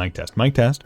Mic test, mic test.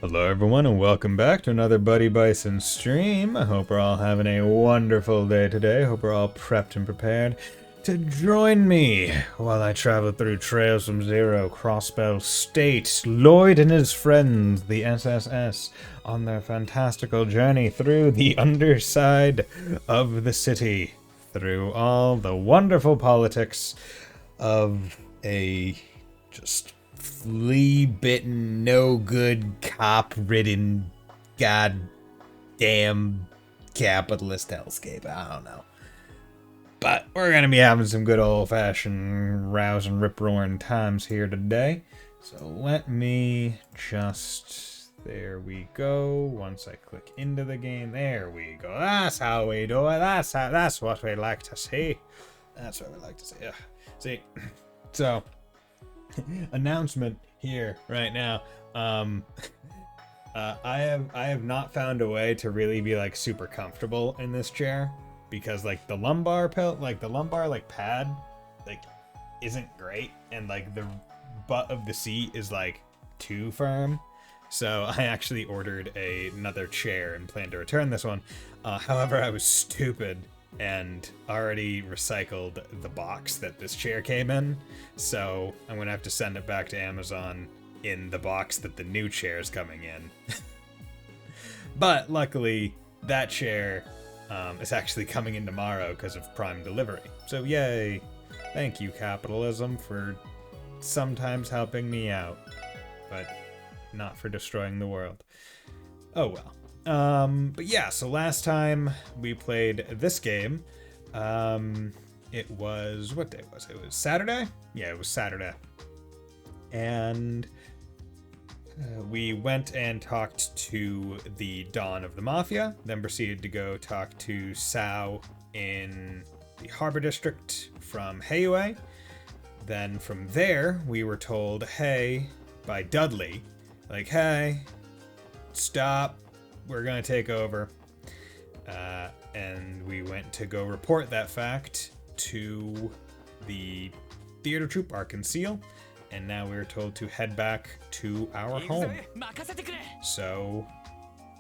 Hello everyone and welcome back to another Buddy Bison stream. I hope we're all having a wonderful day today. Hope we're all prepped and prepared to join me while I travel through trails from Zero, Crossbow State, Lloyd and his friends, the SSS, on their fantastical journey through the underside of the city, through all the wonderful politics of a just flea-bitten, no-good, cop-ridden, goddamn capitalist hellscape. I don't know. But we're going to be having some good old-fashioned rousing, rip-roaring times here today. So let me just... There we go. Once I click into the game, there we go. That's how we do it. That's what we like to see. That's what we like to see. Yeah. See, so... announcement here right now. I have not found a way to really be like super comfortable in this chair because like the lumbar pad like isn't great, and like the butt of the seat is like too firm. So I actually ordered another chair and plan to return this one. However, I was stupid and already recycled the box that this chair came in, so I'm gonna have to send it back to Amazon in the box that the new chair is coming in. But luckily, that chair is actually coming in tomorrow because of Prime delivery. So yay! Thank you, capitalism, for sometimes helping me out, but not for destroying the world. Oh well. But yeah, so last time we played this game, it was, what day was it? It was Saturday? Yeah, it was Saturday. And we went and talked to the Don of the Mafia, then proceeded to go talk to Sao in the Harbor District from Heiue. Then from there, we were told, hey, by Dudley, like, hey, stop, we're gonna take over. And we went to go report that fact to the theater troupe Arkansas, and now we're told to head back to our home. So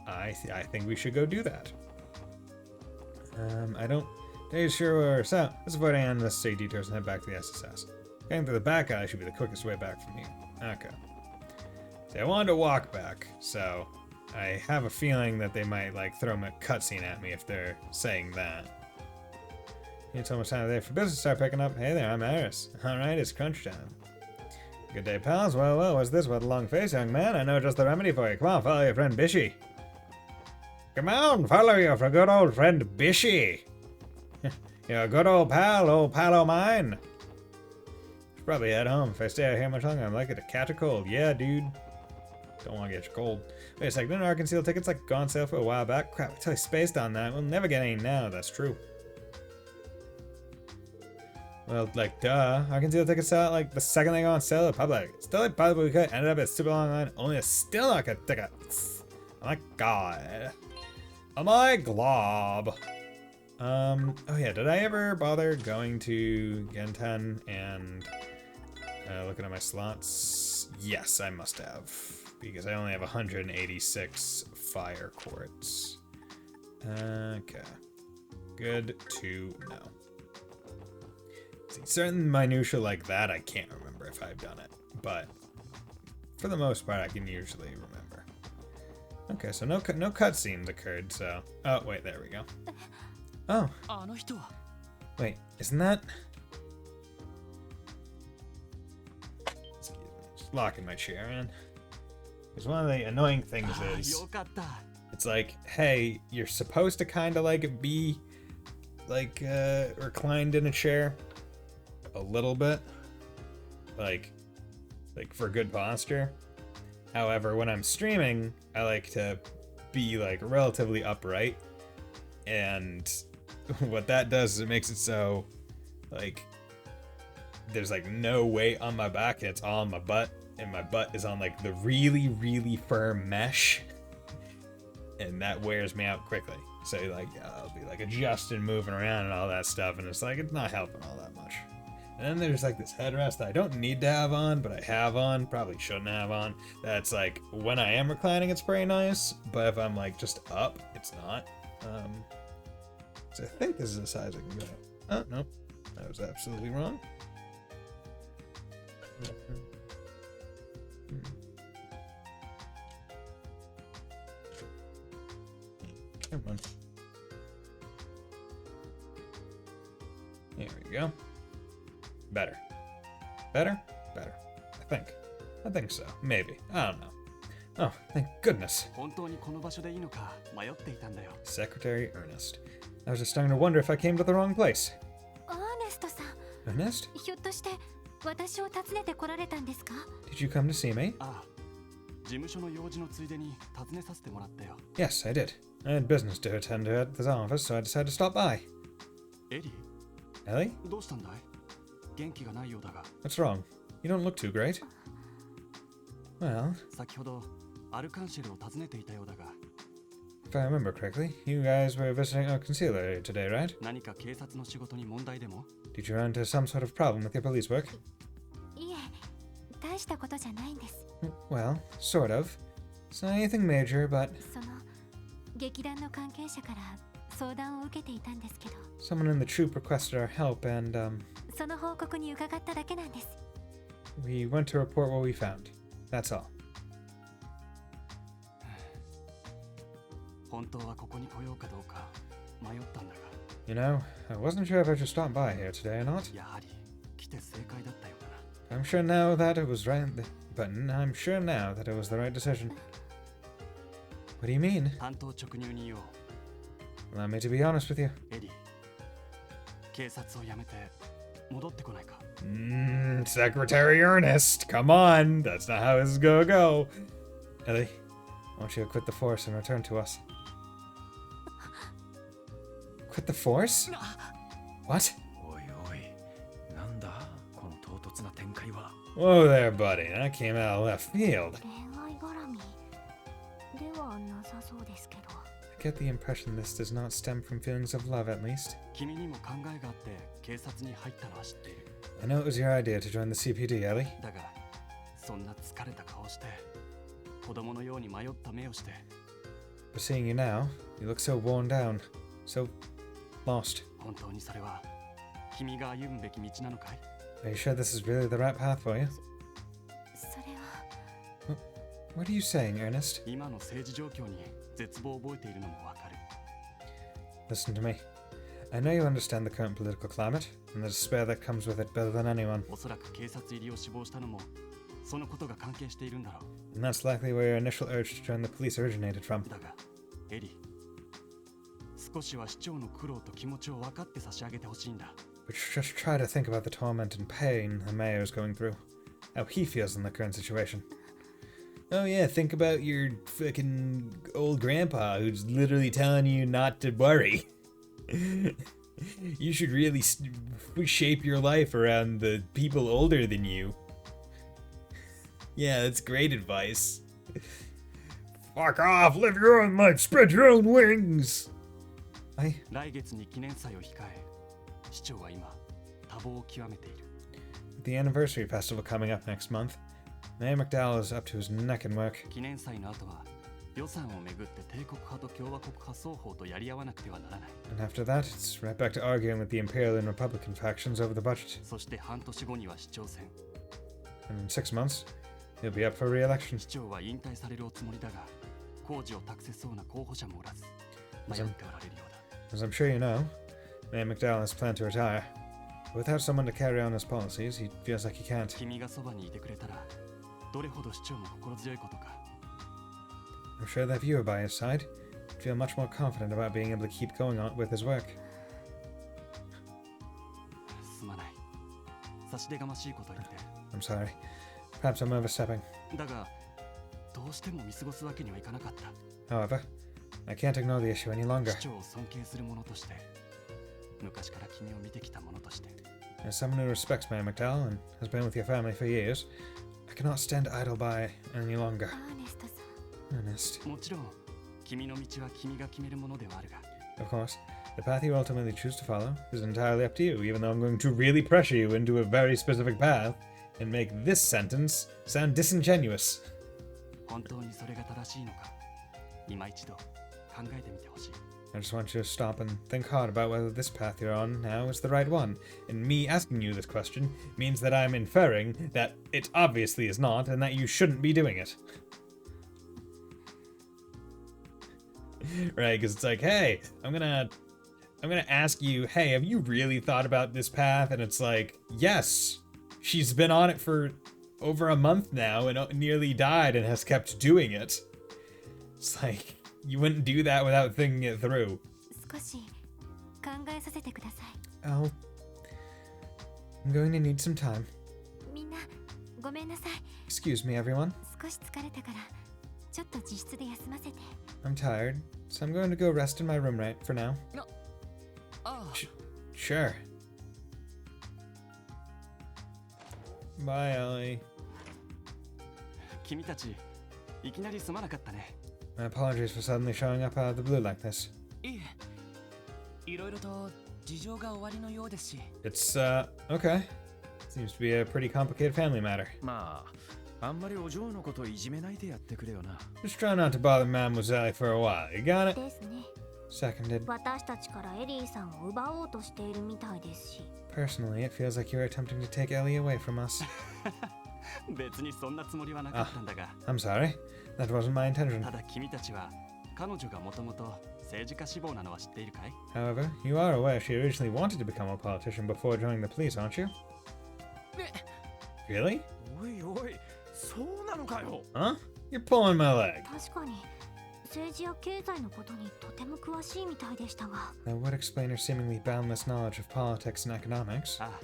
I think we should go do that. I don't sure where so let's avoid any unnecessary detours and head back to the SSS. Getting to the back alley should be the quickest way back from here. Okay. See, I wanted to walk back, so I have a feeling that they might like throw a cutscene at me if they're saying that. It's almost time there for business to start picking up. Hey there, I'm Aris. Alright, it's crunch time. Good day, pals. Well, what's this with a long face, young man? I know just the remedy for you. Come on, follow your friend Bishy. Come on, follow your good old friend Bishy. You're a good old pal of mine. Should probably head home. If I stay out here much longer, I'm likely to catch a cold. Yeah, dude. Don't want to get you cold. Wait a second, didn't Arkansas tickets like go on sale for a while back? Crap, I totally spaced on that. We'll never get any now. That's true. Well, like, duh. Arkansas tickets sell like the second they go on sale to the public. Still, like, probably we could ended up at super long line. Only a still not get tickets. Oh my god. Oh my glob. Oh yeah, did I ever bother going to Genten and looking at my slots? Yes, I must have, because I only have 186 fire quartz. Okay. Good to know. See, certain minutia like that, I can't remember if I've done it, but for the most part, I can usually remember. Okay, so no cutscenes occurred, so... Oh, wait, there we go. Oh. Wait, isn't that... Excuse me, just locking my chair in. Because one of the annoying things is... It's like, hey, you're supposed to kind of like be like reclined in a chair a little bit, like for good posture. However, when I'm streaming, I like to be like relatively upright, and what that does is it makes it so like there's like no weight on my back and it's all on my butt, and my butt is on like the really firm mesh, and that wears me out quickly. So like I'll be like adjusting, moving around and all that stuff, and it's like it's not helping all that much. And then there's like this headrest that I don't need to have on, but I have on, probably shouldn't have on. That's like when I am reclining, it's pretty nice, but if I'm like just up, it's not. So I think this is the size I can go. Oh no, that was absolutely wrong. Come on. There we go. Better. Better? Better. I think so. Maybe. I don't know. Oh, thank goodness. Secretary Ernest. I was just starting to wonder if I came to the wrong place. Ernest? Did you come to see me? Yes, I did. I had business to attend to at this office, so I decided to stop by. Ellie? What's wrong? You don't look too great. Well, 先ほどアルカンシェルを訪ねていたようだが、 if I remember correctly, you guys were visiting our concealer today, right? 何か警察の仕事に問題でも？ Did you run into some sort of problem with your police work? いえ、大したことじゃないんです。 Well, sort of. It's not anything major, but その劇団の関係者から相談を受けていたんですけど、 someone in the troupe requested our help, and その報告に伺っただけなんです。 we went to report what we found. That's all. 本当はここに来ようかどうか迷ったんだが、 You know, I wasn't sure if I should stop by here today or not. やはり来て正解だったようだな。 I'm sure now that it was right, but I'm sure now that it was the right decision. What do you mean? 担当直入に言おう。 Allow me to be honest with you. エリー、警察を辞めて戻ってこないか？ Secretary Ernest, come on. That's not how this is gonna go. Ellie, I want you to quit the force and return to us. Quit the force? What? おいおい、なんだこの唐突な展開は。 Whoa there, buddy. That came out of left field. 恋愛絡みではなさそうですけど。 I get the impression this does not stem from feelings of love, at least. 君にも考えがあって警察に入ったのは知っている。 I know it was your idea to join the CPD, Ellie. だが、そんな疲れた顔して、子供のように迷った目をして、 But seeing you now, you look so worn down, so lost. 本当にそれは君が歩むべき道なのかい？ Are you sure this is really the right path for you? それは What are you saying, Ernest? 今の政治状況に絶望を覚えているのもわかる。 Listen to me. I know you understand the current political climate and the despair that comes with it better than anyone. おそらく警察入りを志望したのもそのことが関係しているんだろう。 And that's likely where your initial urge to join the police originated from. だが、エリー、少しは市長の苦労と気持ちを分かって差し上げてほしいんだ。 But just try to think about the torment and pain the mayor's going through. How he feels in the current situation. Oh yeah, think about your fucking old grandpa who's literally telling you not to worry. You should really shape your life around the people older than you. Yeah, that's great advice. Fuck off, live your own life, spread your own wings. 来月に記念祭を控え、市長は今多忙を極めている。 The anniversary festival coming up next month. Mayor McDowell is up to his neck in work. 記念祭の後は予算をめぐって帝国派と共和国派双方とやり合わなくてはならない。 And after that, it's right back to arguing with the Imperial and Republican factions over the budget. そして半年後には市長選。 And in 6 months, he'll be up for re-election. 市長は引退されるおつもりだが、工事を託せそうな候補者もおらず、迷っておられるようだ。 As I'm sure you know, Mayor McDowell has planned to retire. But without someone to carry on his policies, he feels like he can't. 君がそばにいてくれたら、どれほど市長も心強いことか。 I'm sure that if you were by his side, you'd feel much more confident about being able to keep going on with his work. すまない。差し出がましいこと言って。 I'm sorry. Perhaps I'm overstepping. だが、どうしても見過ごすわけにはいかなかった。 However, I can't ignore the issue any longer. 市長を尊敬する者として、昔から君を見てきた者として。 As someone who respects Mayor McDowell and has been with your family for years, I cannot stand idle by any longer. アーネストさん。 Ernest. もちろん、君の道は君が決めるものではあるが。 Of course, the path you ultimately choose to follow is entirely up to you, even though I'm going to really pressure you into a very specific path and make this sentence sound disingenuous. 本当にそれが正しいのか、今一度考えてみてほしい。 I just want you to stop and think hard about whether this path you're on now is the right one. And me asking you this question means that I'm inferring that it obviously is not and that you shouldn't be doing it. Right, because it's like, hey, I'm gonna ask you, hey, have you really thought about this path? And it's like, yes, she's been on it for over a month now and nearly died and has kept doing it. It's like, you wouldn't do that without thinking it through. 少し考えさせてください。 Oh, I'm going to need some time. みんなごめんなさい。 Excuse me, everyone. 少し疲れたからちょっと自室で休ませて。 I'm tired, so I'm going to go rest in my room right for now. ああ、 Sure. Bye, Ellie. 君たちいきなりすまなかったね。 My apologies for suddenly showing up out of the blue like this. いえ、いろいろと事情が終わりのようですし。 It's, okay. Seems to be a pretty complicated family matter. まあ、あんまりお嬢のこといじめないでやってくれよな。 Just try not to bother Mademoiselle for a while. You got it? ですね。 Seconded. 私たちからエリーさんを奪おうとしているみたいですし。 Personally, it feels like you're attempting to take Ellie away from us. 別にそんなつもりはなかったんだが、 I'm sorry. That wasn't my intention. ただ君たちは彼女がもともと政治家志望なのは知っているかい？ However, you are aware she originally wanted to become a politician before joining the police, aren't you? Really? おいおい、そうなのかよ。 Huh? You're pulling my leg. 確かに政治や経済のことにとても詳しいみたいでしたが。 That would explain her seemingly boundless knowledge of politics and economics. ああ、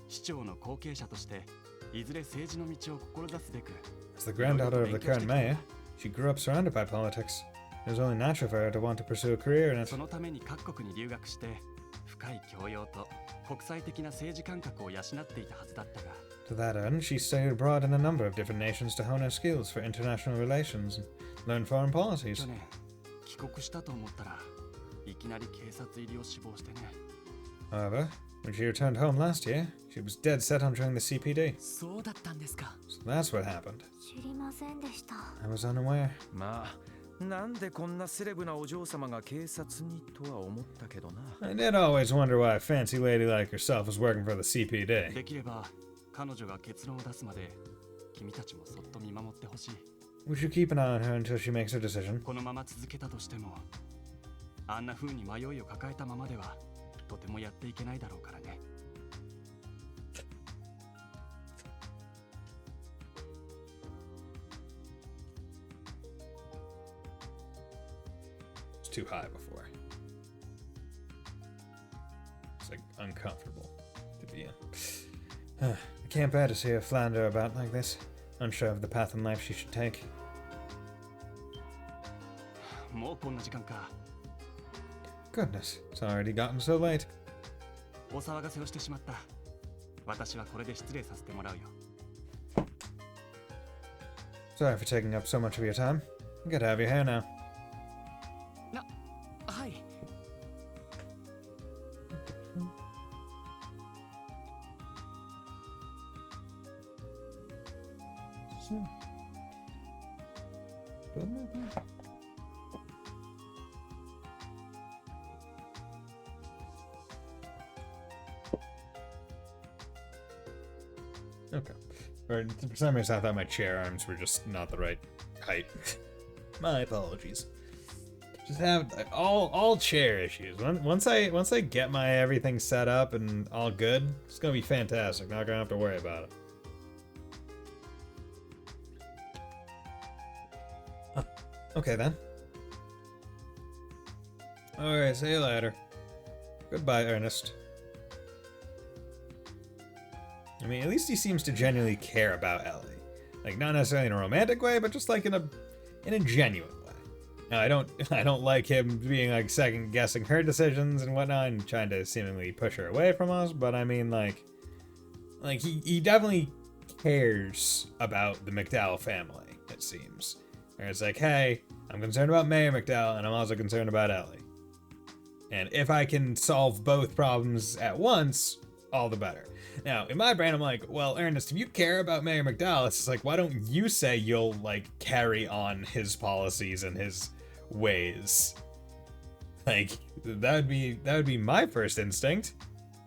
市長の後継者としていずれ政治の道を志すべく。 As the granddaughter of the current mayor, she grew up surrounded by politics. It was only natural for her to want to pursue a career in it. そのために各国に留学して深い教養と国際的な政治感覚を養っていたはずだったが、 To that end, she studied abroad in a number of different nations to hone her skills for international relations and learn foreign policies. 去年帰国したと思ったらいきなり警察入りを志望してね。 However, when she returned home last year, she was dead set on joining the CPD. そうだったんですか。 So that's what happened. 知りませんでした。 I was unaware. まあ、なんでこんなセレブなお嬢様が警察にとは思ったけどな。 I did always wonder why a fancy lady like herself was working for the CPD. できれば彼女が結論を出すまで君たちもそっと見守ってほしい。 We should keep an eye on her until she makes her decision. このまま続けたとしても、あんな風に迷いを抱えたままではとてもやっていけないだろうからね。 It's too high before. It's like uncomfortable to be in. I can't bear to see her flounder about like this, unsure of the path in life she should take. もうこんな時間か。 Goodness, it's already gotten so late. お騒がせをしてしまった。私はこれで失礼させてもらうよ。 Sorry for taking up so much of your time. You gotta have your hair now. はい。 Okay. Or for some reason I thought my chair arms were just not the right height. My apologies. Just have all chair issues. Once I get my everything set up and all good, it's gonna be fantastic. Not gonna have to worry about it. Okay then. Alright, see you later. Goodbye, Ernest. I mean, at least he seems to genuinely care about Ellie. Like, not necessarily in a romantic way, but just like in a genuine way. Now, I don't like him being like second guessing her decisions and whatnot and trying to seemingly push her away from us, but I mean like he definitely cares about the McDowell family, it seems. Where it's like, hey, I'm concerned about Mayor McDowell and I'm also concerned about Ellie. And if I can solve both problems at once, all the better. Now, in my brain, I'm like, well, Ernest, if you care about Mayor McDowell, it's just like, why don't you say you'll, like, carry on his policies and his ways? Like, that would be my first instinct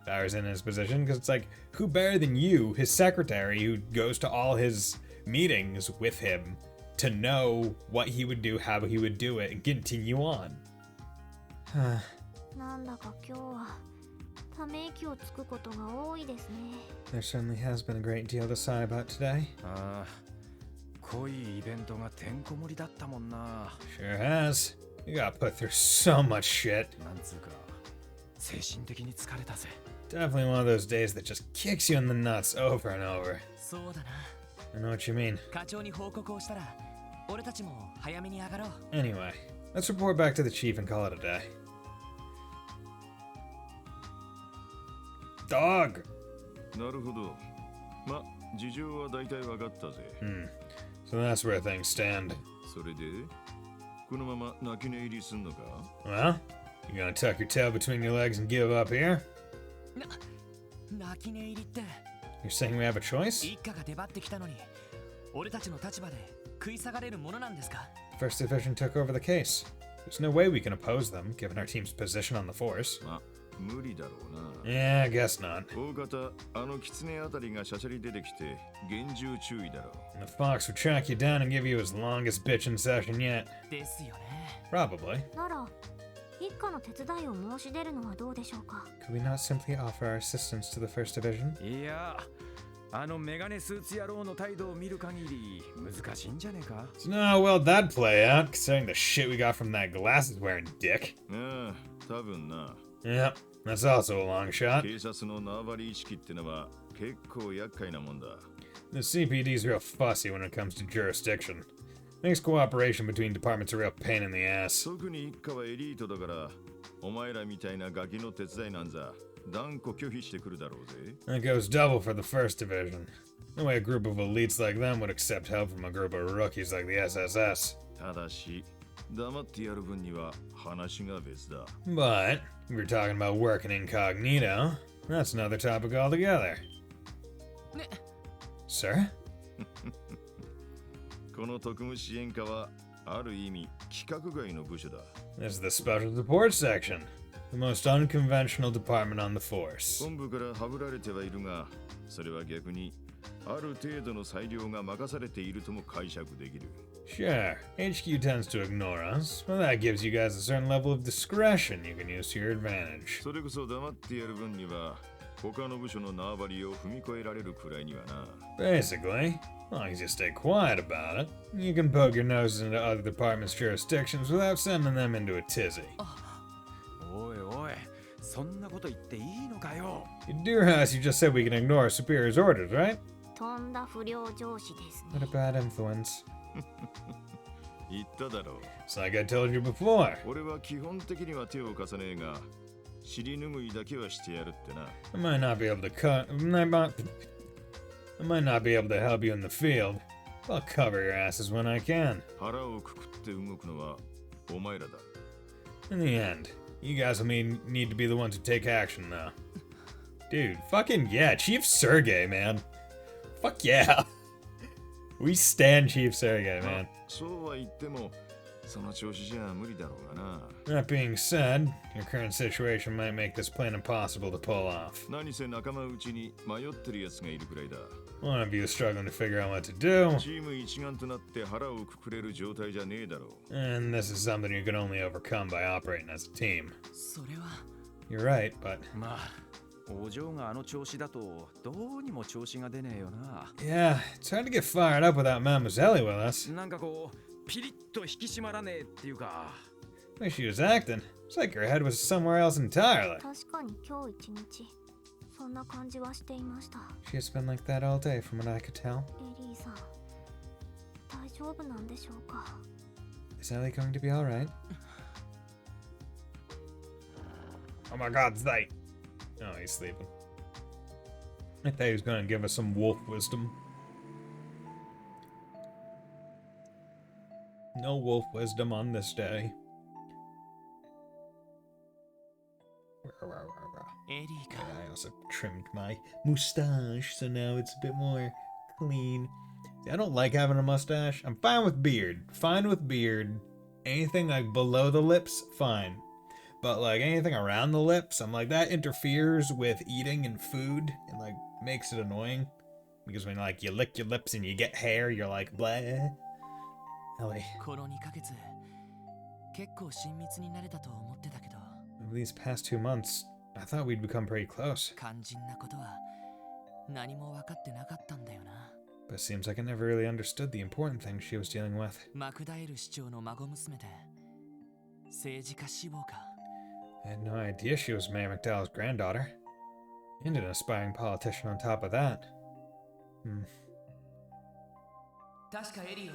if I was in his position, because it's like, who better than you, his secretary, who goes to all his meetings with him, to know what he would do, how he would do it, and continue on? なんだか今日はため息をつくことが多いですね。 There certainly has been a great deal to sigh about today. ああ、濃いイベントがてんこ盛りだったもんな。 Sure has. You got put through so much shit. なんつうか、精神的に疲れたぜ。 Definitely one of those days that just kicks you in the nuts over and over. そうだな。 I know what you mean. 課長に報告をしたら、俺たちも早めに上がろう。 Anyway, let's report back to the chief and call it a day. Dog! なるほど。ま、事情は大体わかったぜ。So that's where things stand. それでこのまま泣き寝入りすんのか Well, you gonna tuck your tail between your legs and give up here? 泣き寝入りって You're saying we have a choice? 一家が出張ってきたのに俺たちの立場で食い下がれるものなんですか First Division took over the case. There's no way we can oppose them, given our team's position on the force. まあ無理だろうな Yeah, I guess not. 大方あの狐あたりがしゃしゃり出てきて厳重注意だろ And the fox would track you down and give you his longest bitchin' session yet. ですよね Probably. なら一家の手伝いを申し出るのはどうでしょうか。 Could we not simply offer our assistance to the First Division? いや、あのメガネスーツ野郎の態度を見る限り難しいんじゃねえか。 So now, well, that'd play out, considering the shit we got from that glasses-wearing dick. ああ多分な Yep, that's also a long shot. 警察の縄張り意識ってのは結構厄介なもんだ The CPD's real fussy when it comes to jurisdiction. Makes cooperation between departments a real pain in the ass. 特に一家はエリートだからお前らみたいなガキの手伝いなんざ断固拒否してくるだろうぜ That goes double for the First Division. No way a group of elites like them would accept help from a group of rookies like the SSS. ただし黙ってやる分には話が別だ But, if we're talking about working incognito, that's another topic altogether. ね Sir? この特務支援課はある意味規格外の部署だ This is the Special Support Section. The most unconventional department on the force. 本部からはぶられてはいるがそれは逆にある程度の裁量が任されているとも解釈できる Sure, HQ tends to ignore us, but that gives you guys a certain level of discretion you can use to your advantage. それこそ黙ってやる分には他の部署の縄張りを踏み越えられるくらいにはな Basically, as long as you stay quiet about it, you can poke your noses into other departments' jurisdictions without sending them into a tizzy. おいおい、そんなこと言っていいのかよ。 Dear House, you just said we can ignore our superior's orders, right? とんだ不良上司ですね。 What a bad influence. 言っただろう It's like I told you before. 俺は基本的には手を貸さねえが尻拭いだけはしてやるってな I might not be able to I might not be able to help you in the field. I'll cover your asses when I can. 腹をくくって動くのはお前らだ In the end, you guys will need to be the ones who take action, though. Dude, fucking yeah, Chief Sergey, man. Fuck yeah. We stand Chief Sergey, man. そうは言ってもその調子じゃ無理だろうがな That being said, your current situation might make this plan impossible to pull off. 何せ仲間内に迷ってる奴がいるくらいだ One of you is struggling to figure out what to do, チーム一丸となって腹をくくれる状態じゃねえだろう and this is something you can only overcome by operating as a team. それは You're right, but まあ、お嬢があの調子だとどうにも調子が出ねえよな。 yeah, it's hard to get fired up without Mademoiselle with us. なんかこう、ピリッと引き締まらねえっていうか。 The way she was acting, it's like her head was somewhere else entirely. 確かに今日一日そんな感じはしていました。 She has been like that all day, from what I could tell. エリーさん、大丈夫なんでしょうか。 Is Ellie going to be alright? Oh my god, it's late. Oh, he's sleeping. I thought he was going to give us some wolf wisdom. No wolf wisdom on this day. エリーか I also trimmed my mustache, so now it's a bit more clean. See, I don't like having a mustache. I'm fine with beard. Fine with beard. Anything like below the lips, fine. But like anything around the lips, I'm like that interferes with eating and food and like makes it annoying. Because when like you lick your lips and you get hair, you're like blah. Ellie, この2ヶ月結構親密になれたと思ってたけど over these past 2 months, I thought we'd become pretty close. 肝心なことは何も分かってなかったんだよな But it seems like I never really understood the important things she was dealing with. マクダエル市長の孫娘で政治家志望か I had no idea she was Mayor McDowell's granddaughter. And an aspiring politician on top of that. 確かエリーは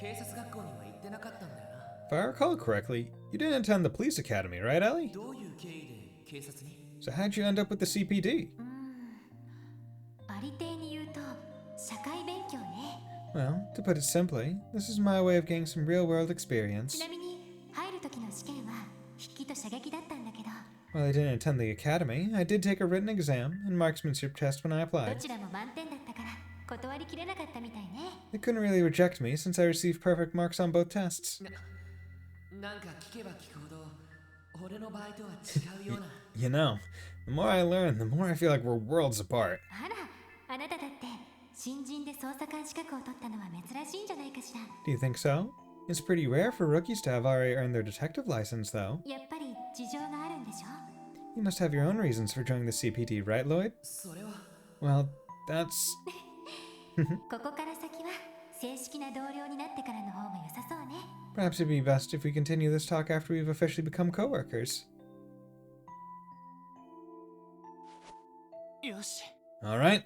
警察学校には行ってなかったんだよな If I recall correctly, you didn't attend the police academy, right, Ellie? どういう経緯で警察に So how'd you end up with the CPD? ありていに言うと社会勉強ね。Well, to put it simply, this is my way of getting some real-world ち experience. なみに入る時の試験は筆記と射撃だったんだけど、 While I didn't attend the academy, I did take a written exam and marksmanship test when I ど applied. ちらも満点だったから断りきれなかったみたいね。 They couldn't really reject me since I received perfect marks on both tests. なんか聞けば聞くほど俺の場合とは違うような You know, the more I learn, the more I feel like we're worlds apart. あら、あなただって新人で捜査官資格を取ったのは珍しいんじゃないかしら。 Do you think so? It's pretty rare for rookies to have already earned their detective license, though. やっぱり事情があるんでしょ。 You must have your own reasons for joining the CPD, right, Lloyd? それは Well, that's... ここから先は正式な同僚になってからの方が良さそうね。 Perhaps it'd be best if we continue this talk after we've officially become coworkers. よし Alright,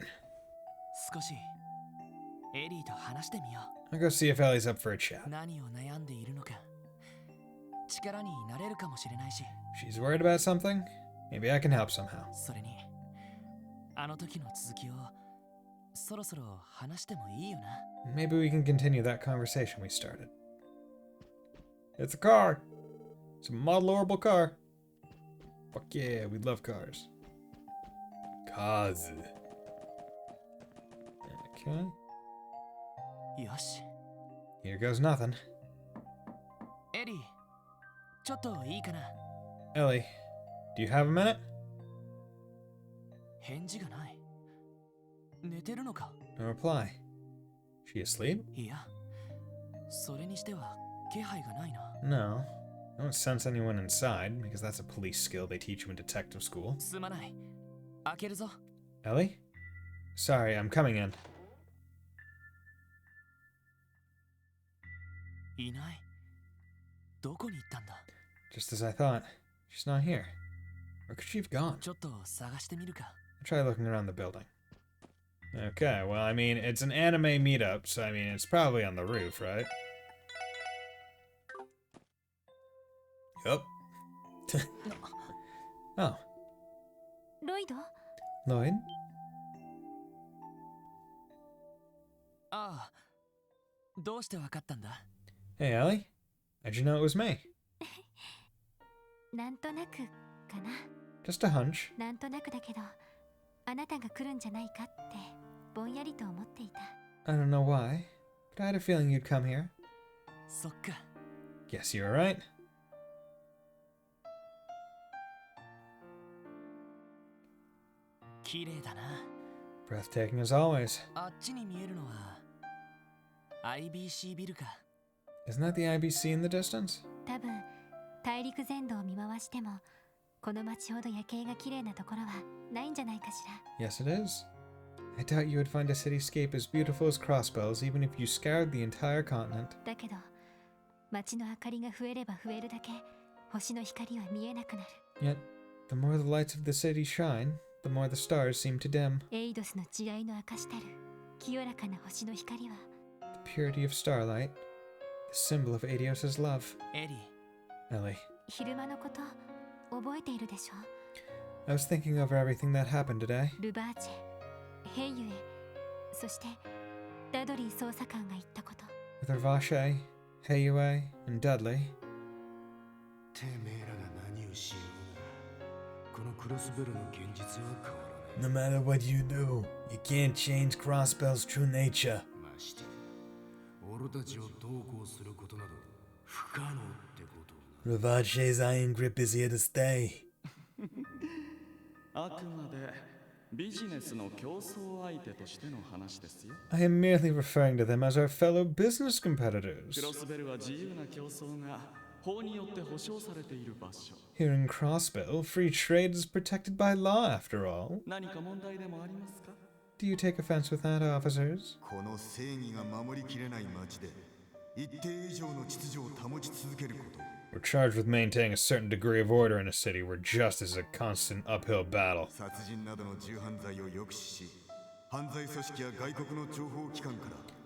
少しエリーと話してみよ I'll go see if Ellie's up for a chat. う何を悩んでいるのか力になれるかもしれないし She's worried about something? Maybe I can help somehow. それにあの時の続きをそろそろ話してもいいよな Maybe we can continue that conversation we started. It's a car! It's a modelable car. Fuck yeah, we love cars. Cars. Okay, よし here goes nothing. エリーちょっといいかな Ellie, do you have a minute? 返事がない寝てるのか No reply. She asleep? いやそれにしては気配がないな No. I don't sense anyone inside, because that's a police skill they teach you in detective school. すまない開けるぞ Ellie? Sorry, I'm coming in. いないどこに行ったんだ Just as I thought. She's not here. Where could she have gone? ちょっと探してみるか I'll try looking around the building. Okay, well, I mean, it's an anime meetup, so I mean, it's probably on the roof, right? Yup. Oh, ロイド、 Lloyd? ああどうしてわかったんだ Hey, Ellie? How'd you know it was me? なんとなくかな。 Just a hunch. なんとなくだけど、あなたが来るんじゃないかってぼんやりと思っていた。 I don't know why, but I had a feeling you'd come here. そっか Guess you were right. 綺麗だな Breathtaking as always. あっちに見えるのは IBC ビルか Isn't that the IBC in the distance? 多分大陸全土を見回してもこの街ほど夜景が綺麗なところはないんじゃないかしら。 Yes, it is. I doubt you would find a cityscape as beautiful as Crossbells even if you scoured the entire continent. だけど街の明かりが増えれば増えるだけ星の光は見えなくなる。 Yet, the more the lights of the city shine, the more the stars seem to dim. エイドスの慈愛の証たる清らかな星の光は The purity of starlight, the symbol of Adios's love. エリー Ellie, 昼間のこと覚えているでしょ。 I was thinking over everything that happened today. ルバーチェ、ヘイユエ、そしてダドリー捜査官が言ったこと。 With Ravache, Heiyue, and Dudley. てめえらが何をしようがこのクロスベルの現実は変わらない No matter what you do, you can't change Crossbell's true nature. まして俺たちをどうこうすることなど不可能ってことを Ravache's iron grip is here to stay. あくまでビジネスの競争相手としての話ですよ。 I am merely referring to them as our fellow business competitors. クロスベルは自由な競争が法によって保障されている場所。 Here in Crossbell, free trade is protected by law after all. 何か問題でもありますか？ Do you take offense with that, officers? この正義が守りきれない街で一定以上の秩序を保ち続けること We're charged with maintaining a certain degree of order in a city where justice is a constant uphill battle. 殺人などの重犯罪を抑止し犯罪組織や外国の情報機関か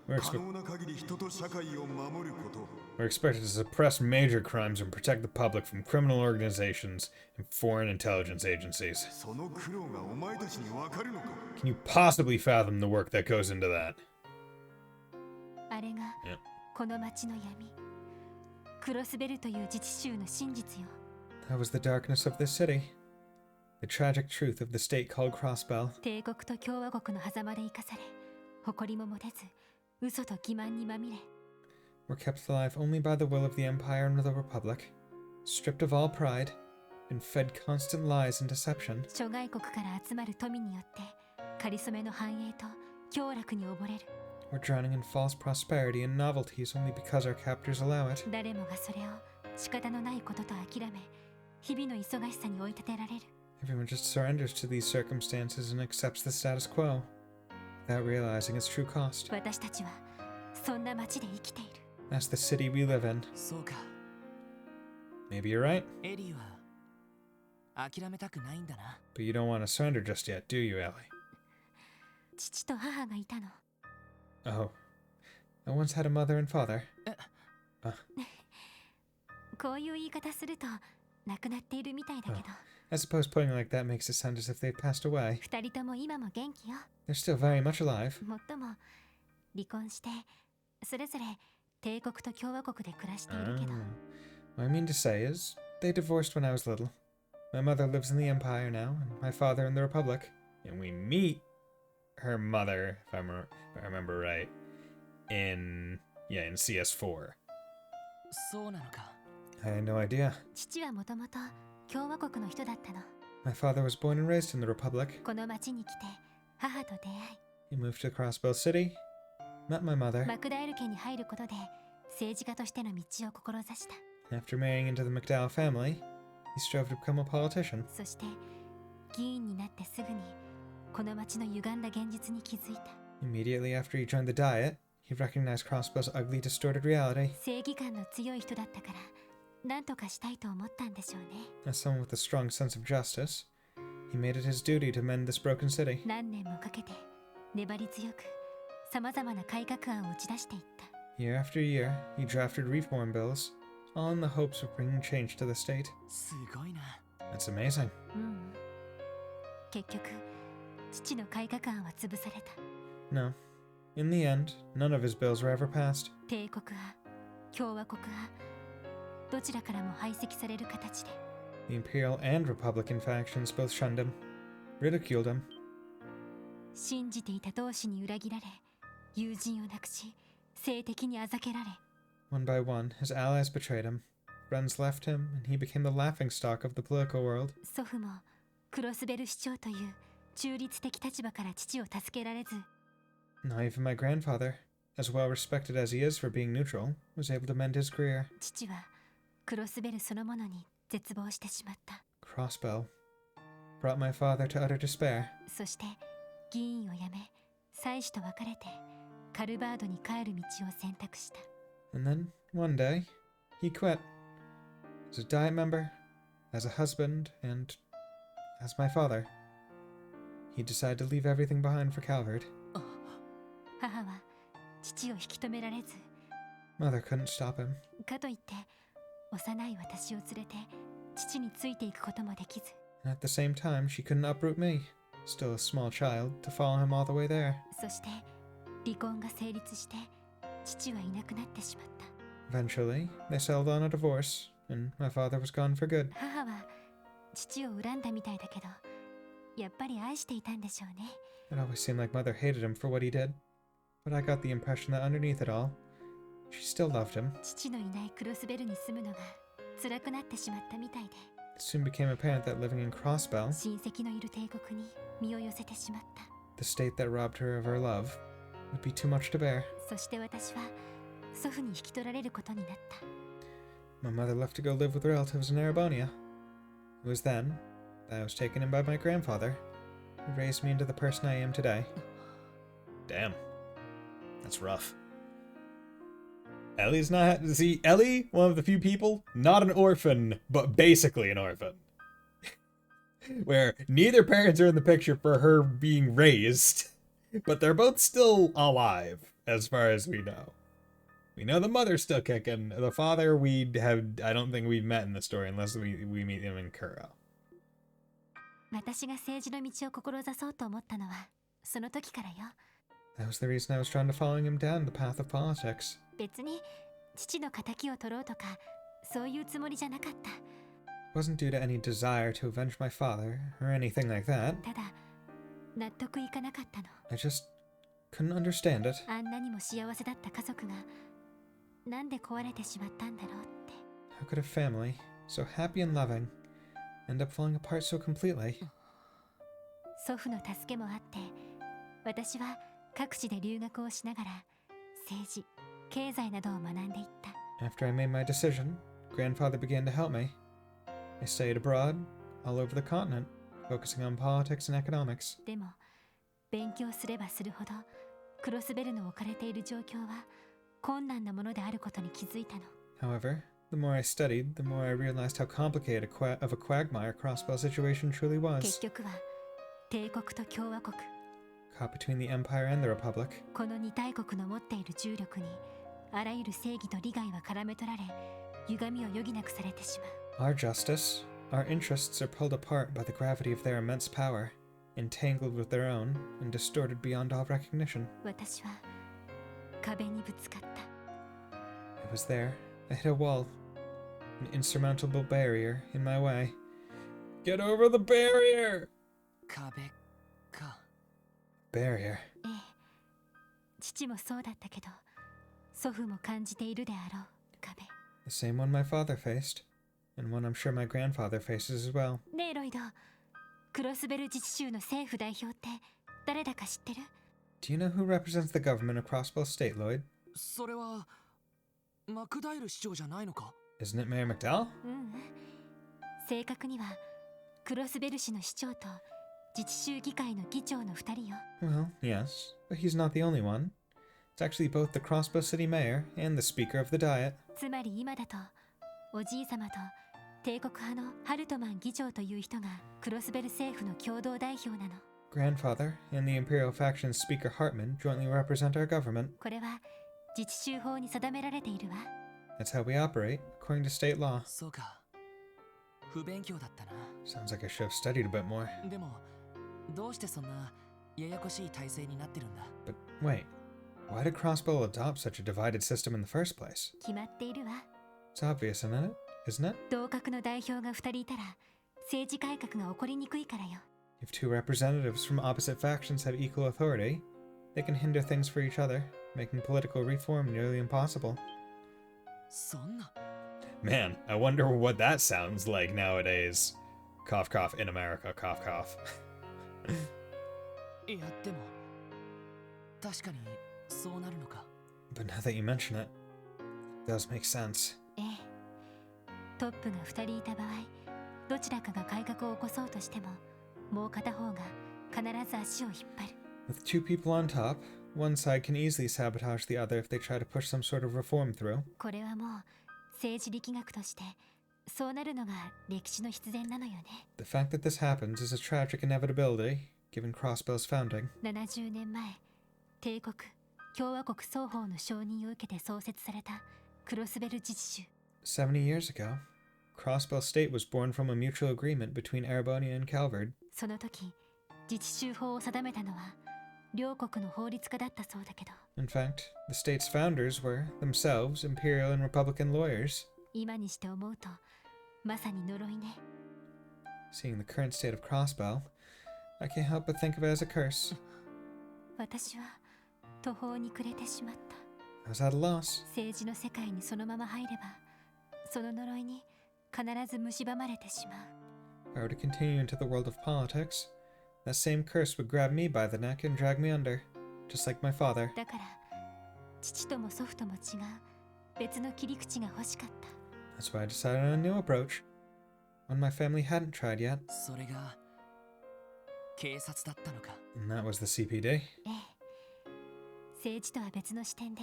ら可能な限り人と社会を守ること We're expected to suppress major crimes and protect the public from criminal organizations and foreign intelligence agencies. その苦労がお前たちにわかるのか Can you possibly fathom the work that goes into that? あれが Yep. この町の闇、クロスベルという自治州の真実よ。 That was the darkness of this city. The tragic truth of the state called Crossbell. 帝国と共和国の狭間で生かされ、誇りも持てず、嘘と欺瞞にまみれ、 Were kept alive only by the will of the Empire and the Republic, stripped of all pride, and fed constant lies and deception. 諸外国から集まる富によってかりそめの繁栄と享楽に溺れる。 We're drowning in false prosperity and novelties only because our captors allow it. 誰もがそれを仕方のないことと諦め、日々の忙しさに追い立てられる。 Everyone just surrenders to these circumstances and accepts the status quo, without realizing its true cost. 私たちはそんな街で生きている。 That's the city we live in. そうか。 Maybe you're right, エリーは諦めたくないんだな。 but you don't want to surrender just yet, do you, Ellie? 父と母がいたの。 Oh. I once had a mother and father. こういう言い方すると亡くなっているみたいだけど、 I suppose putting it like that makes it sound as if they've passed away. 二人とも今も元気よ。 They're still very much alive. もっとも離婚してそれぞれ帝国と共和国で暮らしているけど、 What I mean to say is, they divorced when I was little. My mother lives in the Empire now, and my father in the Republic. And we meet her mother, if I remember right, in CS4. そうなのか。 I had no idea. 父はもともと共和国の人だったの。 My father was born and raised in the Republic. この町に来て母と出会 He moved to Crossbell City, met my mother. い、マクダエル家に入ることで政治家としての道を志した。 After marrying into the McDowell family, he strove to become a politician. そして議員になってすぐにこの町の歪んだ現実に気づいた。 Immediately after he joined the Diet, he recognized Crossbell's ugly, distorted reality. 正義感の強い人だったから何とかしたいと思ったんでしょうね。 As someone with a strong sense of justice, he made it his duty to mend this broken city. 何年もかけて粘り強くさまざまな改革案を打ち出していった。 Year after year, he drafted reform bills, all in the hopes of bringing change to the state. すごいな。 That's amazing. 結局父の改革案は潰された。 No. In the end, none of his bills were ever passed. 帝国派、共和国派、どちらからも排斥される形で。 The Imperial and Republican factions both shunned him, ridiculed him. 信じていた同志に裏切られ、友人を亡くし、性的にあざけられ、 One by one, his allies betrayed him. Friends left him, and he became the laughingstock of the political world. 祖父もクロスベル市長という中立的立場から父を助けられず、 Not even my grandfather, as well respected as he is for being neutral, was able to mend his career. 父はクロスベルそのものに絶望してしまった。 Crossbell brought my father to utter despair. そして議員を辞め、妻子と別れてカルバードに帰る道を選択した。 And then, one day, he quit. As a Diet member, as a husband, and as my father. He decided to leave everything behind for Calvert. 母は父を引き止められず、 Mother couldn't stop him. かといって幼い私を連れて父についていくこともできず、 And at the same time, she couldn't uproot me, still a small child, to follow him all the way there. そして離婚が成立して父はいなくなってしまった。 Eventually, they settled on a divorce, and my father was gone for good. 母は父を恨んだみたいだけど、やっぱり愛していたんでしょうね。 It always seemed like Mother hated him for what he did. But I got the impression that underneath it all, she still loved him. 父のいないクロスベルに住むのが辛くなってしまったみたいで、 It soon became apparent that living in Crossbell, 親戚のいる帝国に身を寄せてしまった。 the state that robbed her of her love, would be too much to bear. そして私は祖父に引き取られることになった。 My mother left to go live with relatives in Arabonia. It was then that I was taken in by my grandfather, who raised me into the person I am today. Damn. That's rough. Ellie's not... See, Ellie, one of the few people, not an orphan, but basically an orphan. Where neither parents are in the picture for her being raised, but they're both still alive, as far as we know. We know the mother's still kicking. The father, I don't think we've met in the story unless we meet him in Kuro. 私が政治の道を志そうと思ったのはその時からよ。That was the reason I was drawn to following him down the path of politics. 別に父の仇を取ろうとかそういうつもりじゃなかった。 It wasn't due to any desire to avenge my father or anything like that. ただ納得いかなかったの。 I just couldn't understand it. あんなにも幸せだった家族がなんで壊れてしまったんだろうって。 How could a family, so happy and loving, end up falling apart so completely? 祖父の助けもあって私は各地で留学をしながら政治、経済などを学んでいった。 After I made my decision, grandfather began to help me. I stayed abroad, all over the continent, focusing on politics and economics. でも勉強すればするほどクロスベルの置かれている状況は困難なものであることに気づいたの。 However, the more I studied, the more I realized how complicated of a quagmire Crossbell's situation truly 結 was. 局は帝国と共和国、 Caught between the Empire and the Republic, この二大国の持っている重力にあらゆる正義と利害は絡め取られ歪みを余儀なくされてしまう。 our justice, our interests are pulled apart by the gravity of their immense power, entangled with their own, and distorted beyond all recognition. 私は壁にぶつかった。 It was there. I hit a wall, an insurmountable barrier in my way. Get over the barrier! 壁か。 Barrier. ええ、父もそうだったけど祖父も感じているであろう壁。 The same one my father faced, and one I'm sure my grandfather faces as well. ねえロイド、クロスベル自治州の政府代表って誰だか知ってる？ Do you know who represents the government of Crossbell State, Lloyd? それはマクダイル市長じゃないのか？ Isn't it Mayor McDowell? うん、正確にはクロスベル市の市長と自治州議会の議長の2人よ。 Well, yes, but he's not the only one. It's actually both the Crossbell City Mayor and the Speaker of the Diet. つまり今だとおじい様と帝国派のハルトマン議長という人がクロスベル政府の共同代表なの。 Grandfather and the Imperial faction's Speaker Hartman jointly represent our government. これは自治州法に定められているわ。 That's how we operate, according to state law. そうか。不勉強だったな。 Sounds like I should have studied a bit more. でもどうしてそんなややこしい体制になってるんだ？ But wait, why did Crossbell adopt such a divided system in the first place? 決まっているわ。 It's obvious, isn't it? 同格の代表が2人いたら政治改革が起こりにくいからよ。 If two representatives from opposite factions have equal authority, they can hinder things for each other, making political reform nearly impossible. そんな。 Man, I wonder what that sounds like nowadays. Cough, cough, in America, cough, cough. いやでも確かにそうなるのか。 But now that you mention it, it does make sense. ええ、トップが2人いた場合、どちらかが改革を起こそうとしても、もう片方が必ず足を引っ張る。 With two people on top, one side can easily sabotage the other if they try to push some sort of reform through. これはもう政治力学としてそうなるのが歴史の必然なのよね。 The fact that this happens is a tragic inevitability, given Crossbell's founding. 70年前、帝国、共和国双方の承認を受けて創設されたクロスベル自治州。 70 years ago, Crossbell State was born from a mutual agreement between Erebonia and Calvard. その時、自治州法を定めたのは両国の法律家だったそうだけど、 In fact, the state's founders were, themselves, imperial and republican lawyers. 今にして思うとまさに呪いね。 Seeing the current state of Crossbell, I can't help but think of it as a curse. 私は途方に暮れてしまった。 I was at a loss. 政治の世界にそのまま入れば、その呪いに必ず蝕まれてしまう。 If I were to continue into the world of politics, that same curse would grab me by the neck and drag me under, just like my father. だから父とも祖父とも違う別の切り口が欲しかった。 That's why I decided on a new approach, one my family hadn't tried yet, それが警察だったのか。 and that was the CPD. ええ、政治とは別の視点で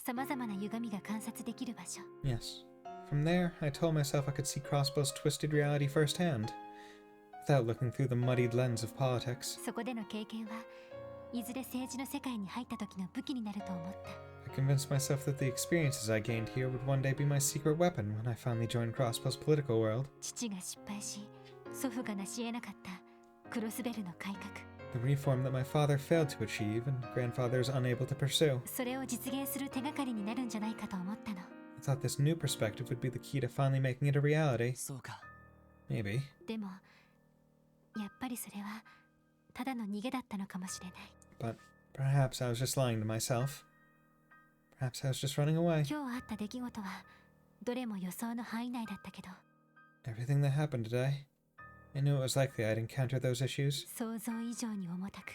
様々な歪みが観察できる場所。 Yes. From there, I told myself I could see Crossbell's twisted reality firsthand, without looking through the muddied lens of politics. そこでの経験はいずれ政治の世界に入った時の武器になると思った。 I convinced myself that the experiences I gained here would one day be my secret weapon when I finally joined Crossbell's political world. 父が失敗し祖父が成し得なかったクロスベルの改革。The reform that my father failed to achieve and grandfather is unable to pursue. それを実現する手がかりになるんじゃないかと思ったの。 I thought this new perspective would be the key to finally making it a reality. そうか。 Maybe. でもやっぱりそれはただの逃げだったのかもしれない。 But perhaps I was just lying to myself. Perhaps I was just running away. 今日あった出来事はどれも予想の範囲内だったけど、 Everything that happened today, I knew it was likely I'd encounter those issues. 想像以上に重たく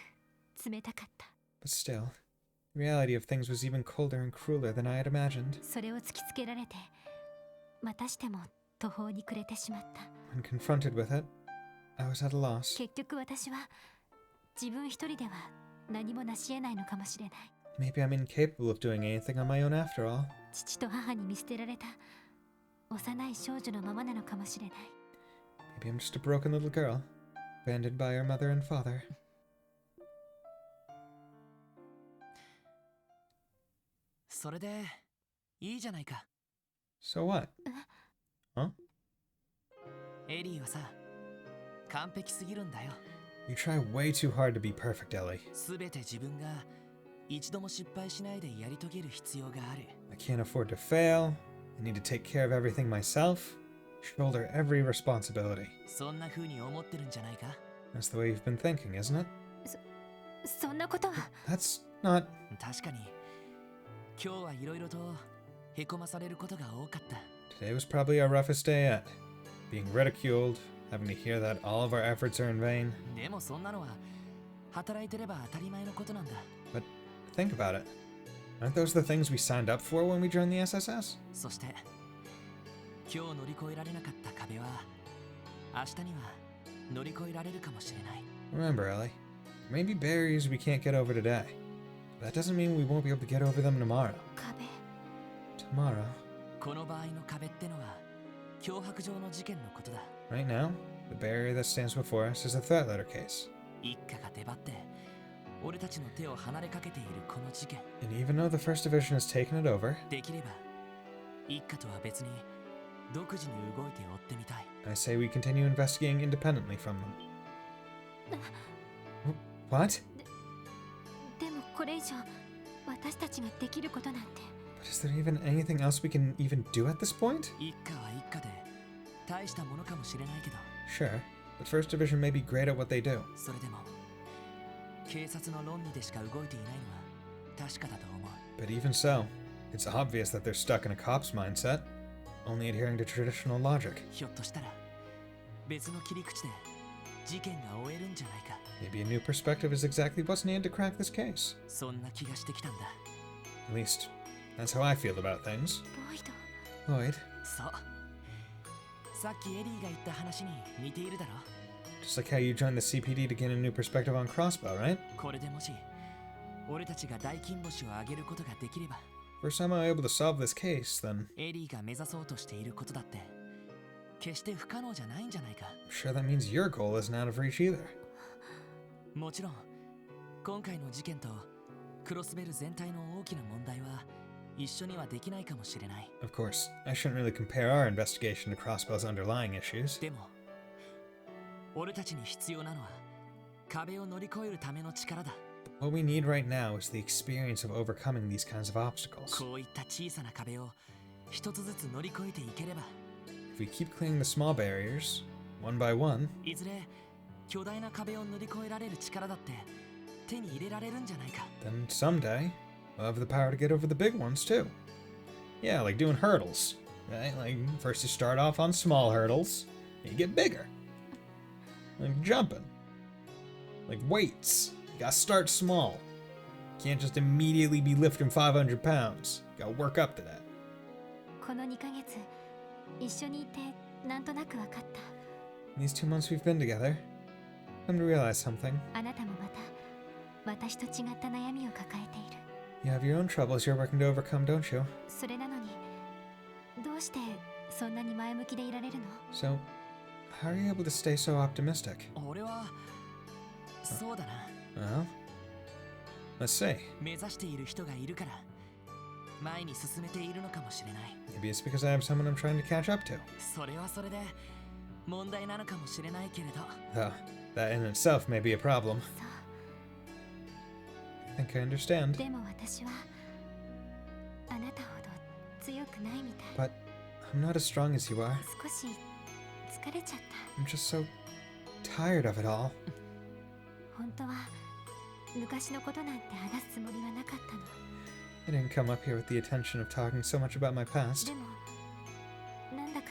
冷たかった。 But still, the reality of things was even colder and crueler than I had imagined. それを突きつけられてまたしても途方に暮れてしまった。 When confronted with it, I was at a loss. 結局私は自分一人では何も成し得ないのかもしれない。 Maybe I'm incapable of doing anything on my own after all. 父と母に見捨てられた幼い少女のままなのかもしれない。 Maybe I'm just a broken little girl, abandoned by her mother and father. それでいいじゃないか。 So what? Huh? エリーはさ、完璧すぎるんだよ。 You try way too hard to be perfect, Ellie. すべて自分が一度も失敗しないでやり遂げる必要がある。 I can't afford to fail. I need to take care of everything myself. Shoulder every responsibility. そんな風に思ってるんじゃないか。 That's the way you've been thinking, isn't it? そんなことは。 That's not... 確かに今日はいろいろとへこまされることが多かった。 Today was probably our roughest day yet. Being ridiculed, having to hear that all of our efforts are in vain. でもそんなのは働いてれば当たり前のことなんだ。 But think about it. Aren't those the things we signed up for when we joined the SSS? そして今日乗り越えられなかった壁は明日には乗り越えられるかもしれない。 Remember, Ellie, there may be barriers we can't get over today. But that doesn't mean we won't be able to get over them tomorrow. 壁。 Tomorrow? この場合の壁ってのは脅迫状の事件のことだ。 Right now, the barrier that stands before us is a threat letter case. 一家が出張って俺たちの手を離れかけているこの事件。 And even though the First Division has taken it over, できれば一家とは別に独自に動いて追ってみたい。 I say we continue investigating independently from them. What? でもこれ以上私たちができることなんて。 But is there even anything else we can even do at this point? 一家は一家で大したものかもしれないけど、 Sure, the First Division may be great at what they do. それでも警察の論理でしか動いていないのは確かだと思う。 But even so, it's obvious that they're stuck in a cop's mindset, only adhering to traditional logic. ひょっとしたら別の切り口で事件が終えるんじゃないか。 Maybe a new perspective is exactly what's needed to crack this case. そんな気がしてきたんだ。 At least, that's how I feel about things. ボイド。 Lloyd, そうさっきエリーが言った話に似ているだろ。 just like how you joined the CPD to gain a new perspective on Crossbow, right? これでもし俺たちが大金星を上げることができれば、 First time I'm able to solve this case, then エリーが目指そうとしていることだって決して不可能じゃないんじゃないか。 I'm sure that means your goal isn't out of reach either. もちろん今回の事件とクロスベル全体の大きな問題は一緒にはできないかもしれない。 Of course, I shouldn't really compare our investigation to Crossbow's underlying issues. でも俺たちに必要なのは壁を乗り越えるための力だ。 What we need right now is the experience of overcoming these kinds of obstacles. こういった小さな壁を一つずつ乗り越えていければ、 If we keep clearing the small barriers, one by one, いずれ巨大な壁を乗り越えられる力だって手に入れられるんじゃないか。 then someday, we'll have the power to get over the big ones too. Yeah, like doing hurdles, right? Like, first you start off on small hurdles, and you get bigger. Like jumping. Like weights. You gotta start small. You can't just immediately be lifting 500 pounds. You gotta work up to that. この2ヶ月一緒にいてなんとなく分かった。 In these 2 months we've been together, I've come to realize something. あなたもまた私と違った悩みを抱えている。 You have your own troubles you're working to overcome, don't you? それなのにどうしてそんなに前向きでいられるの？ So, how are you able to stay so optimistic? 俺はそうだな。 Well, let's see. 目指している人がいるから前に進めているのかもしれない。 Maybe it's because I have someone I'm trying to catch up to. それはそれで問題なのかもしれないけれど、 Though, that in itself may be a problem. そう think I understand. でも私はあなたほど強くないみたい。 But I'm not as strong as you are. 少し疲れちゃった。 I'm just so tired of it all. 本当は昔のことなんて話すつもりはなかったの。 I didn't come up here with the intention of talking so much about my past. でもなんだか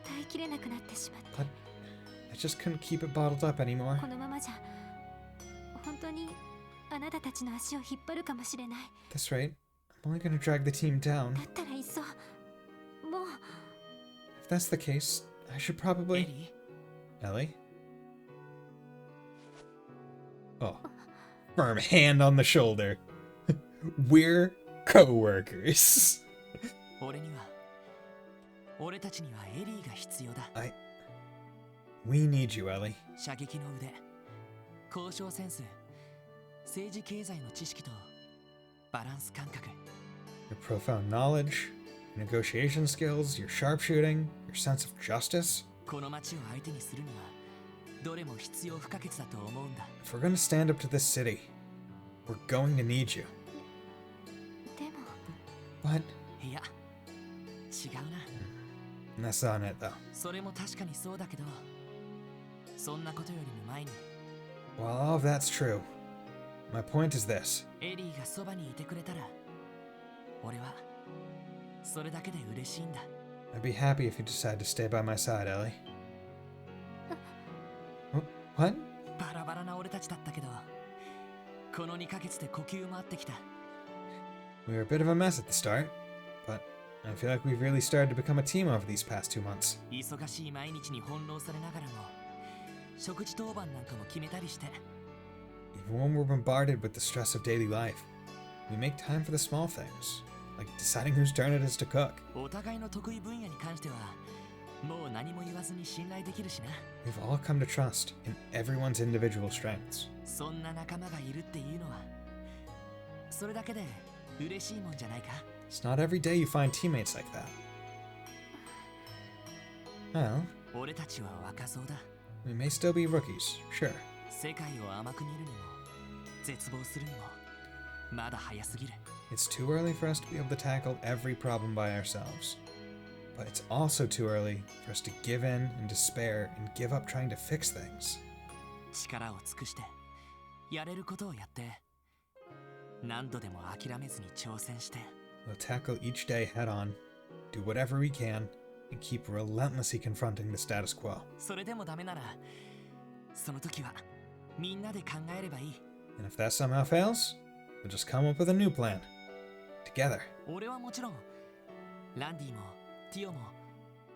耐えきれなくなってしまって。 But I just couldn't keep it bottled up anymore. このままじゃ本当にあなたたちの足を引っ張るかもしれない。 At this rate, I'm only gonna drag the team down. だったらいっそもう。 If that's the case, I should エ probably... リ Ellie? Oh. Firm hand on the shoulder. We're co-workers. ー、俺たちにはエリーが必要だ。 We need you, Ellie. 射撃の腕、交渉センス、政治経済の知識とバランス感覚。 Your profound knowledge, your negotiation skills, your sharpshooting, your sense of justice. この町を相手にするにはどれも必要不可欠だと思うんだ。 If we're gonna stand up to this city, we're going to need you. でも But いや、違うな。 that's not it, though. それも確かにそうだけど、そんなことよりも前に While all of that's true, my point is this. エリーがそばにいてくれたら、俺はそれだけで嬉しいんだ。 I'd be happy if you decide to stay by my side, Ellie. What? バラバラな俺たちだったけど、この2ヶ月で呼吸も合ってきた。 We were a bit of a mess at the start, but I feel like we've really started to become a team over these past 2 months. 忙しい毎日に翻弄されながらも、食事当番なんかも決めたりして。 Even when we're bombarded with the stress of daily life, we make time for the small things, like deciding whose turn it is to cook. お互いの得意分野に関しては、もう何も言わずに信頼できるしな。 We've all come to trust in everyone's individual strengths. そんな仲間がいるっていうのは、それだけで嬉しいもんじゃないか。 It's not every day you find teammates like that. Well, 俺たちは若造だ。 we may still be rookies, sure. 世界を甘く見るにも、絶望するにも、まだ早すぎる。 It's too early for us to be able to tackle every problem by ourselves. But it's also too early for us to give in and despair and give up trying to fix things. 力を尽くして、やれることをやって、何度でも諦めずに挑戦して。 We'll tackle each day head on, do whatever we can, and keep relentlessly confronting the status quo. それでもダメなら、その時はみんなで考えればいい。 And if that somehow fails, we'll just come up with a new plan. Together. 俺はもちろん、ランディもティオも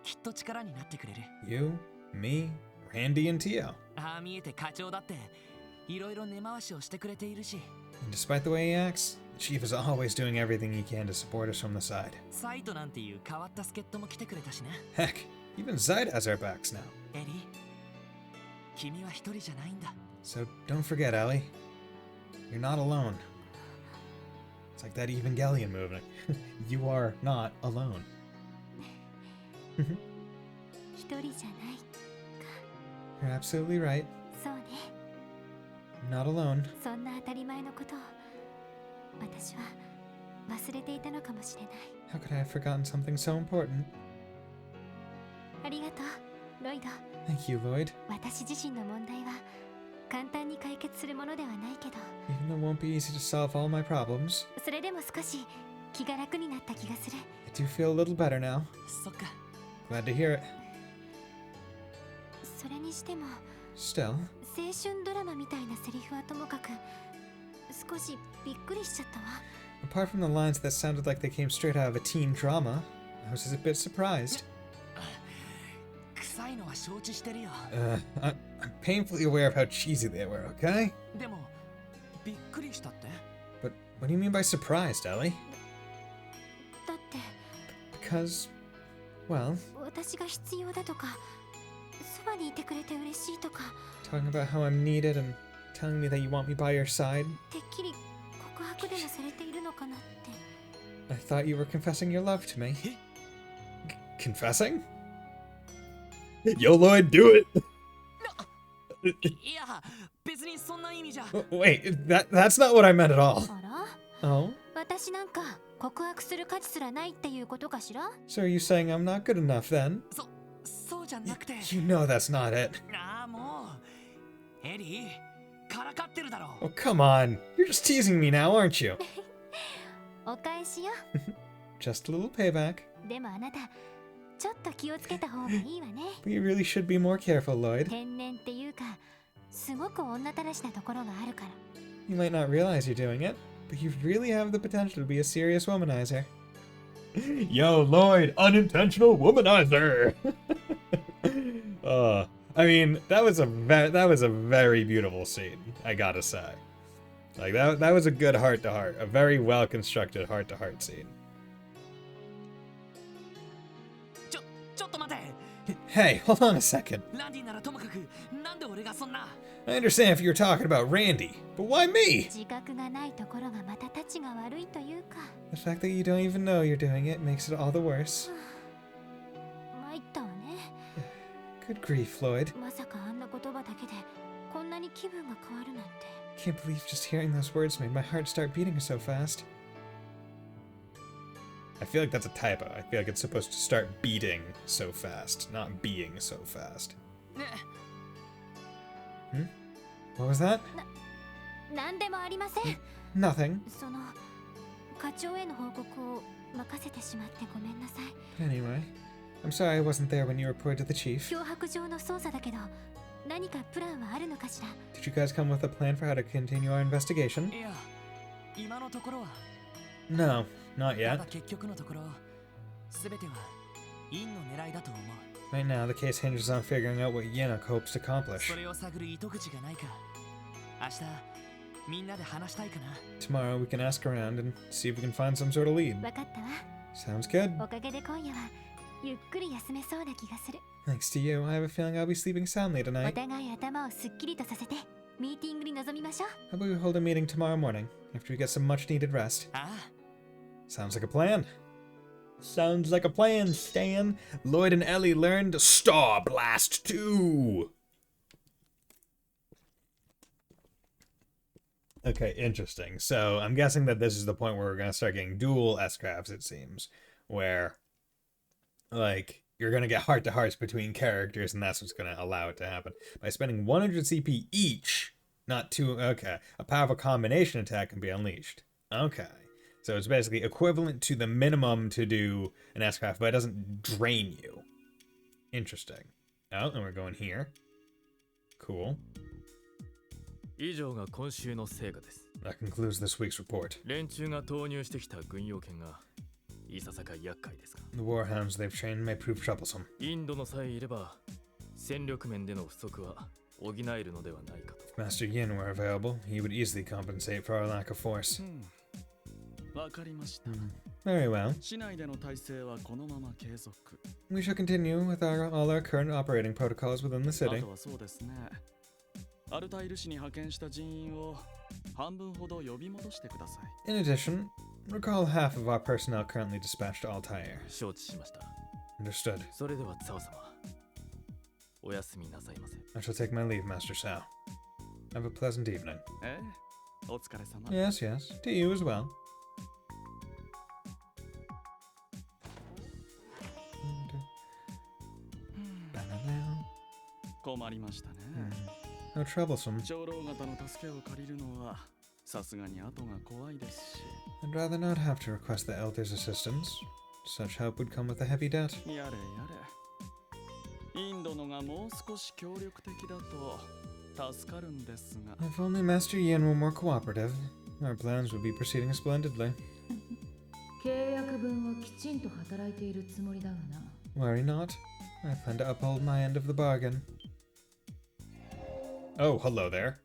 きっと力になってくれる。 You, me, Randy, and Tio. ああ見えて課長だっていろいろ根回しをしてくれているし、 And despite the way he acts, the chief is always doing everything he can to support us from the side. サイトなんていう変わった助っ人も来てくれたしな。 Heck, even Zaid has our backs now. エリー、君は一人じゃないんだ。 So don't forget, Ellie. You're not alone. It's like that Evangelion movement. You are not alone. 一人じゃない。 You're absolutely right. そうね。 You're not alone. そんな当たり前のことを私は忘れていたのかもしれない。 How could I have forgotten something so important? ありがとう、ロイド。 Thank you, Lloyd. 私自身の問題は簡単に解決するものではないけど、 Even though it won't be easy to solve all my problems, それでも少し気が楽になった気がする。 I do feel a little better now. そっか。 Glad to hear it. それにしても Still, 青春ドラマみたいなセリフはともかく少しびっくりしちゃったわ。 apart from the lines that sounded like they came straight out of a teen drama, I was a bit surprised. 臭いのは承知してるよ。 I'm painfully aware of how cheesy they were, okay? でもびっくりしたって。 But what do you mean by surprised, Ellie? だって Because, well, 私が必要だとかそばにいてくれて嬉しいとか talking about how I'm needed and telling me that you want me by your side. てっきり告白でもされているのかなって。 I thought you were confessing your love to me. Confessing? Yo, Lloyd, do it! いや、別別にそんな意味じゃ。 Wait, that's not what I meant at all. あら Oh? 私なんか告白する価値すらないっていうことかしら So are you saying I'm not good enough then? そうじゃなくて。 You know that's not it. ああ、もうエリーからかってるだろう。 Oh, come on. You're just teasing me now, aren't you? お返しよ Just a little payback. でもあなたちょっと気をつけた方がいいわね But you really should be more careful, Lloyd. 天然っていうかすごく女たらしなところがあるから You might not realize you're doing it, but you really have the potential to be a serious womanizer. Yo, Lloyd, unintentional womanizer. I mean, that was a very beautiful scene, I gotta say. Like that was a good heart-to-heart, a very well-constructed heart-to-heart scene. ちょっと待て。 Hey, hold on a second. ランディならともかく、なんで俺がそんな。 I understand if you're talking about Randy, but why me? 自覚がないところがまたたちが悪いというか The fact that you don't even know you're doing it makes it all the worse. 参ったわね Good grief, Lloyd. まさかあんな言葉だけでこんなに気分が変わるなんて Can't believe just hearing those words made my heart start beating so fast. I feel like that's a typo. I feel like it's supposed to start beating so fast, not being so fast. ね What was that? なんでもありません Nothing. その課長への報告を任せてしまってごめんなさい Anyway, I'm sorry I wasn't there when you reported to the chief. 脅迫状の捜査だけど何かプランはあるのかしら Did you guys come with a plan for how to continue our investigation? いや、今のところは。 No, not た yet. だ結局のところ、すべてはインの狙いだと思う。 Right now, the case hinges on figuring out what Yinuk hopes to accomplish. それを探る糸口がないか。明日、みんなで話したいかな。 Tomorrow, we can ask around and see if we can find some sort of lead. 分かったわ Sounds good. おかげで今夜はゆっくり休めそうな気がする Thanks to you, I have a feeling I'll be sleeping soundly お tonight. 互い頭をすっきりとさせてミーティングに臨みましょう How about we hold a meeting tomorrow morning after we get some much needed rest? ああ、 Sounds like a plan. Sounds like a plan, Stan. Lloyd and Ellie learned Star Blast 2. Okay, interesting. So I'm guessing that this is the point where we're going to start getting dual S-crafts, it seems. Where, like, you're going to get heart-to-hearts between characters, and that's what's going to allow it to happen. By spending 100 CP each, not two, okay, a powerful combination attack can be unleashed. Okay. So it's basically equivalent to the minimum to do an S-craft, but it doesn't drain you. Interesting. Oh, and we're going here. Cool. 以上が今週の成果です。 That concludes this week's report. 連中が投入してきた軍用犬がいささか厄介ですが、 The warhounds they've trained may prove troublesome. インドのさえいれば戦力面での不足は補えるのではないかと。 If Master Yin were available, he would easily compensate for our lack of force. わかりました。 Very well. 市内での体制はこのまま継続。 We shall continue with all our current operating protocols within the あ city. とはそうですね。アルタイル市に派遣した人員を半分ほど呼び戻してください。 In addition, recall half of our personnel currently dispatched to Altair. 承知しました。 Understood. それではツァオ様、お休みなさいませ。 I shall take my leave, Master Sao. Have a pleasant evening. ええ、お疲れ様。 Yes, yes. To you as well. Ba-da-da. 困りましたね。 How troublesome. 長老方の助けを借りるのはさすがに後が怖いですし。 I'd rather not have to request the Elder's assistance. Such help would come with a heavy debt. やれやれ。インドのがもう少し協力的だと助かるんですが。 If only Master Yin were more cooperative, our plans would be proceeding splendidly. 契約分はきちんと働いているつもりだがな。 Worry not. I plan to uphold my end of the bargain. Oh, hello there.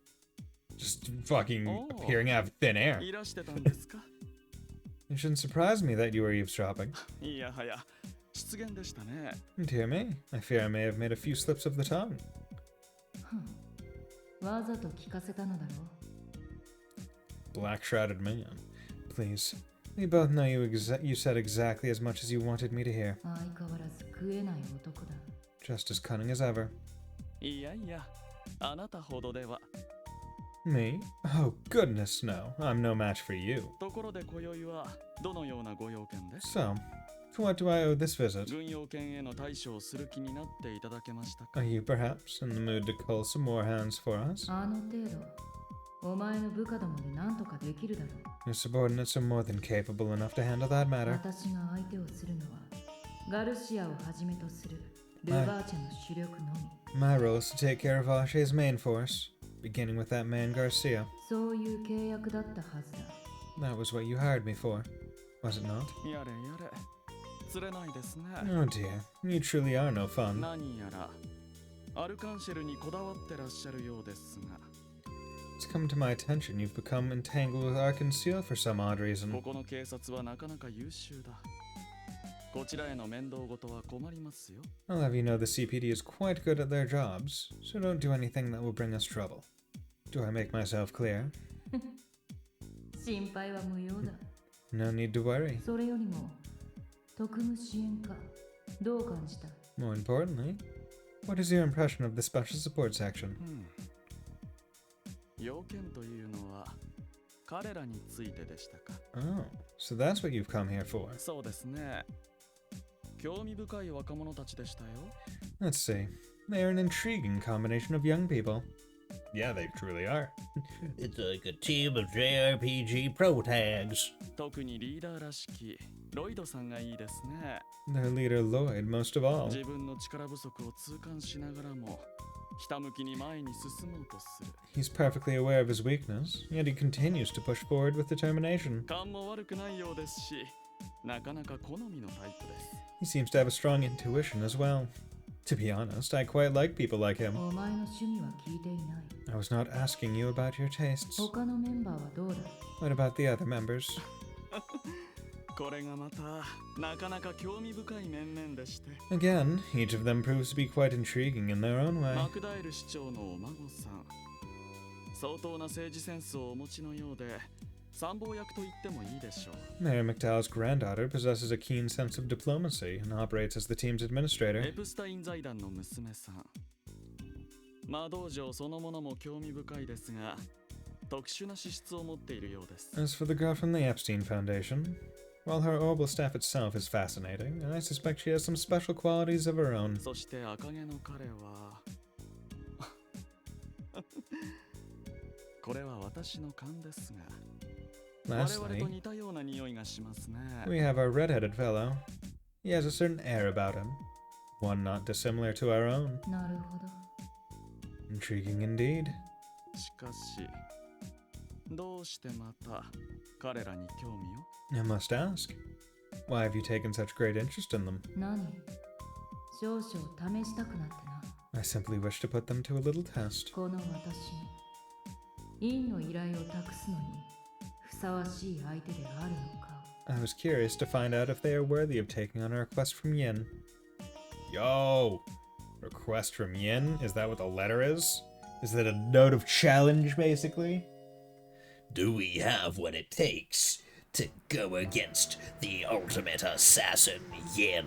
Just fucking appearing out of thin air. いらしてたんですか。 It shouldn't surprise me that you were eavesdropping. いやはや、失言でしたね。 Dear me, I fear I may have made a few slips of the tongue. わざと聞かせたのだろう。 Black shrouded man. Please. We both know you said exactly as much as you wanted me to hear. 相変わらず食えない男だ。 Just as cunning as ever. いやいや、あなたほどでは。Me? Oh, goodness, no. I'm no match for you. ところで今宵はどのようなご用件で So, to what do I owe this visit? 軍用犬への対処をする気になっていただけましたか Are you perhaps in the mood to cull some more hounds for us? あの程度お前の部下どもで何とかできるだろう Your subordinates are more than capable enough to handle that matter. 私が相手をするのはガルシアをはじめとするルバーチェの主力のみ My role is to take care of Vache's main force, beginning with that man Garcia. そういう契約だったはずだ That was what you hired me for, was it not? やれやれ釣れないですね Oh dear, you truly are no fun. 何やらアルカンシェルにこだわってらっしゃるようですが It's come to my attention you've become entangled with Arkansas for some odd こ reason. この警察はなかなか優秀だこちらへの面倒事は困りますよ I'll have you know the CPD is quite good at their jobs, so don't do anything that will bring us trouble. Do I make myself clear? 心配は無用だ No need to worry. それよりも特務支援課どう感じた More importantly, what is your impression of the Special Support Section? 要件というのは彼らについてでしたか Oh, so that's what you've come here for. そうですね興味深い若者たちでしたよ Let's see. They are an intriguing combination of young people. Yeah, they truly are. It's like a team of JRPG pro tags. 特にリーダーらしきロイドさんがいいですね Their leader Lloyd, most of all. 自分の力不足を痛感しながらもひたむきに前に進もうとする He's perfectly aware of his weakness, yet he continues to push forward with determination. 勘も悪くないようですしなかなか好みのタイプです He seems to have a strong intuition as well. To be honest, I quite like people like him. お前の趣味は聞いていない I was not asking you about your tastes. 他のメンバーはどうだ What about the other members? これがまたなかなか興味深い面々でして Again, each of them proves to be quite intriguing in their own way. マクダエル市長のお孫さん相当な政治センスをお持ちのようで参謀役と言ってもいいでしょう Mayor McDowell's granddaughter possesses a keen sense of diplomacy and operates as the team's エ administrator. プスタイン財団の娘さん魔道場そのものも興味深いですが特殊な資質を持っているようです As for the girl from the Epstein Foundation, while her orbital staff itself is fascinating, I suspect she has some special qualities of her own. そして赤毛の彼はこれは私の勘ですが我々 Lastly, と似たような匂いがしますね we have our red-headed fellow. He has a certain air about him, one not dissimilar to our own. なるほど Intriguing indeed. しかしどうしてまた彼らに興味を I must ask, why have you taken such great interest in them? 何少々試したくなってな I simply wish to put them to a little test. この私に院の依頼を託すのにふさわしい相手であるのか I was curious to find out if they are worthy of taking on a request from Yin. Yo! Request from Yin? Is that what the letter is? Is that a note of challenge, basically? Do we have what it takes to go against the ultimate assassin, Yin?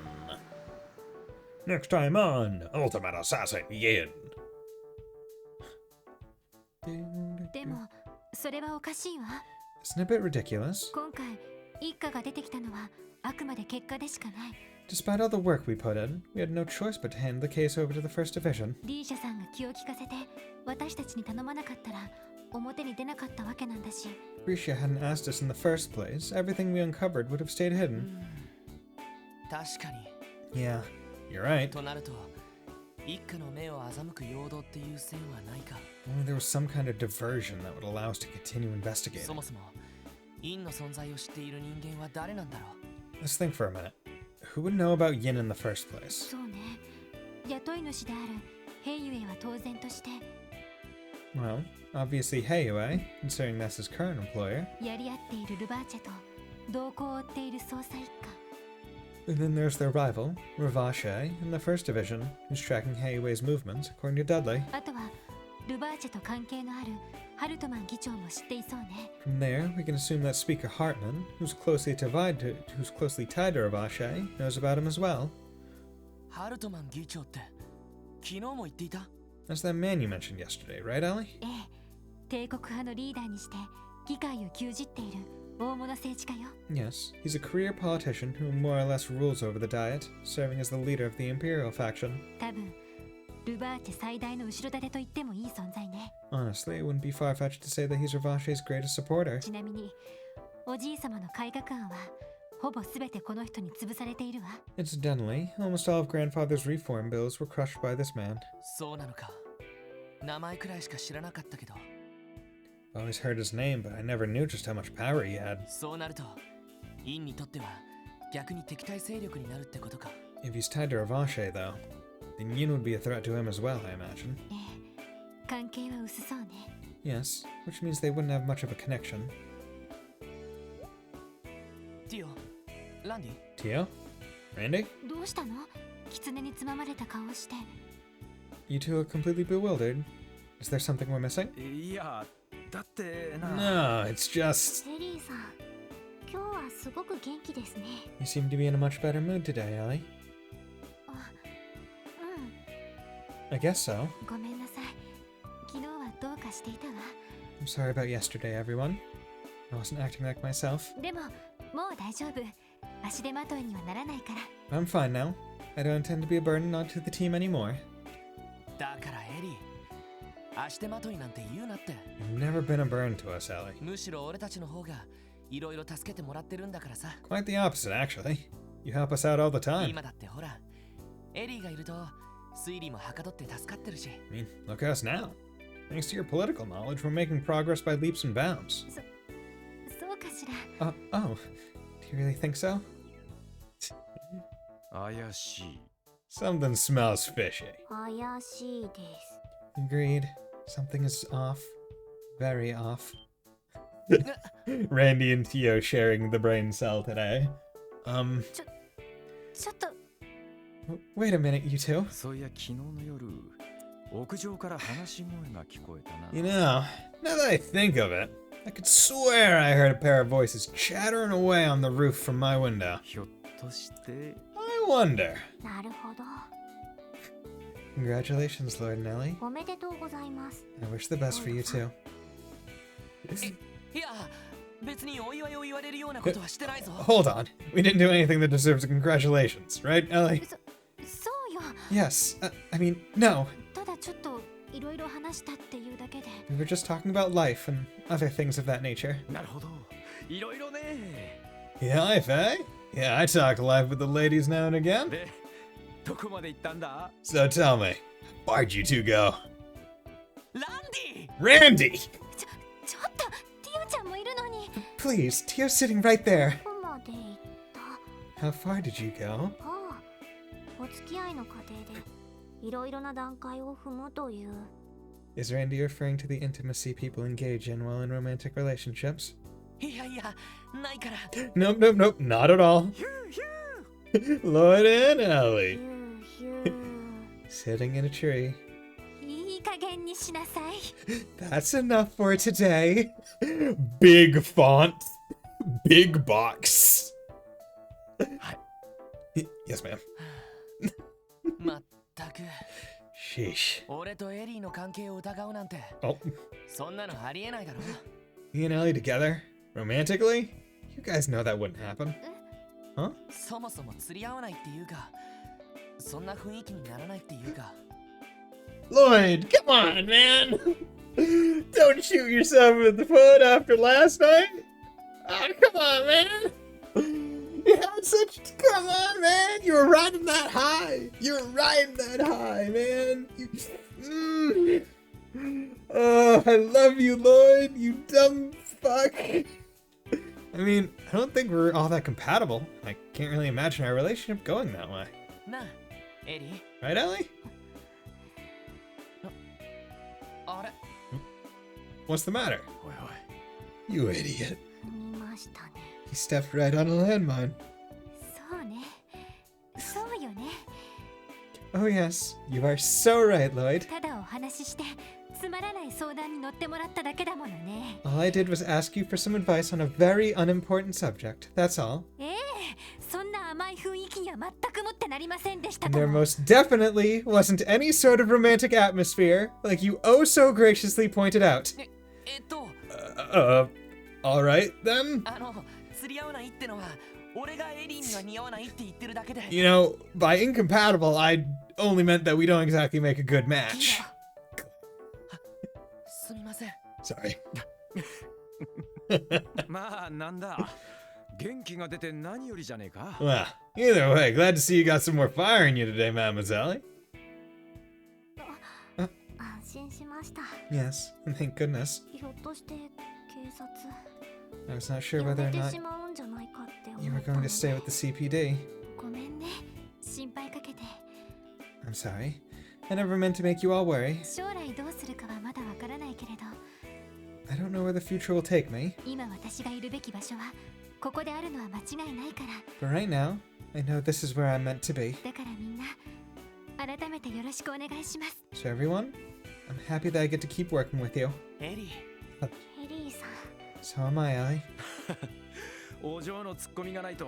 Next time on Ultimate Assassin Yin. でもそれはおかしいわ Isn't it a bit ridiculous? 今回一家が出てきたのはあくまで結果でしかない Despite all the work we put in, we had no choice but to hand the case over to the First Division. リーシャさんが気を利かせて私たちに頼まなかったら表に出なかったわけなんだし Grisha hadn't asked us in the first place. Everything we uncovered would have stayed hidden. 確かに Yeah, you're right. となると一家の目を欺く陽動っていう線はないか Only there was some kind of diversion that would allow us to continue そ investigating. もそも院の存在を知っている人間は誰なんだろう Let's think for a minute. Who would know about Yin in the first place? そうね雇い主であるヘイユエは当然として Well, obviously Heiyue, considering that's his current employer. やり合っているルバーチェと動向を追っている捜査一課 And then there's their rival, Ravache, in the First Division, who's tracking Heiyue's movements, according to Dudley. あとはルバーチェと関係のあるハルトマン議長も知っていそうね From there, we can assume that Speaker Hartman, who's closely tied to Ravache, knows about him as well. ハルトマン議長って昨日も言っていた That's that man you mentioned yesterday, right, Ellie? ええ帝国派のリーダーにして議会を牛耳っている大物政治家よ。 Yes, he's a career politician who more or less rules over the Diet, serving as the leader of the Imperial faction. 多分ルバーチェ最大の後ろ盾と言ってもいい存在ね。 Honestly, it wouldn't be far-fetched to say that he's Ravache's greatest supporter. ちなみにおじい様の改革案はほぼ全てこの人に潰されているわ。 Incidentally, almost all of Grandfather's reform bills were crushed by this man. そうなのか。名前くらいしか知らなかったけど。I always heard his name, but I never knew just how much power he had. そうなると、インにとっては逆に敵対勢力になるってことか。 If he's tied to Ravache, though, then Yin would be a threat to him as well, I imagine. 関係は薄そうね。 Yes, which means they wouldn't have much of a connection. ティオ、ランディ Tio? Randy? どうしたの？狐につままれた顔をして。 You two are completely bewildered. Is there something we're missing? いや、だってな。 No, it's just... エリーさん、今日はすごく元気ですね。 You seem to be in a much better mood today, Ellie. う I guess so. ん、ごめんなさい。昨日はどうかしていたわ。 I'm sorry about yesterday, everyone. I wasn't acting like myself. でも、もう大丈夫。足手まといにはならないから。 I'm fine now. I don't intend to be a burden onto the team anymore. だからエリー、足手まといなんて言うなって。 You've never been a burden to us, Ellie. むしろ俺たちの方がいろいろ助けてもらってるんだからさ。 Quite the opposite, actually. You help us out all the time. 今だってほら、エリーがいると推理もはかどって助かってるし。 I mean, look at us now. Thanks to your political knowledge, we're making progress by leaps and bounds. そうかしら。Oh, do you really think so? 怪しい。 Something smells fishy. 怪しいです。 Agreed. Something is off. Very off. Randy and Tio sharing the brain cell today. ちょっと。 Wait a minute, you two. そういや、昨日の夜、屋上から話し声が聞こえたな。 You know, now that I think of it, I could swear I heard a pair of voices chattering away on the roof from my window. ひょっとして。 I wonder. なるほど。 Congratulations, Lord Nelly. おめでとうございます。 I wish the best for you too. いや、別にお祝いを言われるようなことはしてないぞ。 Hold on. We didn't do anything that deserves congratulations, right, Ellie? そうよ。 Yes. I mean, no. ただちょっといろいろ話したっていうだけで。 We were just talking about life and other things of that nature. なるほど。いろいろね。 Yeah, life, eh? Yeah, I talk life with the ladies now and again. で、どこまで行ったんだ？ So tell me, where'd you two go? ランディ Randy! ちょっと、ティオちゃんもいるのに。 Please, Tio's sitting right there. どこまで行った？ How far did you go? ああ、お付き合いの過程でいろいろな段階を踏むという。 Is Randy referring to the intimacy people engage in while in romantic relationships? いやいや、ないから。 Nope, nope, nope, not at all. Lloyd and Ellie. ヒューヒュー。 Sitting in a tree. いい加減にしなさい。 That's enough for today. Big font. Big box. Yes, ma'am. まったく。 Sheesh. 俺とエリーの関係を疑うなんて。 Oh, そんなのありえないだろ。 me and Ellie together? Romantically? You guys know that wouldn't happen. Huh? そもそも釣り合わないっていうか、そんな雰囲気にならないっていうか。 Lloyd, come on, man. Don't shoot yourself in the foot after last night. Oh, come on, man. You had such... Come on, man. You were riding that high. You were riding that high, man. Oh, I love you, Lloyd. You dumb fuck. I mean, I don't think we're all that compatible. I can't really imagine our relationship going that way. なあ、エリー。 Right, Ellie? あれ What's the matter? おいおい。 You idiot. 見ましたね。 He stepped right on a landmine. そうね。そうよね。 Oh yes, you are so right, Lloyd. ただお話ししてつまらない相談に乗ってもらっただけだものね。 All I did was ask you for some advice on a very unimportant subject. That's all. そんな甘い雰囲気には全くもってなりませんでした And と there も。 most definitely wasn't any sort of romantic atmosphere, like you oh so graciously pointed out. Alright then. 釣り合わないってのは俺がエリーには似合わないって言ってるだけで。 You know, by incompatible, I only meant that we don't exactly make a good match. すみません。 Sorry. まあなんだ。元気が出て何よりじゃねえか。 Well, either way, glad to see you got some more fire in you today, Mademoiselle. 安心しました。 Yes, thank goodness. ひょっとして警察 I was not sure や whether め or て not しまうんじゃないかって you 思 were ったの going to で stay with the CPD. ごめんね、心配かけて。 I'm sorry. I never meant to make you all worry. 将来どうするかはまだわからないけれど、 I don't know where the future will take me, 今私がいるべき場所はここであるのは間違いないから。 but right now, I know this is where I'm meant to be. だからみんな改めてよろしくお願いします。 So everyone, I'm happy that I get to keep working with you. エリー。ヘリーさん、 So am I. お嬢のツッコミがないと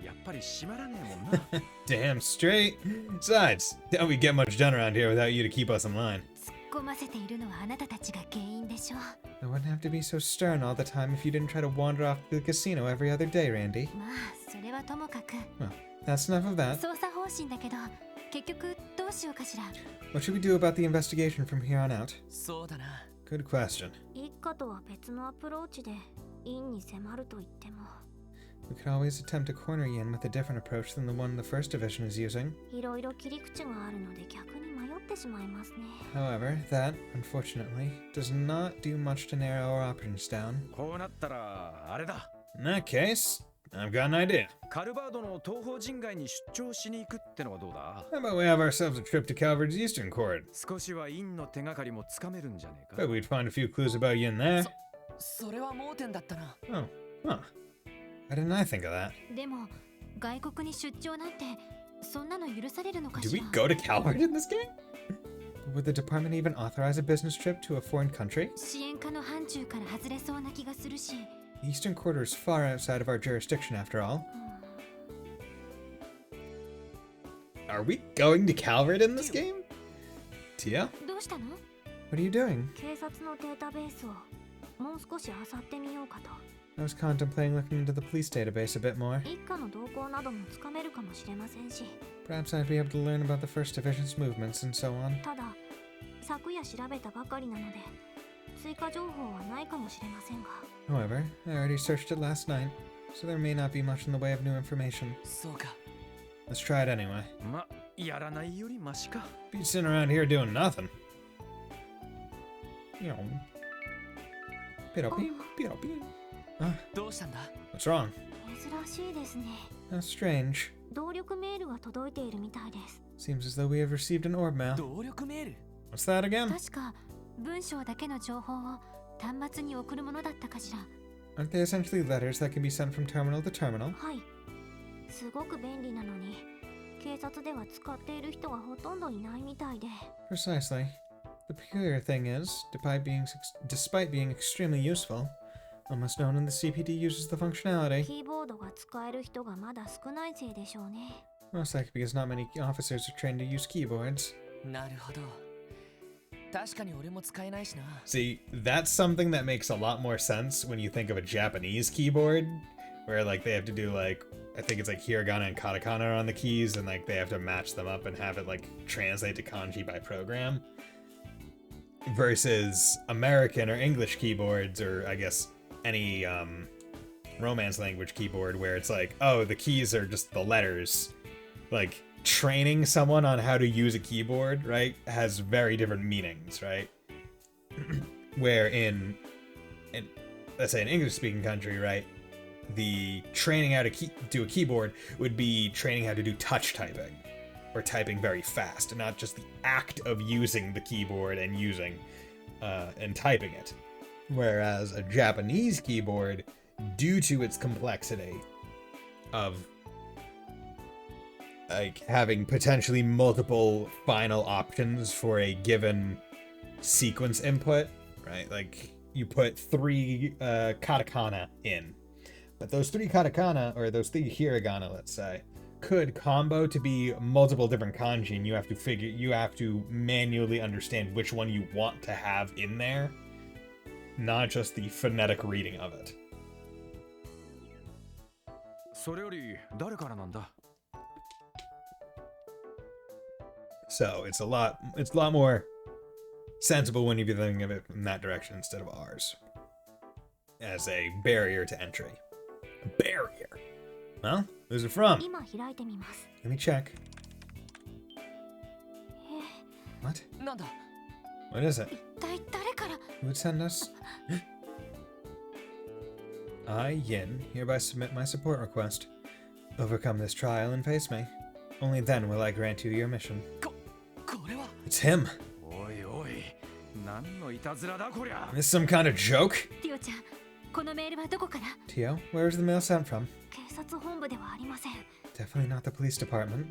やっぱり閉まらねえもんな。Damn straight. Besides, doubt we get much done around here without you to keep us in line. 突っ込ませているのはあなたたちが原因でしょう。 I wouldn't have to be so stern all the time if you didn't try to wander off to the casino every other day, Randy. まあそれはともかく Well, that's enough of that. 捜査方針だけど、結局どうしようかしら。 What should we do about the investigation from here on out? そうだな。 Good question. 一家とは別のアプローチで院に迫ると言っても、 We could always attempt to corner Yin with a different approach than the one the first division is using. いろいろ切り口があるので逆に迷ってしまいますね。 However, that, unfortunately, does not do much to narrow our options down. こうなったらあれだ。 In that case, I've got an idea. カルバードの東方人街に出張しに行くってのはどうだ？ How about we have ourselves a trip to Calvard's Eastern Court? 少しは院の手がかりもつかめるんじゃねえか。 Bet we'd find a few clues about Yin there. それは盲点だったな。 Oh, huh. Why didn't I think of that? でも外国に出張なんてそんなの許されるのか Do し we ら。 go to Calvard in this game? Would the department even authorize a business trip to a foreign country? 支援課の範疇から外れそうな気がするし。 The Eastern Quarter is far outside of our jurisdiction after all. Are we going to Calvard in this game? Tia? どうしたの？ What are you doing? 警察のデータベースをもう少し漁ってみようかと。 I was contemplating looking into the police database a bit more. 一家の動向などもつかめるかもしれませんし。 Perhaps I'd be able to learn about the First Division's movements and so on. ただ昨夜調べたばかりなので追加情報はないかもしれませんが。 However, I already searched it last night, so there may not be much in the way of new information. そうか。 Let's try it anyway. ま、やらないよりマシか。 Be sitting around here doing nothing. You know. Piro. どうしたんだ？ What's wrong? 珍しいですね。 How strange. 動力メールが届いているみたいです。 Seems as though we have received an orb mail. 動力メール？ What's that again? 確か文章だけの情報を端末に送るものだったかしら。 Aren't they essentially letters that can be sent from terminal to terminal? はい。すごく便利なのに警察では使っている人がほとんどいないみたいで。 Precisely. The peculiar thing is, despite being extremely useful, almost no one in the CPD uses the functionality. キーボードが使える人がまだ少ないせいでしょうね。 Most likely because not many officers are trained to use keyboards. なるほど。確かに俺も使えないしな。 See, that's something that makes a lot more sense when you think of a Japanese keyboard, where like they have to do like, I think it's like hiragana and katakana on the keys, and like they have to match them up and have it like translate to kanji by program. Versus American or English keyboards, or I guess any Romance language keyboard, where it's like, oh, the keys are just the letters. Like, training someone on how to use a keyboard, right, has very different meanings, right? Where in let's say an English-speaking country, right, the training how to do a keyboard would be training how to do touch typing, or typing very fast, and not just the act of using the keyboard and using and typing it. Whereas a Japanese keyboard, due to its complexity of like having potentially multiple final options for a given sequence input, right? Like you put 3 katakana in, but those 3 katakana, or those 3 hiragana, let's say, could combo to be multiple different kanji, and you have to manually understand which one you want to have in there. not just the phonetic reading of it. それより誰からなんだ? So it's a lot more sensible when you be thinking of it in that direction instead of ours. As a barrier to entry. A barrier. Well, who's it from? 今開いてみます。 Let me check. What? なんだ What is it? 一体誰から？ Who would send us? I, Yin, hereby submit my support request. Overcome this trial and face me. Only then will I grant you your mission. これは It's him! おいおい、何のいたずらだこりゃ。 Is this some kind of joke? ティオちゃん、このメールはどこから？ Tio, where is the mail sent from? 警察本部ではありません。 Definitely not the police department.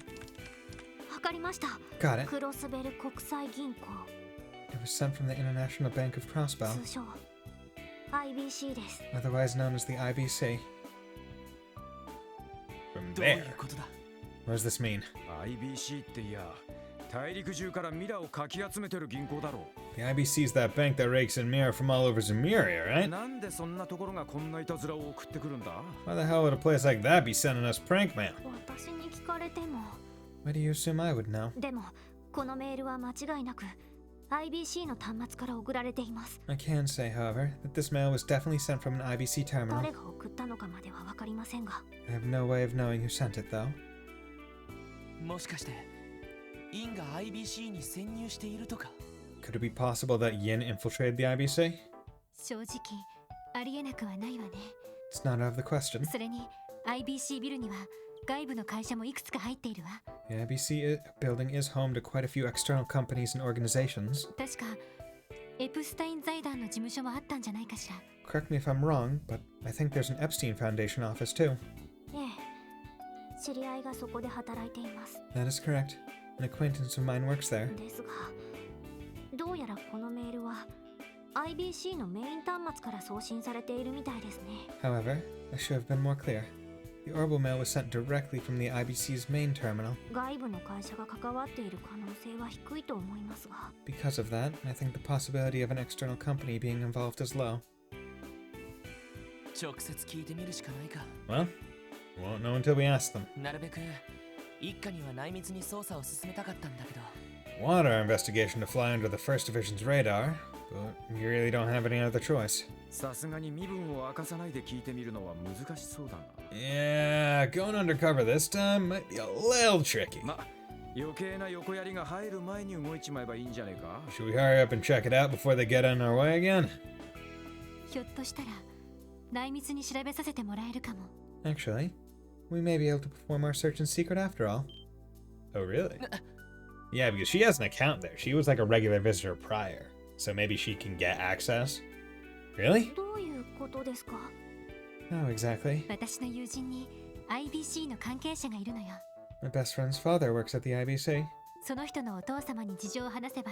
わかりました。 Got it. クロスベル国際銀行。 It was sent from the International Bank of Crossbow, 通称 IBC です。 otherwise known as the IBC. From どうい there. うことだ What does this mean? IBC っていや、大陸中からミラをかき集めてる銀行だろ The IBC is that bank that rakes in mirror from all over Zemuria, う。 right? なんでそんなところがこんないたずらを送ってくるんだ？ Why the hell would a place like that be sending us prank mail? 私に聞かれても。 Why do you assume I would know? でも、このメールは間違いなく IBC の端末から送られています。 I can say, however, that this mail was definitely sent from an IBC 誰 terminal. が送ったのかまではわかりませんが。 I have no way of knowing who sent it, though. もしかしてインが IBC に潜入しているとか Could it be possible that Yin infiltrated the IBC? 正直、ありえなくはないわね。 It's not out of the question. それに IBC ビルには外部の会社もいくつか入っているわ。 The IBC building is home to quite a few external companies and organizations. 確かエプスタイン財団の事務所もあったんじゃないかしら。 Correct me if I'm wrong, but I think there's an Epstein Foundation office too. ええ、知り合いがそこで働いています。 That is correct. An acquaintance of mine works there. ですが、どうやらこのメールは IBC のメイン端末から送信されているみたいですね。 However, I should have been more clear. The orbital mail was sent directly from the IBC's main terminal. 外部の会社が関わっている可能性は低いと思いますが。 Because of that, I think the possibility of an external company being involved is low. 直接聞いてみるしかないか Well, we won't know until we ask them. なるべく一家には内密に捜査を進めたかったんだけど Want our investigation to fly under the First Division's radar, but we really don't have any other choice. さすがに身分を明かさないで聞いてみるのは難しそうだな。 Yeah, going undercover this time might be a little tricky. ま、余計な横やりが入る前に動いちまえばいいんじゃねえか？ Should we hurry up and check it out before they get in our way again? ひょっとしたら内密に調べさせてもらえるかも。 Actually, we may be able to perform our search in secret after all. Oh, really? Yeah, because she has an account there. She was like a regular visitor prior, so maybe she can get access. Really? どういうことですか？ No, exactly. 私の友人に IBC の関係者がいるのよ。 My best friend's father works at the IBC. その人のお父様に事情を話せば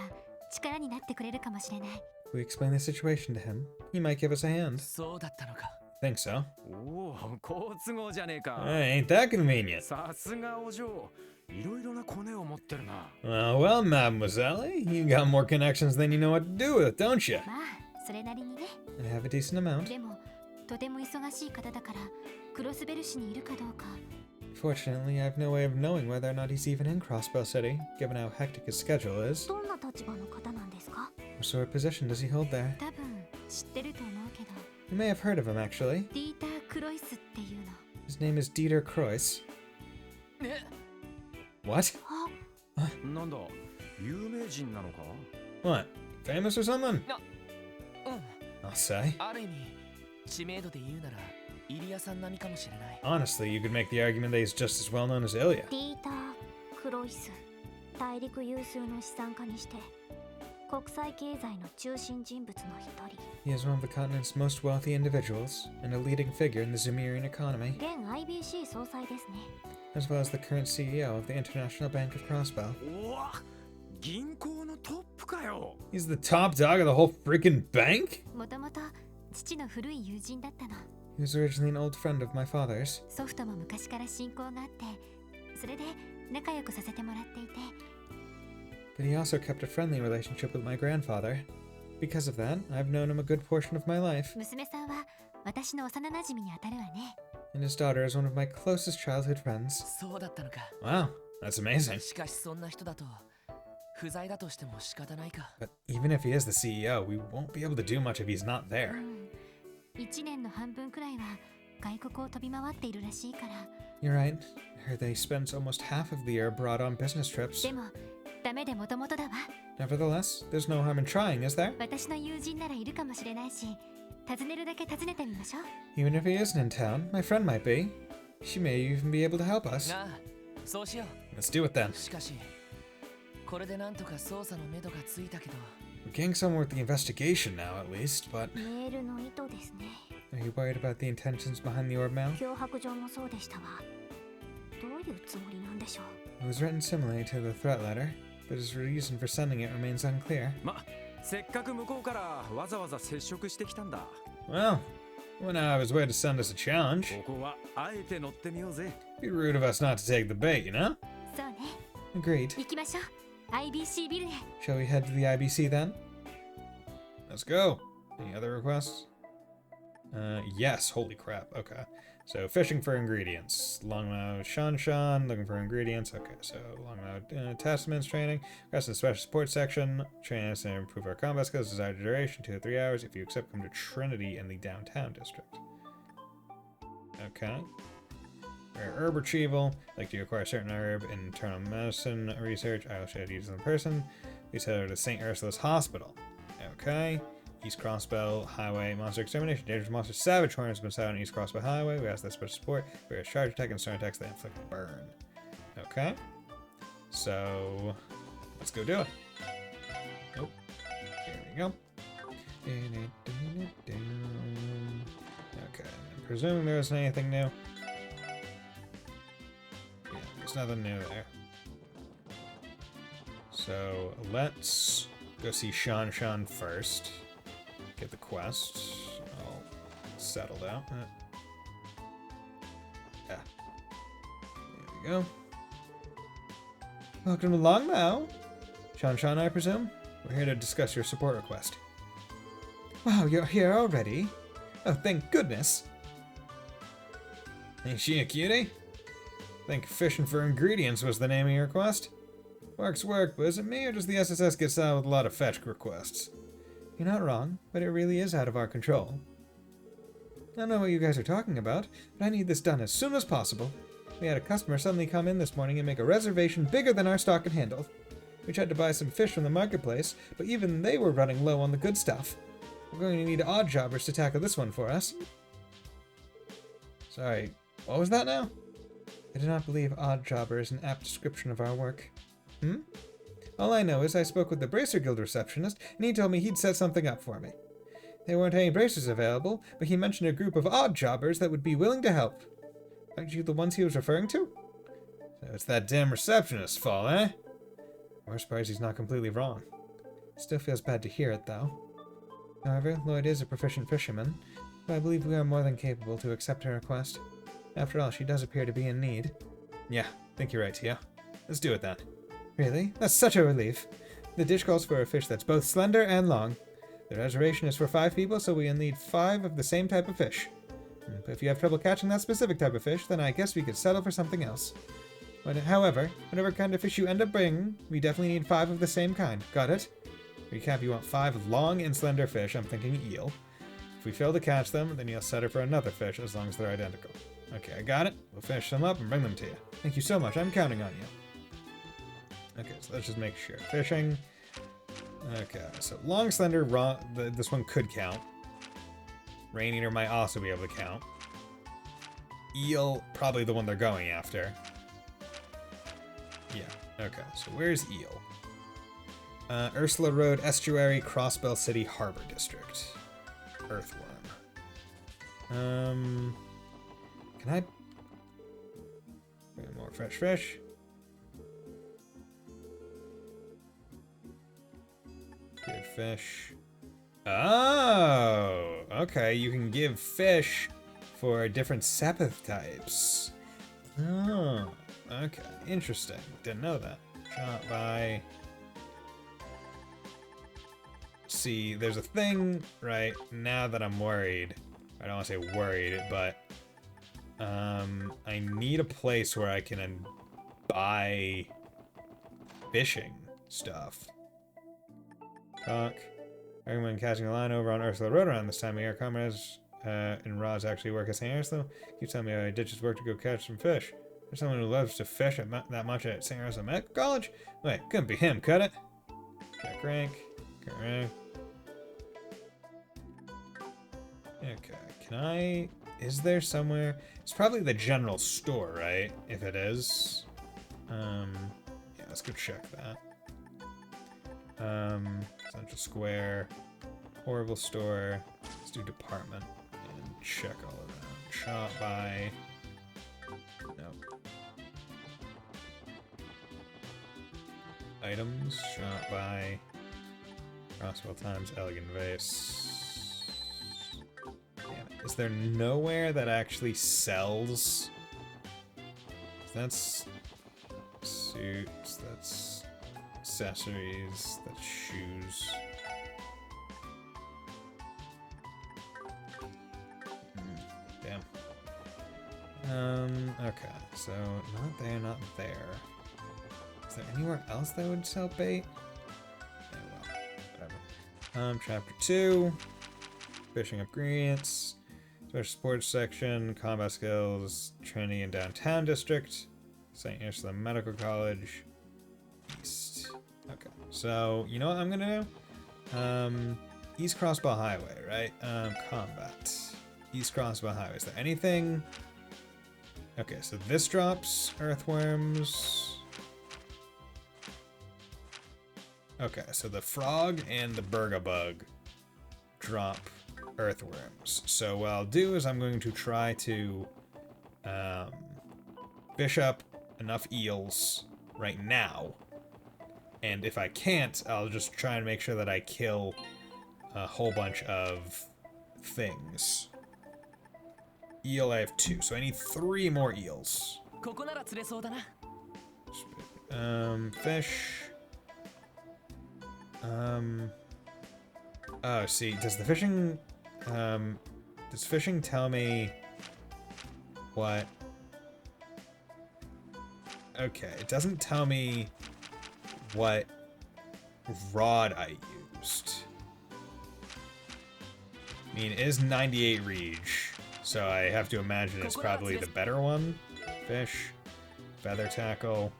力になってくれるかもしれない。 If we explain the situation to him, he might give us a hand. そうだったのか Think so? おお、好都合じゃねえか。 Ain't that convenient? さすがお嬢。いろいろなコネを持ってるな。 Well, mademoiselle, you got more connections than you know what to do with, don't you? まあ、それなりにね。 I have a decent amount. でも、とても忙しい方だから、クロスベル市にいるかどうか。 Fortunately, I have no way of knowing whether or not he's even in Crossbow City, given how hectic his schedule is. どんな立場の方なんですか？ What sort of position does he hold there? 多分知ってると思うけど、 You may have heard of him, actually. ディーター・クロイスっていうの。 His name is Dieter Kreuss. え What? なんだ、有名人なのか？ What? Famous or something? うん I'll say. ある意味知名度で言うならイリアさん並みかもしれない Honestly, you could make the argument that he's just as well known as Ilya. ディーター・クロイス。大陸有数の資産家にして、国際経済の中心人物の一人。 He is one of the continent's most wealthy individuals, and a leading figure in the Zemurian economy, 現 IBC 総裁ですね。 as well as the current CEO of the International Bank of Crossbow. おわ、銀行のトップかよ。 He's the top dog of the whole freaking bank? もともと父の古い友人だったの。 He was originally an old friend of my father's. ソフトも昔から親交があって、それで仲良くさせてもらっていて。 But he also kept a friendly relationship with my grandfather. Because of that, I've known him a good portion of my life. 娘さんは私の幼馴染にあたるわね。 And his daughter is one of my closest childhood friends. そうだったのか。 Wow, that's amazing. しかしそんな人だと不在だとしても仕方ないか。 But even if he is the CEO, we won't be able to do much if he's not う there. ん。1年の半分くらいは外国を飛び回っているらしいから。 You're right. I heard they spent almost half of the year abroad on business trips. でもダメでもともとだわ。 Nevertheless, there's no harm in trying, is there? 私の友人ならいるかもしれないし、訪ねるだけ訪ねてみましょう。 Even if he isn't in town, my friend might be. She may even be able to help us. なあ、そうしよ Let's do it then. う。しかし、これでなんとか捜査の目処がついたけど。 We're getting somewhere with the investigation now, at least, but メールの意図ですね。 are you worried about the intentions behind the orb mail? 脅迫状もそうでしたわ。どういうつもりなんでしょう。 It was written similarly to the threat letter, but his reason for sending it remains unclear. せっかく向こうからわざわざ接触してきたんだ。 Well, went out of his way to send us a challenge. ここはあえて乗ってみようぜ。 Be rude of us not to take the bait, you know? そうね。 Agreed. 行きましょう。IBC ビルへ。 Shall we head to the IBC then? Let's go. Any other requests? Yes. Holy crap. Okay. So fishing for ingredients. Longmao Shanshan looking for ingredients. Okay. So Longmao Testaments training. Request in the special support section. Training us to improve our combat skills. Desired duration 2 to 3 hours. If you accept, come to Trinity in the downtown district. Okay. Rare herb retrieval. Like to acquire certain herb in internal medicine research. I will show you to use in person. Please head over to St. Ursula's Hospital. Okay. East Crossbow Highway Monster Extermination. Dangerous Monster Savage Horn has been sighted on East Crossbow Highway. We ask that special support. Various charge attack and stun attacks that inflict burn. Okay. So let's go do it. Nope. Here we go. Okay. I'm presuming there isn't anything new. Yeah, there's nothing new there. So let's go see Shan first. Get the quest all settled out. Yeah. There we go. Welcome to Longmao. Shan, I presume? We're here to discuss your support request. Wow, you're here already? Oh, thank goodness. Ain't she a cutie? I think fishing for ingredients was the name of your request. Work's work, but is it me or does the SSS get saddled with a lot of fetch requests? You're not wrong, but it really is out of our control. I don't know what you guys are talking about, but I need this done as soon as possible. We had a customer suddenly come in this morning and make a reservation bigger than our stock can handle. We tried to buy some fish from the marketplace, but even they were running low on the good stuff. We're going to need odd jobbers to tackle this one for us. Sorry, what was that now? I do not believe odd jobber is an apt description of our work. Hmm? All I know is I spoke with the Bracer Guild receptionist, and he told me he'd set something up for me. There weren't any bracers available, but he mentioned a group of odd jobbers that would be willing to help. Aren't you the ones he was referring to? So it's that damn receptionist's fault, eh? Worst part is he's not completely wrong. Still feels bad to hear it, though. However, Lloyd is a proficient fisherman, but I believe we are more than capable to accept her request. After all, she does appear to be in need. Yeah, I think you're right, Tia. Let's do it then. Really? That's such a relief. The dish calls for a fish that's both slender and long. The reservation is for 5 people, so we'll need 5 of the same type of fish. But if you have trouble catching that specific type of fish, then I guess we could settle for something else. However, whatever kind of fish you end up bringing, we definitely need 5 of the same kind. Got it? Recap, you want 5 long and slender fish, I'm thinking eel. If we fail to catch them, then you'll settle for another fish as long as they're identical. Okay, I got it. We'll finish them up and bring them to you. Thank you so much, I'm counting on you. Okay, so let's just make sure. Fishing. Okay, so long, slender, raw. This one could count. Rain Eater might also be able to count. Eel, probably the one they're going after. Yeah, okay, so where's Eel? Ursula Road, Estuary, Crossbell City, Harbor District. Earthworm. Can I... More fresh fish. Give fish. Oh, okay. You can give fish for different Sepith types. Oh, okay. Interesting. Didn't know that. Shot by see, there's a thing right now that I'm worried. I don't want to say worried, but I need a place where I can buy fishing stuff. Talk. Recommend catching a line over on Ursula Road around this time of year. Comrades and rods actually work at St. Ursula. Keep telling me how he ditches work to go catch some fish. There's someone who loves to fish that much at St. Ursula Medical College? Wait, couldn't be him, could it? Check rank. Rank. Okay, can I... Is there somewhere... It's probably the general store, right? If it is. Yeah, let's go check that. Central Square. Horrible store. Let's do department. And check all of that. Shop by... Nope. Items. Shop by... Crosswell Times Elegant Vase. Damn it. Is there nowhere that actually sells? That's suits, that's accessories, that's shoes. Damn. Okay, so not there, not there. Is there anywhere else that would sell bait? Chapter 2, fishing ingredients, special sports section, combat skills, Trinity and Downtown District, St. Ursula Medical College, East. Okay, so you know what I'm gonna do? East Crossbow Highway, right? Combat. East Crossbow Highway. Is there anything? Okay, so this drops earthworms. Okay, so the frog and the burgabug drop earthworms. So what I'll do is I'm going to try to fish up enough eels right now. And if I can't, I'll just try and make sure that I kill a whole bunch of things. Eel, I have 2, so I need 3 more eels. Fish. Oh, see, does fishing tell me what? Okay, it doesn't tell me what rod I used. I mean, it is 98 reach, so I have to imagine it's probably the better one. Fish, feather tackle.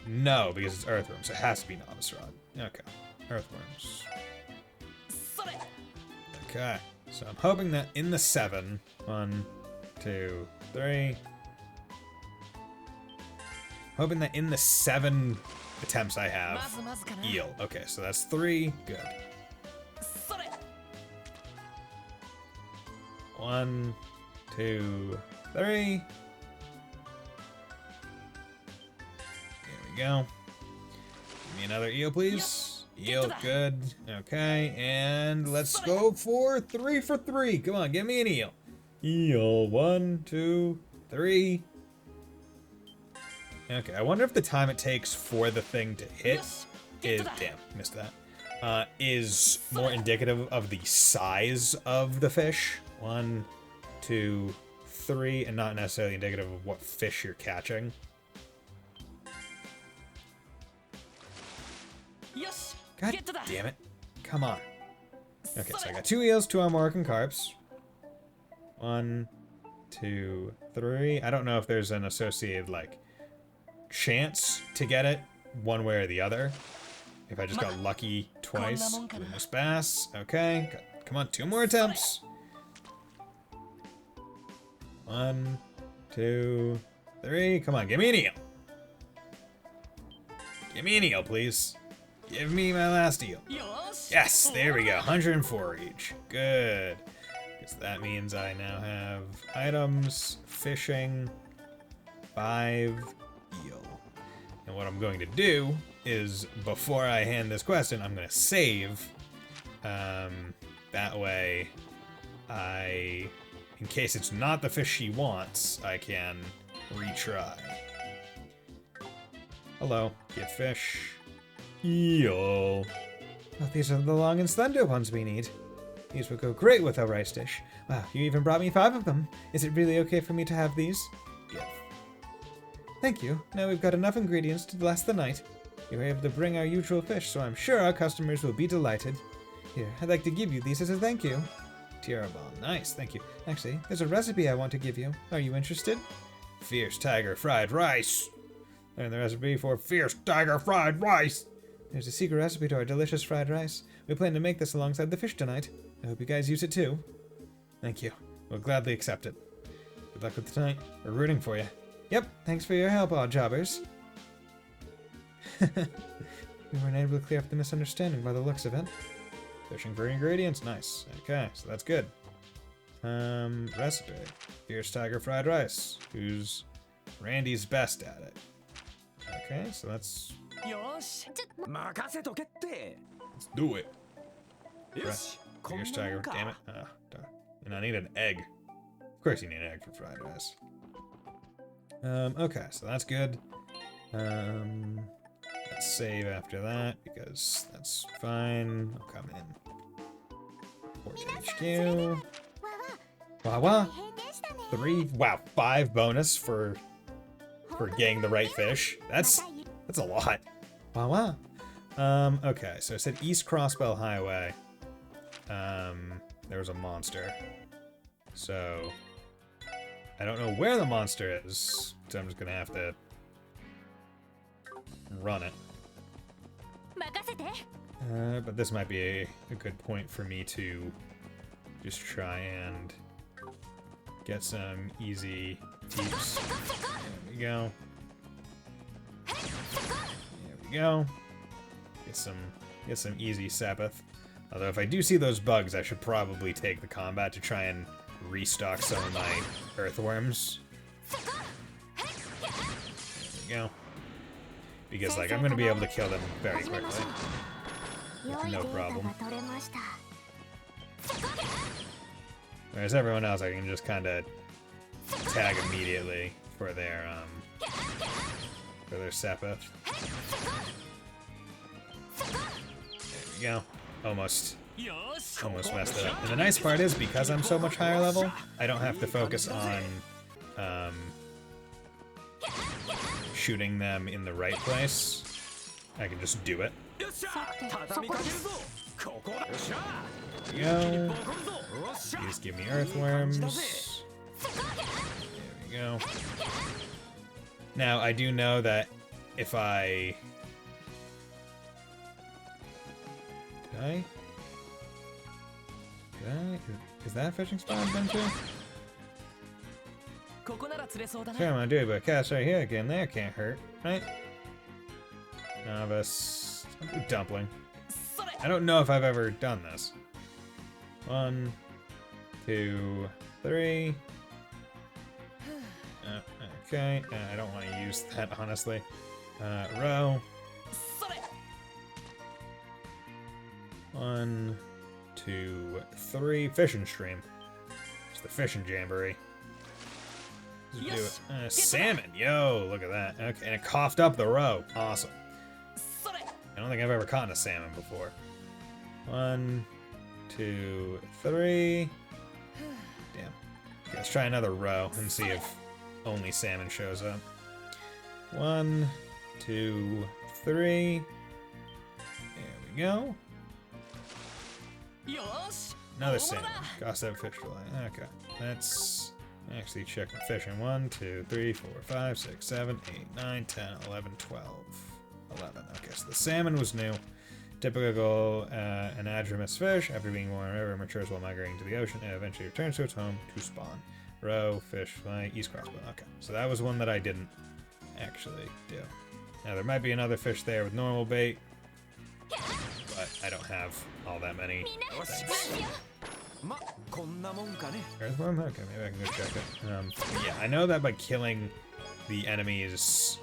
No, because it's earthworms. It has to be novice rod. Okay, earthworms. Okay, so I'm hoping that in the 7, 1, 2, 3. Hoping that in the 7 attempts I have, eel. Okay, so that's 3. Good. 1, 2, 3. Go. Give me another eel, please. Eel, good. Okay, and let's go for 3 for 3. Come on, give me an eel. Eel, 1, 2, 3. Okay, I wonder if the time it takes for the thing to hit is... Damn, missed that. Is more indicative of the size of the fish. 1, 2, 3, and not necessarily indicative of what fish you're catching. God damn it. Come on. Okay, so I got 2 eels, 2 Armorican carps. 1, 2, 3. I don't know if there's an associated, like, chance to get it one way or the other. If I just got lucky twice. Luminous bass. Okay. Come on, 2 more attempts. 1, 2, 3. Come on, give me an eel. Give me an eel, please. Give me my last eel. Yes, there we go. 104 each. Good. Because that means I now have items, fishing, 5 eel. And what I'm going to do is, before I hand this question, I'm going to save. That way, in case it's not the fish she wants, I can retry. Hello, get fish. Eel. Oh, these are the long and slender ones we need. These would go great with a rice dish. Wow, you even brought me 5 of them. Is it really okay for me to have these? Yes. Thank you. Now we've got enough ingredients to last the night. You were able to bring our usual fish, so I'm sure our customers will be delighted. Here, I'd like to give you these as a thank you. Tiara ball. Nice, thank you. Actually, there's a recipe I want to give you. Are you interested? Fierce tiger fried rice. Learn the recipe for fierce tiger fried rice. There's a secret recipe to our delicious fried rice. We plan to make this alongside the fish tonight. I hope you guys use it too. Thank you. We'll gladly accept it. Good luck with tonight. We're rooting for you. Yep, thanks for your help, odd jobbers. We weren't able to clear up the misunderstanding by the looks of it. Fishing for ingredients, nice. Okay, so that's good. Recipe. Fierce tiger fried rice. Who's Randy's best at it? Okay, so let's do it. Fierce tiger, damn it. And I need an egg. Of course you need an egg for fried rice. Okay, so that's good. Let's save after that, because that's fine. I'll come in. Port HQ. Wawa. 3, wow, 5 bonus for getting the right fish. That's a lot. Wawa. Okay, so I said East Crossbell Highway. There was a monster. So I don't know where the monster is, so I'm just gonna have to run it. But this might be a good point for me to just try and get some easy teeps. There we go. There we go. Get some easy Sabbath. Although if I do see those bugs, I should probably take the combat to try and restock some of my earthworms. There we go. Because like I'm gonna be able to kill them very quickly. No problem. Whereas everyone else I can just kinda tag immediately for their Sepith. There we go. Almost messed it up. And the nice part is, because I'm so much higher level, I don't have to focus on shooting them in the right place. I can just do it. There we go. You just give me earthworms. There we go. Now, I do know that if I... Did I? Is that a fishing spot I've been to? Sure, I'm gonna do it, but cast right here again. There can't hurt, right? Novice. Dumpling. I don't know if I've ever done this. 1, 2, 3. Okay, I don't want to use that, honestly. Row. 1, 2, 3. Fishing stream. It's the fishing jamboree. Let's do it. Salmon! Yo, look at that. Okay, and it coughed up the row. Awesome. I don't think I've ever caught a salmon before. 1, 2, 3. Damn. Okay, let's try another row and see if only salmon shows up. 1, 2, 3. There we go. Another salmon. Gossip fish fillet. Okay. Let's actually check my fishing. 1, 2, 3, 4, 5, 6, 7, 8, 9, 10, 11, 12. 11. Okay, so the salmon was new. Typical anadromous fish. After being born in the river, matures while migrating to the ocean and eventually returns to its home to spawn. Row, fish, fly, East Crossbow. Okay, so that was one that I didn't actually do. Now there might be another fish there with normal bait, but I don't have all that many things. Earthworm? Okay, maybe I can go check it. Yeah, I know that by killing the enemies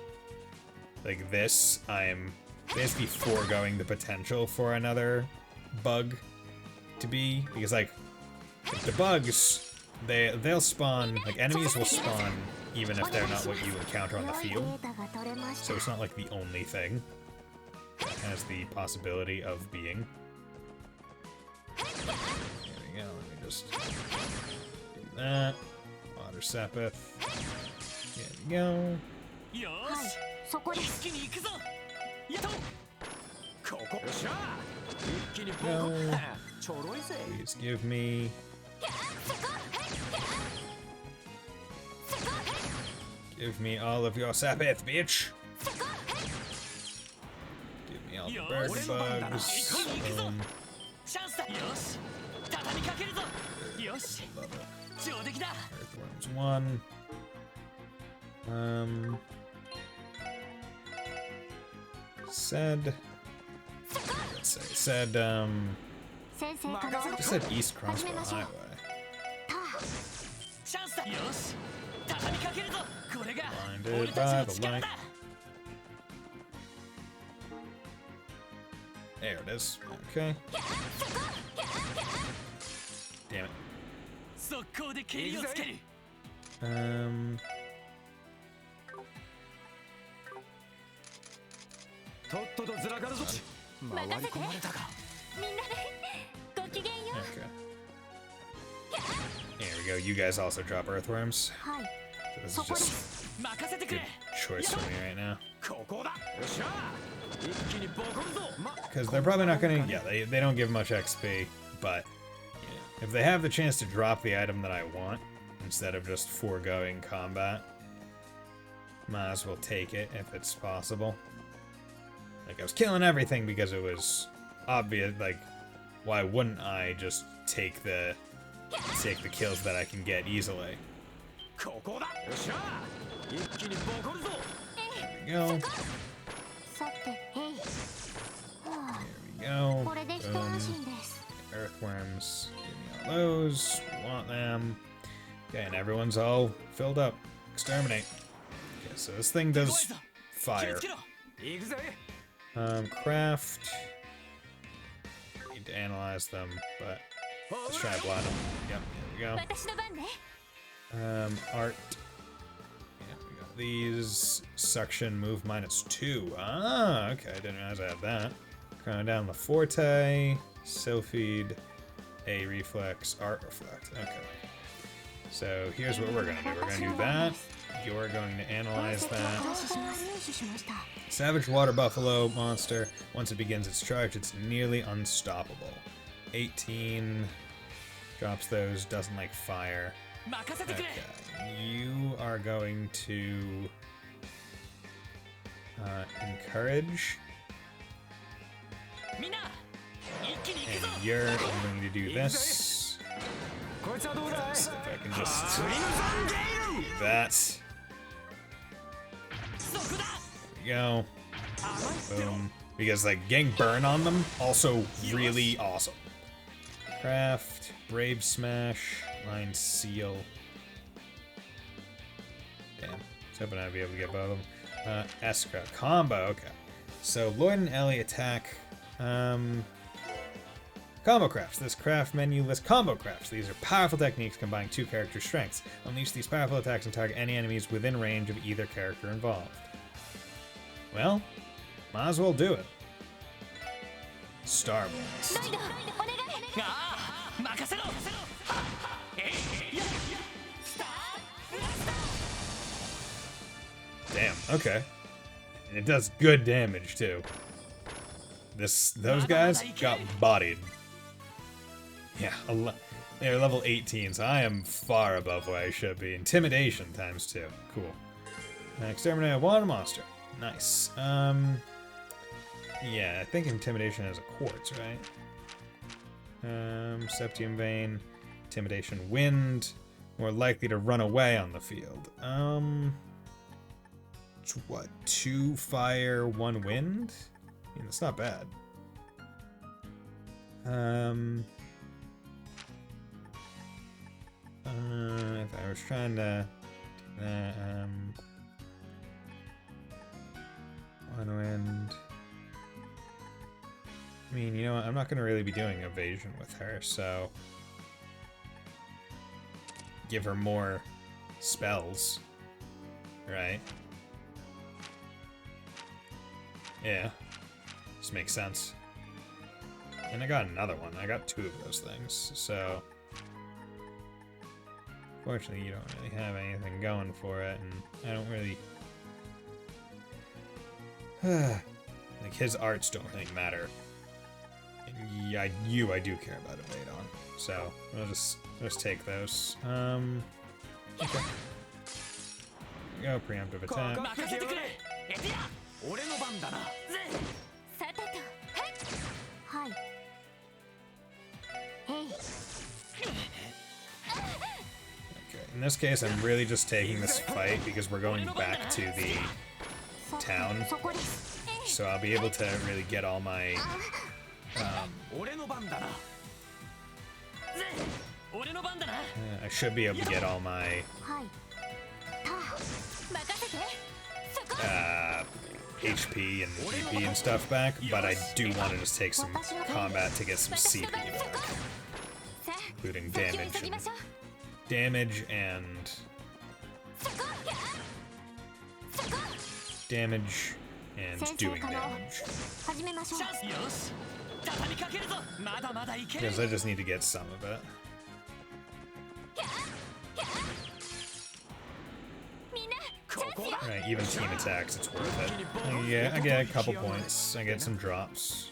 like this, I'm basically foregoing the potential for another bug to be, because like the bugs, they'll spawn, like enemies will spawn even if they're not what you encounter on the field, so it's not like the only thing that has the possibility of being. There we go. Let me just do that. Water Sapith. There we go. よしそこで一気に行くぞやっとここよっしゃ一気にボ No. コちょろいぜ Please give me. Give me all of your Sapith, bitch. Give me all the bird bugs. Boom. チャンスだよし畳みかけるぞよし Love it. 上出来だ Earthworms 1. Said. Let's say. Said, 先生との just said East Crossbow Highway. チャンスだよし畳みかけるぞこれが Blinded 俺た by ち the の力 light. だ There it is. Okay. Damn it. 速攻で蹴りをつける とっととずらかるぞ回り込まれたかみんなでごきげんよう Okay. Here we go. You guys also drop earthworms. はい So this is そこで just す 任せてく good れ choice for me right now. ここだよっしゃ一気にボコるぞ Because they're probably not gonna. Yeah, they don't give much XP, but if they have the chance to drop the item that I want instead of just foregoing combat, might as well take it if it's possible. Like I was killing everything because it was obvious. Like, why wouldn't I just take the kills that I can get easily? ここだよっしゃ一気にボコるぞ There we go. さてへいは There we あ go. これで一 Boom. 安心です Earthworms. Give me all those. Want them. Okay, and everyone's all filled up. Exterminate. Okay, so this thing does fire. 行くぜ Craft. Need to analyze them, but let's try to blind them. Yep, there we 私の番ね go. Art. Yeah, we got these. Suction move -2. Ah, okay, I didn't realize I had that. Going down the Forte. Sylphid. A reflex. Art reflect. Okay. So here's what we're gonna do. We're gonna do that. You're going to analyze that. 情報を入手しました Savage water buffalo monster. Once it begins its charge, it's nearly unstoppable. 18 drops those. Doesn't like fire. 任せてくれ Okay. You are going to encourage, みんな一気に行くぞ and you're going to do this. こいつはどうだい If I can just do that. そこだ There we go. Boom. Because like getting burn on them also really awesome. Craft, Brave Smash, Line Seal. Damn. I was hoping I'd be able to get both of them. Escra. Combo, okay. So Lloyd and Ellie attack. Combo crafts. This craft menu lists combo crafts. These are powerful techniques combining two character strengths. Unleash these powerful attacks and target any enemies within range of either character involved. Well, might as well do it. Star Blast. ロイドお願いああ任せろえいやスター Damn, okay. And it does good damage too. Those guys got bodied. Yeah, they're level 18, so I am far above where I should be. Intimidation ×2. Cool. Exterminate one monster. Nice. Yeah, I think intimidation has a quartz, right? Septium vein, intimidation, wind, more likely to run away on the field. It's what, 2 fire, 1 wind? I mean, that's not bad. If I was trying to do that, 1 wind. I mean, you know what? I'm not gonna really be doing evasion with her, so give her more spells, right? Yeah. This makes sense. And I got another one. I got 2 of those things, so... Fortunately, you don't really have anything going for it, and I don't really... like, his arts don't really matter. And yeah, I do care about Evade on. So, I'll just take those. Okay. There we go, preemptive attack. さてとはいへい Okay, in this case, I'm really just taking this fight because we're going back to the town. So I'll be able to really get all my... I should be able to get all my... HP and EP and stuff back, but I do want to just take some combat to get some CP back, including damage and doing damage. Because I just need to get some of it. Right, even team attacks, it's worth it. Yeah, I get a couple points. I get some drops.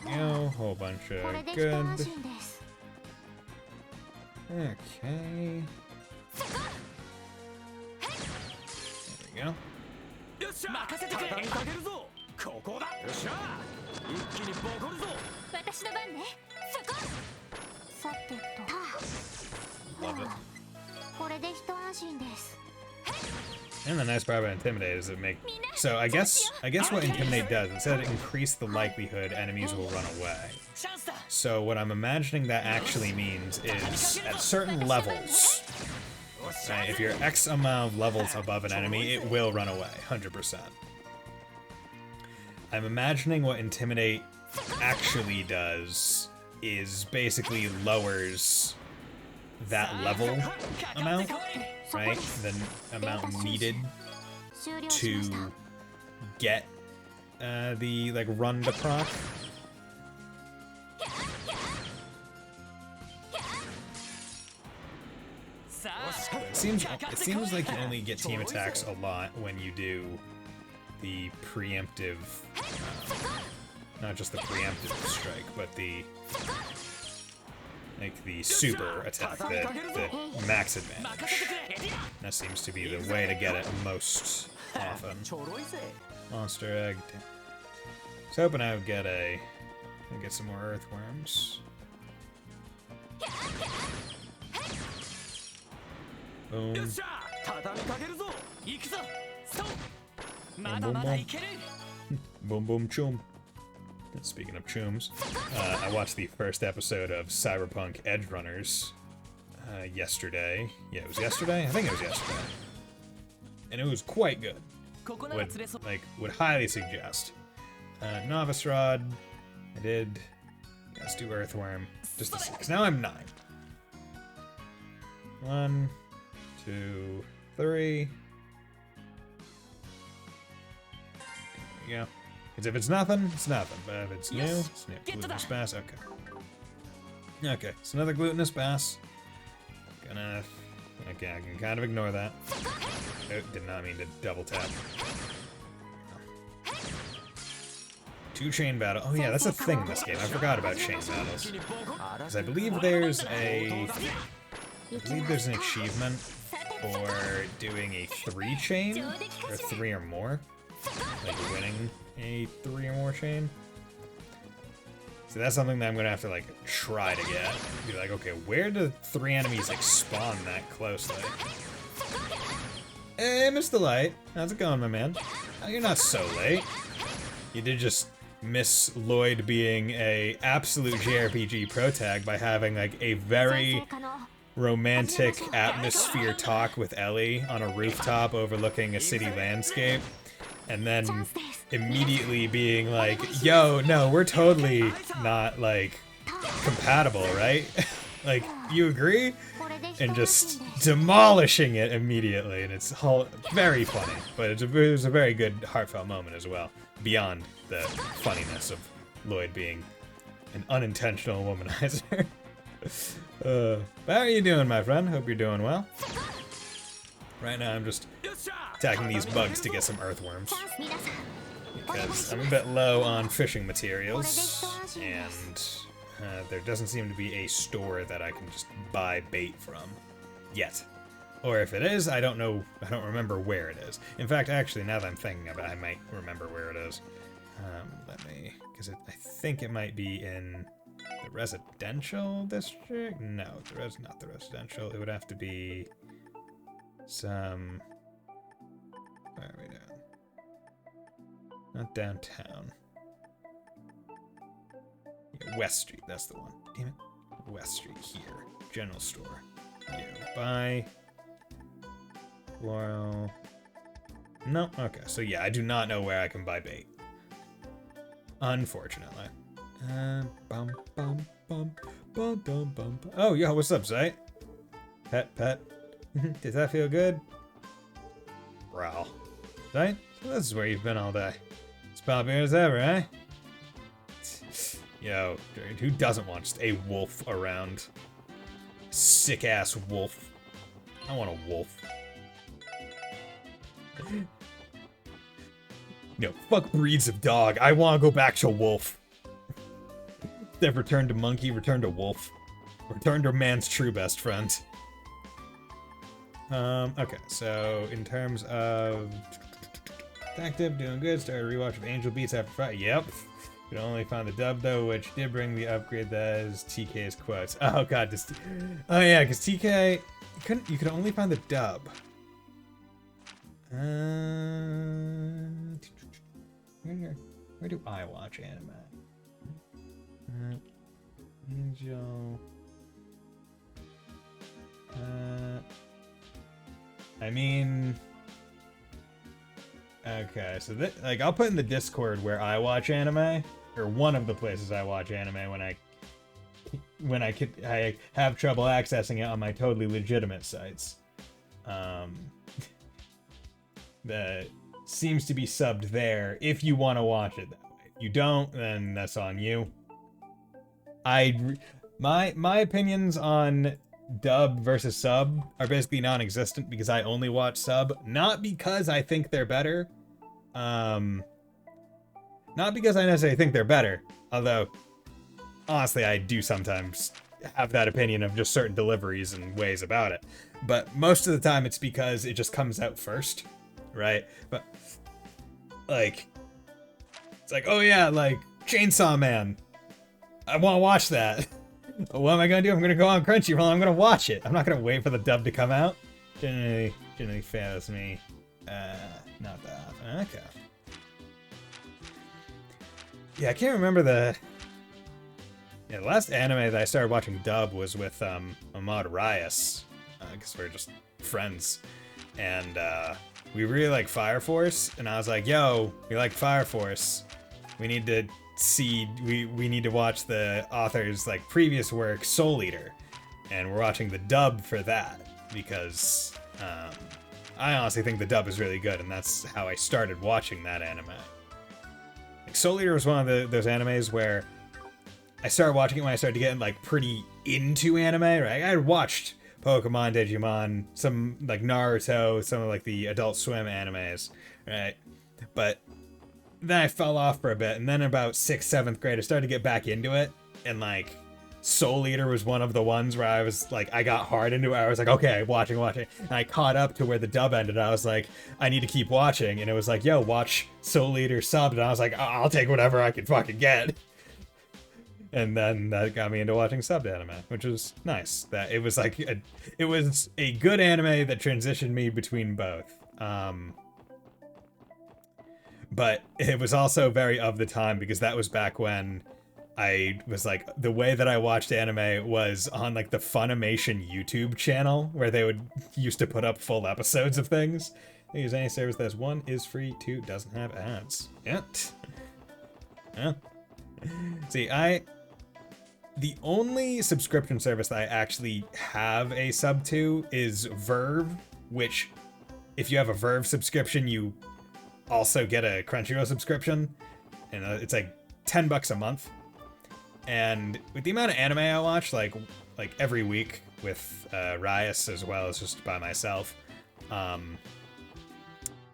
A whole bunch of good. Okay. There we go. Love it. And the nice part about Intimidate is it so I guess what Intimidate does, instead of increase the likelihood enemies will run away. So what I'm imagining that actually means is at certain levels, right, if you're X amount of levels above an enemy, it will run away, 100%. I'm imagining what Intimidate actually does is basically lowers that level amount, right? The amount needed to get the like run to proc. It seems like you only get team attacks a lot when you do the preemptive, not just the preemptive strike, but the super attack, the max advantage. That seems to be the way to get it most often. Monster egg. I was hoping I would get some more earthworms. Boom. Boom, boom, boom. Boom, boom, choom. Speaking of chooms, I watched the first episode of Cyberpunk Edge Runners yesterday. Yeah, it was yesterday? I think it was yesterday. And it was quite good. Would highly suggest. Novice Rod. I did. Let's do Earthworm. Just to see. Because now I'm 9. 1, 2, 3. There we go. Because if it's nothing, it's nothing. But if it's new, it's new. Glutinous bass, okay. Okay, it's another glutinous bass. Okay, I can kind of ignore that. Oh, did not mean to double tap. 2 chain battle. Oh yeah, that's a thing in this game. I forgot about chain battles. Because I believe there's an achievement for doing a 3 chain, or 3 or more. Like winning a 3 or more chain. So that's something that I'm gonna have to like try to get. Be like, okay, where do 3 enemies like spawn that closely? Hey, Mr. Light, how's it going, my man? Oh, you're not so late. You did just miss Lloyd being a absolute JRPG pro tag by having like a very romantic atmosphere talk with Ellie on a rooftop overlooking a city landscape, and then immediately being like, yo, no, we're totally not, like, compatible, right? Like, you agree? And just demolishing it immediately, and it's very funny, but it was a very good heartfelt moment as well, beyond the funniness of Lloyd being an unintentional womanizer. How are you doing, my friend? Hope you're doing well. Right now I'm just attacking these bugs to get some earthworms, because I'm a bit low on fishing materials, and there doesn't seem to be a store that I can just buy bait from yet. Or if it is, I don't know, I don't remember where it is. In fact, actually, now that I'm thinking about it, I might remember where it is. Let me, because I think it might be in the residential district? No, not the residential. It would have to be some... Where are we doing? Not downtown. Yeah, West Street, that's the one. Damn it. West Street here. General store. You buy... Floral... No? Okay, so yeah, I do not know where I can buy bait. Unfortunately. Bum, bum, bum, bum, bum, bum. Oh, yo, what's up, Zite? Pet. Does that feel good? Growl. Zite? So this is where you've been all day. As popular as ever, eh? Yo, dude, who doesn't want just a wolf around? Sick-ass wolf. I want a wolf. No, fuck breeds of dog. I want to go back to wolf. Instead of return to monkey, return to wolf. Return to man's true best friend. Okay, so in terms of active, doing good. Started a rewatch of Angel Beats after Friday. Yep. Could only find the dub though, which did bring the upgrade that is TK's quotes. Oh god, just oh yeah, because TK you could only find the dub. Where do I watch anime? Angel. I mean, okay, so like I'll put in the Discord where I watch anime, or one of the places I watch anime when I have trouble accessing it on my totally legitimate sites. That seems to be subbed there if you want to watch it that way. If you don't, then that's on you. My opinions on dub versus sub are basically non-existent because I only watch sub, not because I think they're better. Not because I necessarily think they're better, although honestly I do sometimes have that opinion of just certain deliveries and ways about it. But most of the time it's because it just comes out first, right? But like, it's like, oh yeah, like Chainsaw Man, I want to watch that. What am I gonna do? I'm gonna go on Crunchyroll. I'm gonna watch it. I'm not gonna wait for the dub to come out. Generally fails me. Not that often. Okay. Yeah, I can't remember the last anime that I started watching dub was with Ahmad Rias, because we're just friends, and we really like Fire Force, and I was like, yo, we like Fire Force. We need to see, we need to watch the author's like previous work, Soul Eater, and we're watching the dub for that because I honestly think the dub is really good, and that's how I started watching that anime. Like, Soul Eater was one of those animes where I started watching it when I started getting like pretty into anime, right? I had watched Pokemon, Digimon, some like Naruto, some of like the Adult Swim animes, right? But then I fell off for a bit, and then about 6th, 7th grade, I started to get back into it, and like Soul Eater was one of the ones where I was like, I got hard into it. I was like, okay, watching, and I caught up to where the dub ended. I was like, I need to keep watching, and it was like, yo, watch Soul Eater subbed, and I was like, I'll take whatever I can fucking get. And then that got me into watching subbed anime, which was nice. That it was like it was a good anime that transitioned me between both. But it was also very of the time because that was back when I was like, the way that I watched anime was on like the Funimation YouTube channel where they would used to put up full episodes of things. They use any service that's 1 is free, 2 doesn't have ads. Yeah. Yeah. See, the only subscription service that I actually have a sub to is Verve, which if you have a Verve subscription, you also get a Crunchyroll subscription, and it's like $10 a month. And with the amount of anime I watch, like every week with Rias as well as just by myself,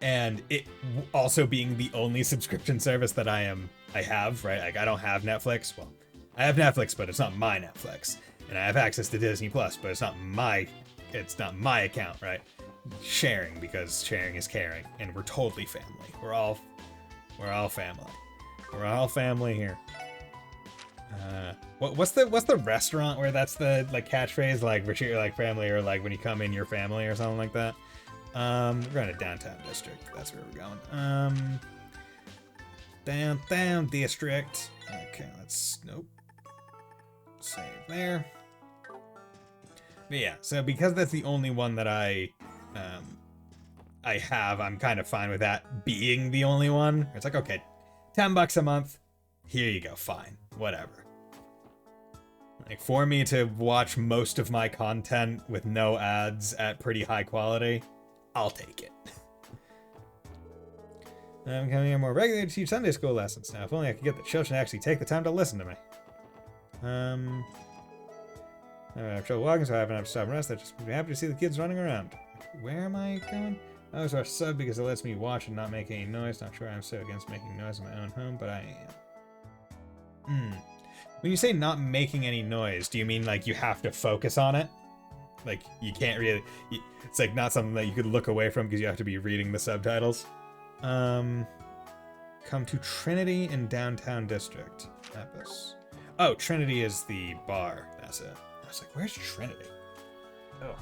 and it also being the only subscription service that I have, right? Like I don't have Netflix. Well, I have Netflix, but it's not my Netflix, and I have access to Disney Plus, but it's not my account, right? Sharing, because sharing is caring, and we're totally family. We're all family. We're all family here. What's the restaurant where that's the like catchphrase, like we're treat you like family, or like when you come in, your family, or something like that? We're going to downtown district. That's where we're going. Downtown district. Okay, nope. Save there. But yeah, so because that's the only one that I have, I'm kind of fine with that being the only one. It's like, okay, $10 a month. Here you go, fine, whatever. Like, for me to watch most of my content with no ads at pretty high quality, I'll take it. I'm coming here more regularly to teach Sunday school lessons now. If only I could get the children to actually take the time to listen to me. I have trouble walking, so I haven't have to stop and rest. I just be happy to see the kids running around. Where am I going? I was our sub because it lets me watch and not make any noise. Not sure I'm so against making noise in my own home, but I am. When you say not making any noise, do you mean like you have to focus on it? Like you can't really... It's like not something that you could look away from because you have to be reading the subtitles. Come to Trinity in downtown district. Epis. Oh, Trinity is the bar. That's it. I was like, where's Trinity? Oh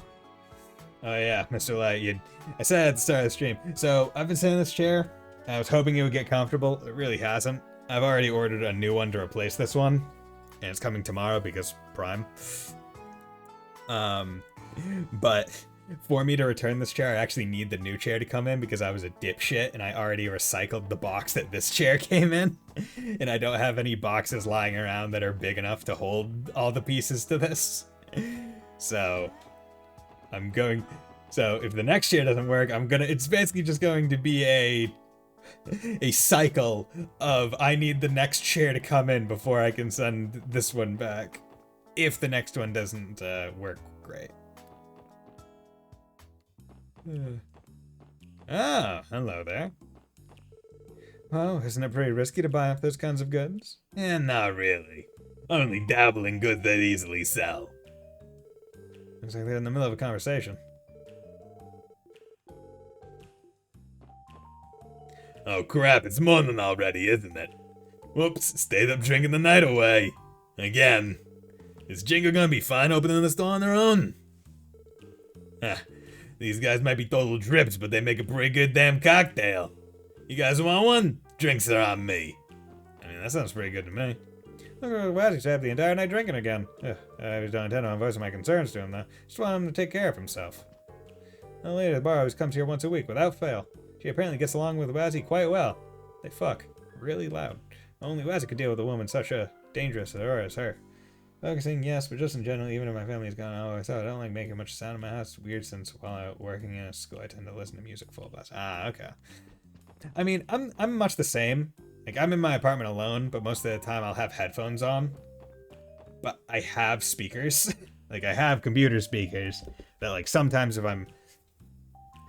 yeah, Mr. Light, I said at the start of the stream. So I've been sitting in this chair. I was hoping it would get comfortable. It really hasn't. I've already ordered a new one to replace this one, and it's coming tomorrow because Prime. But for me to return this chair, I actually need the new chair to come in because I was a dipshit and I already recycled the box that this chair came in. And I don't have any boxes lying around that are big enough to hold all the pieces to this. So if the next chair doesn't work, it's basically just going to be a cycle of I need the next chair to come in before I can send this one back. If the next one doesn't work great. Oh, hello there. Well, isn't it pretty risky to buy up those kinds of goods? Not really. I only dabble in goods that easily sell. Looks like they're in the middle of a conversation. Oh crap, it's morning already, isn't it? Whoops, stayed up drinking the night away. Again. Is Jingo gonna be fine opening the store on their own? These guys might be total drips, but they make a pretty good damn cocktail. You guys want one? Drinks are on me. I mean, that sounds pretty good to me. Look at Wazzy stayed up the entire night drinking again. I don't intend on voicing my concerns to him, though. Just want him to take care of himself. The lady at the bar always comes here once a week, without fail. She apparently gets along with Wazzy quite well. They fuck. Really loud. Only Wazzy could deal with a woman such a dangerous as her. Focusing, yes, but just in general, even if my family's gone, I always thought I don't like making much sound in my house. It's weird since while working in a school, I tend to listen to music full blast. Okay. I mean, I'm much the same. Like, I'm in my apartment alone, but most of the time I'll have headphones on. But I have speakers. Like, I have computer speakers that, like, sometimes if I'm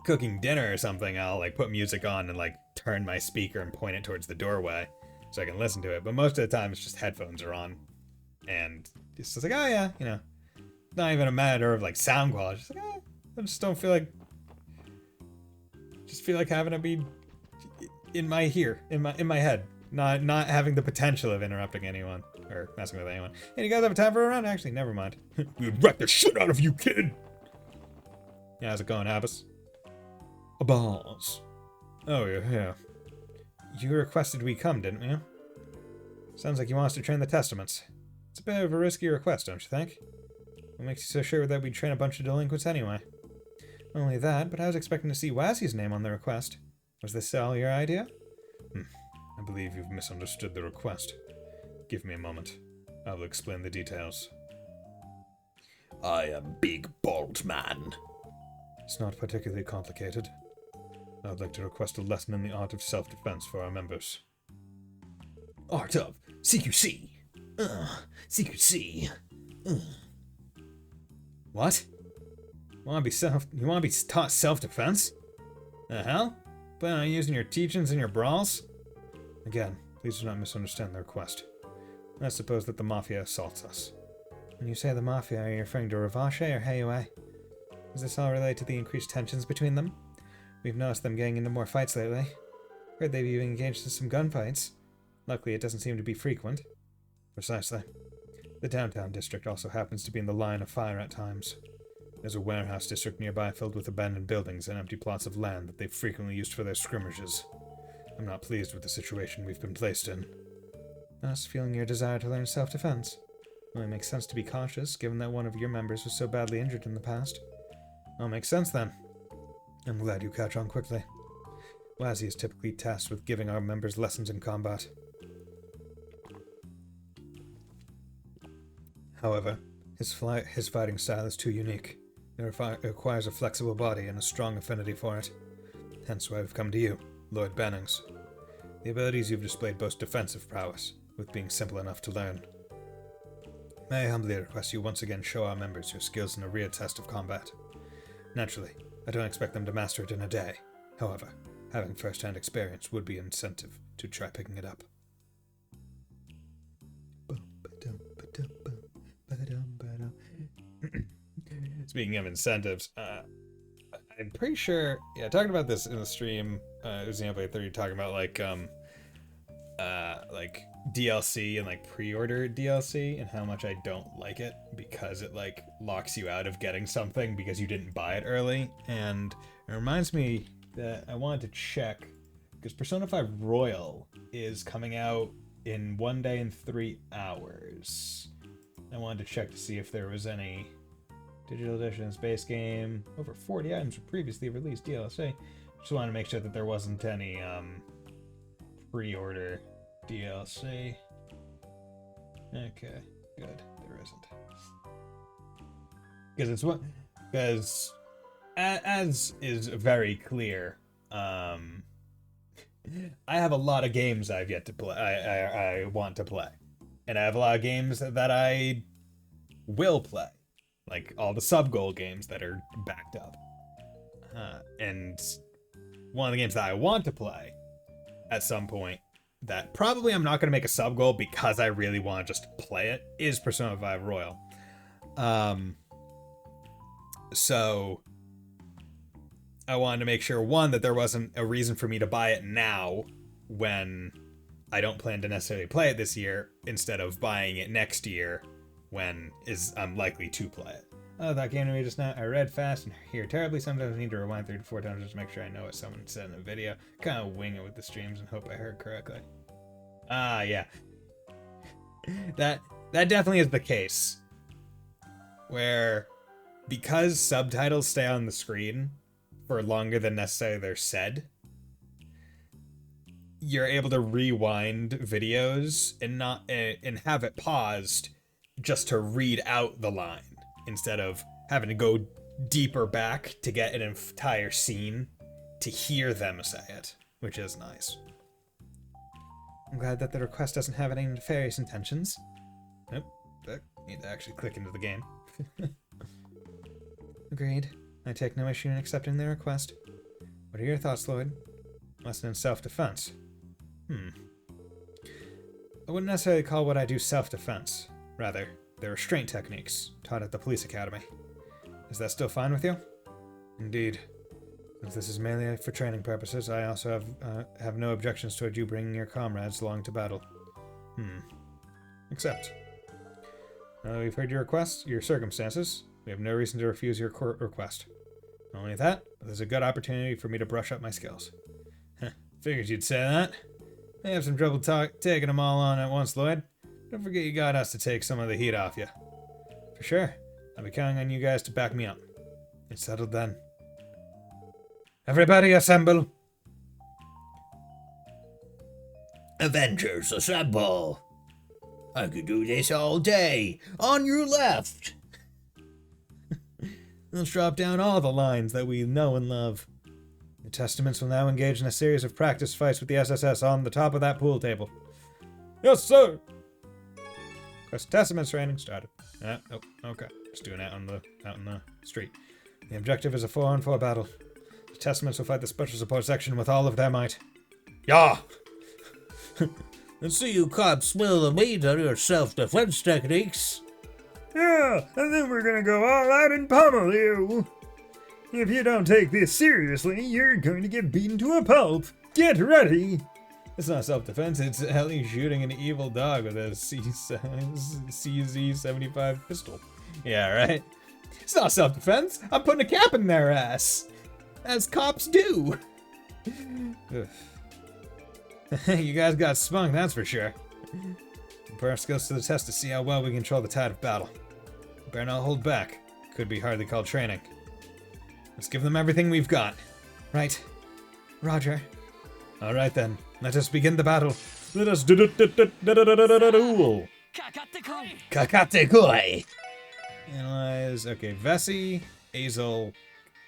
cooking dinner or something, I'll, like, put music on and, like, turn my speaker and point it towards the doorway so I can listen to it. But most of the time, it's just headphones are on. And it's just like, oh yeah, you know, not even a matter of like sound quality. Just like, I just don't feel like, having to be in my head, not having the potential of interrupting anyone or messing with anyone. Hey, you guys have time for a round? Actually, never mind. We'd wreck the shit out of you, kid. Yeah, how's it going, Abbas? A boss. Oh yeah. You requested we come, didn't you? Sounds like you want us to train the Testaments. It's a bit of a risky request, don't you think? What makes you so sure that we'd train a bunch of delinquents anyway? Not only that, but I was expecting to see Wazzy's name on the request. Was this all your idea? I believe you've misunderstood the request. Give me a moment. I will explain the details. I am Big Bald Man. It's not particularly complicated. I would like to request a lesson in the art of self-defense for our members. Art of CQC. CQC. What? You want to be taught self-defense? The hell? Plan on using your teachings in your brawls? Again, please do not misunderstand the request. Let's suppose that the Mafia assaults us. When you say the Mafia, are you referring to Ravache or Heiue? Is this all related to the increased tensions between them? We've noticed them getting into more fights lately. Heard they've even engaged in some gunfights. Luckily, it doesn't seem to be frequent. Precisely. The downtown district also happens to be in the line of fire at times. There's a warehouse district nearby filled with abandoned buildings and empty plots of land that they've frequently used for their skirmishes. I'm not pleased with the situation we've been placed in. Thus, feeling your desire to learn self-defense. Well, it makes sense to be cautious, given that one of your members was so badly injured in the past. All makes sense, then. I'm glad you catch on quickly. Wazzy is typically tasked with giving our members lessons in combat. However, his fighting style is too unique. It requires a flexible body and a strong affinity for it. Hence why I've come to you, Lord Bannings. The abilities you've displayed boast defensive prowess, with being simple enough to learn. May I humbly request you once again show our members your skills in a real test of combat. Naturally, I don't expect them to master it in a day. However, having first-hand experience would be an incentive to try picking it up. Speaking of incentives, I'm pretty sure, talking about this in the stream, it was Xenoblade 3 talking about like DLC and like pre-order DLC and how much I don't like it because it like locks you out of getting something because you didn't buy it early. And it reminds me that I wanted to check because Persona 5 Royal is coming out in 1 day and 3 hours. I wanted to check to see if there was any digital editions, base game, over 40 items were previously released DLC. Just wanted to make sure that there wasn't any pre-order DLC. Okay, good. There isn't. Because as is very clear, I have a lot of games I've yet to play. I want to play, and I have a lot of games that I will play, like all the sub-goal games that are backed up. And one of the games that I want to play at some point that probably I'm not going to make a sub-goal because I really want to just play it is Persona 5 Royal. So I wanted to make sure, one, that there wasn't a reason for me to buy it now when I don't plan to necessarily play it this year, instead of buying it next year when I'm likely to play it. That game to me just now. I read fast and hear terribly. Sometimes I need to rewind 3 to 4 times just to make sure I know what someone said in the video. Kind of wing it with the streams and hope I heard correctly. Yeah. That definitely is the case. Where, because subtitles stay on the screen for longer than necessarily they're said, you're able to rewind videos and have it paused just to read out the line, instead of having to go deeper back to get an entire scene to hear them say it, which is nice. I'm glad that the request doesn't have any nefarious intentions. Nope, but need to actually click into the game. Agreed. I take no issue in accepting the request. What are your thoughts, Lloyd? Lesson in self-defense. I wouldn't necessarily call what I do self-defense. Rather, they're restraint techniques taught at the police academy. Is that still fine with you? Indeed. Since this is mainly for training purposes, I also have no objections toward you bringing your comrades along to battle. Accept. Now that we've heard your request, your circumstances, we have no reason to refuse your request. Not only that, but there's a good opportunity for me to brush up my skills. Figured you'd say that. I have some trouble taking them all on at once, Lloyd. Don't forget you got us to take some of the heat off you. For sure. I'll be counting on you guys to back me up. It's settled then. Everybody assemble! Avengers, assemble! I could do this all day. On your left! Let's drop down all the lines that we know and love. The Testaments will now engage in a series of practice fights with the SSS on the top of that pool table. Yes, sir! Quest Testaments training started. Oh, okay. Just doing that out in the street. The objective is a 4-on-4 battle. The Testaments will fight the special support section with all of their might. Yeah! And see you cops smell the meat on your self-defense techniques. Yeah, and then we're gonna go all out and pummel you. If you don't take this seriously, you're going to get beaten to a pulp. Get ready! It's not self-defense, it's Ellie shooting an evil dog with a CZ-75 pistol. Yeah, right? It's not self-defense, I'm putting a cap in their ass. As cops do. You guys got spunk, that's for sure. Perhaps goes to the test to see how well we control the tide of battle. Better not hold back. Could be hardly called training. Let's give them everything we've got. Right. Roger. Alright then. Let us begin the battle. Let us duel. Kakate koi! Analyze. Okay, Vessi, Azel,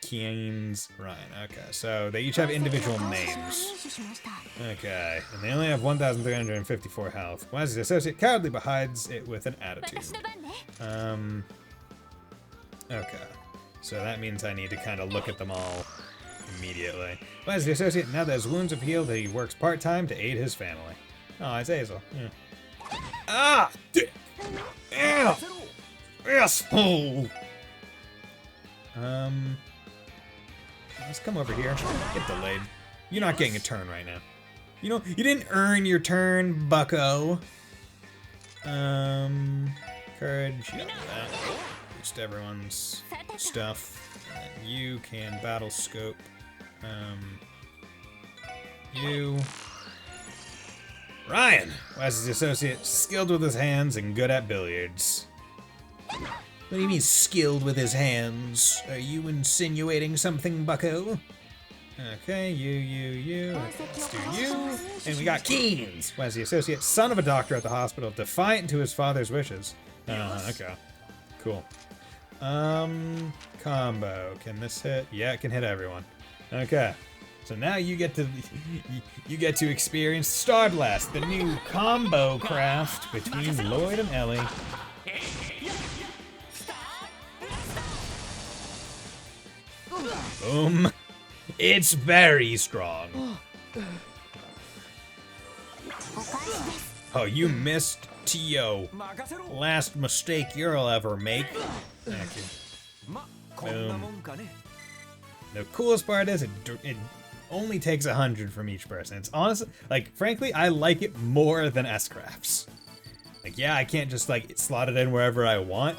Keynes, Ryan. Okay, so they each have individual names. Okay, and they only have 1,354 health. Why is the associate cowardly but hides it with an attitude? Okay, so that means I need to kind of look at them all immediately. Why is the associate, now that his wounds have healed, he works part-time to aid his family. Oh, it's Azel. Yeah. Ah! Ow! Asshole! Let's come over here. Get delayed. You're not getting a turn right now. You know, you didn't earn your turn, bucko. Courage, you got that. Just everyone's stuff. And then you can battle scope. You. Ryan! Wes' associate, skilled with his hands and good at billiards. What do you mean, skilled with his hands? Are you insinuating something, bucko? Okay, you. Let's do you. And we got Keynes! Wes, the associate, son of a doctor at the hospital, defiant to his father's wishes. Okay. Cool. Combo. Can this hit? Yeah, it can hit everyone. Okay. So now you get to experience Star Blast, the new combo craft between Lloyd and Ellie. Boom. It's very strong. Oh, you missed T.O. Last mistake you'll ever make. Thank you. Boom. The coolest part is it only takes 100 from each person. It's honestly, like, frankly, I like it more than S-Crafts. Like, yeah, I can't just, like, slot it in wherever I want,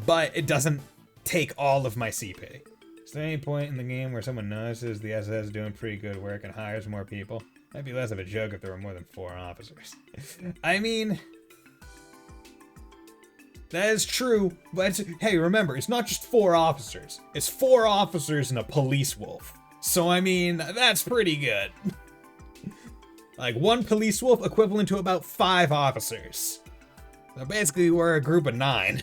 but it doesn't take all of my CP. Is there any point in the game where someone notices the SS is doing pretty good work and hires more people? That'd be less of a joke if there were more than 4 officers. I mean, that is true, but hey, remember, it's not just 4 officers. It's 4 officers and a police wolf. So, I mean, that's pretty good. Like, 1 police wolf equivalent to about 5 officers. So basically, we're a group of 9.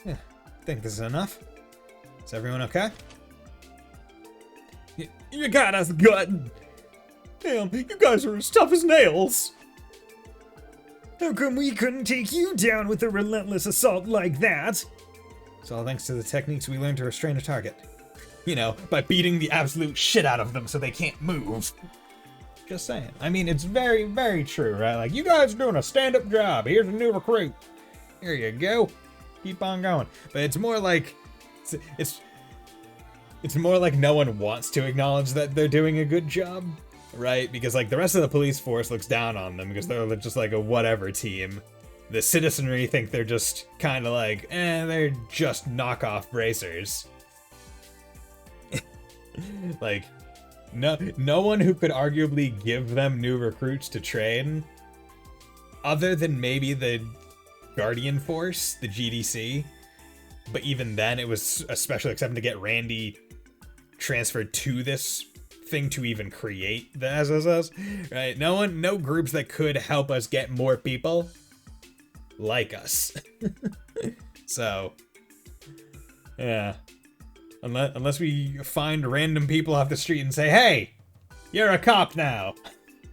Yeah, think this is enough? Is everyone okay? You got us good. Damn, you guys are as tough as nails. How come we couldn't take you down with a relentless assault like that? It's all thanks to the techniques we learned to restrain a target. You know, by beating the absolute shit out of them so they can't move. Just saying. I mean, it's very, very true, right? Like, you guys are doing a stand-up job. Here's a new recruit. Here you go. Keep on going. But it's more like... It's more like no one wants to acknowledge that they're doing a good job, right? Because, like, the rest of the police force looks down on them because they're just like a whatever team. The citizenry think they're just kind of like, they're just knockoff bracers. Like, no one who could arguably give them new recruits to train, other than maybe the Guardian Force, the GDC. But even then, it was especially accepted to get Randy transferred to this thing to even create the SSS, right? No groups that could help us get more people like us. So, yeah. Unless we find random people off the street and say, hey, you're a cop now.